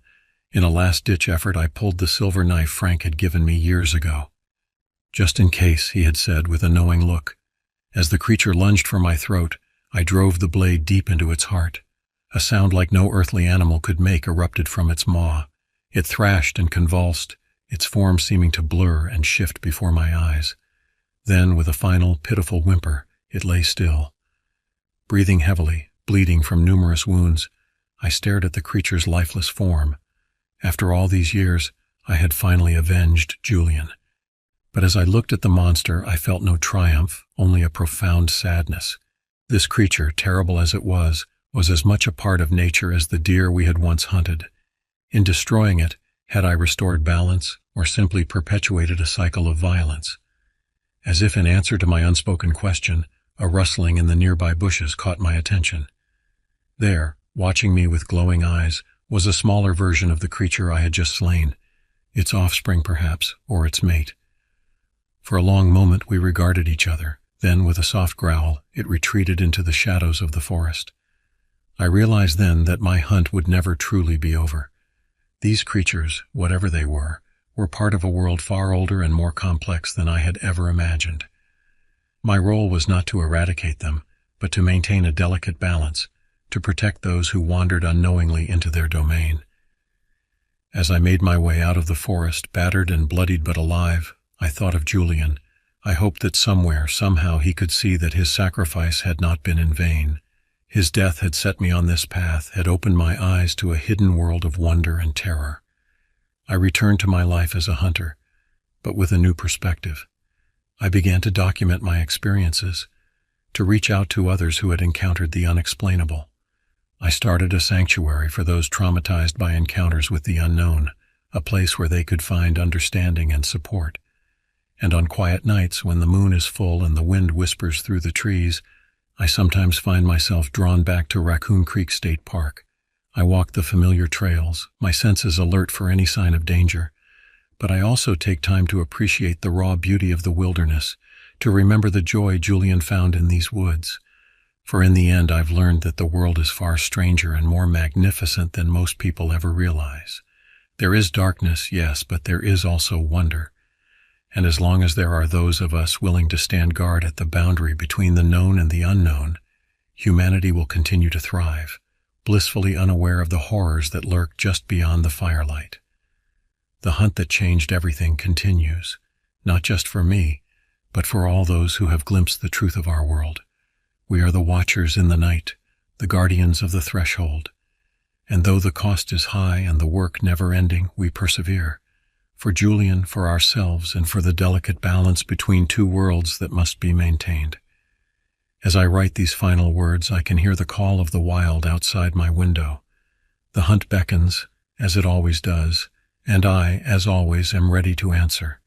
Speaker 1: In a last-ditch effort, I pulled the silver knife Frank had given me years ago. Just in case, he had said with a knowing look. As the creature lunged for my throat, I drove the blade deep into its heart. A sound like no earthly animal could make erupted from its maw. It thrashed and convulsed, its form seeming to blur and shift before my eyes. Then, with a final, pitiful whimper, it lay still. Breathing heavily, bleeding from numerous wounds, I stared at the creature's lifeless form. After all these years, I had finally avenged Julian. But as I looked at the monster, I felt no triumph, only a profound sadness. This creature, terrible as it was as much a part of nature as the deer we had once hunted. In destroying it, had I restored balance, or simply perpetuated a cycle of violence? As if in answer to my unspoken question, a rustling in the nearby bushes caught my attention. There, watching me with glowing eyes, was a smaller version of the creature I had just slain. Its offspring, perhaps, or its mate. For a long moment we regarded each other. Then, with a soft growl, it retreated into the shadows of the forest. I realized then that my hunt would never truly be over. These creatures, whatever they were part of a world far older and more complex than I had ever imagined. My role was not to eradicate them, but to maintain a delicate balance, to protect those who wandered unknowingly into their domain. As I made my way out of the forest, battered and bloodied but alive, I thought of Julian. I hoped that somewhere, somehow, he could see that his sacrifice had not been in vain. His death had set me on this path, had opened my eyes to a hidden world of wonder and terror. I returned to my life as a hunter, but with a new perspective. I began to document my experiences, to reach out to others who had encountered the unexplainable. I started a sanctuary for those traumatized by encounters with the unknown, a place where they could find understanding and support. And on quiet nights, when the moon is full and the wind whispers through the trees, I sometimes find myself drawn back to Raccoon Creek State Park. I walk the familiar trails, my senses alert for any sign of danger. But I also take time to appreciate the raw beauty of the wilderness, to remember the joy Julian found in these woods. For in the end, I've learned that the world is far stranger and more magnificent than most people ever realize. There is darkness, yes, but there is also wonder. And as long as there are those of us willing to stand guard at the boundary between the known and the unknown, humanity will continue to thrive, blissfully unaware of the horrors that lurk just beyond the firelight. The hunt that changed everything continues, not just for me, but for all those who have glimpsed the truth of our world. We are the watchers in the night, the guardians of the threshold. And though the cost is high and the work never-ending, we persevere. For Julian, for ourselves, and for the delicate balance between two worlds that must be maintained. As I write these final words, I can hear the call of the wild outside my window. The hunt beckons, as it always does, and I, as always, am ready to answer.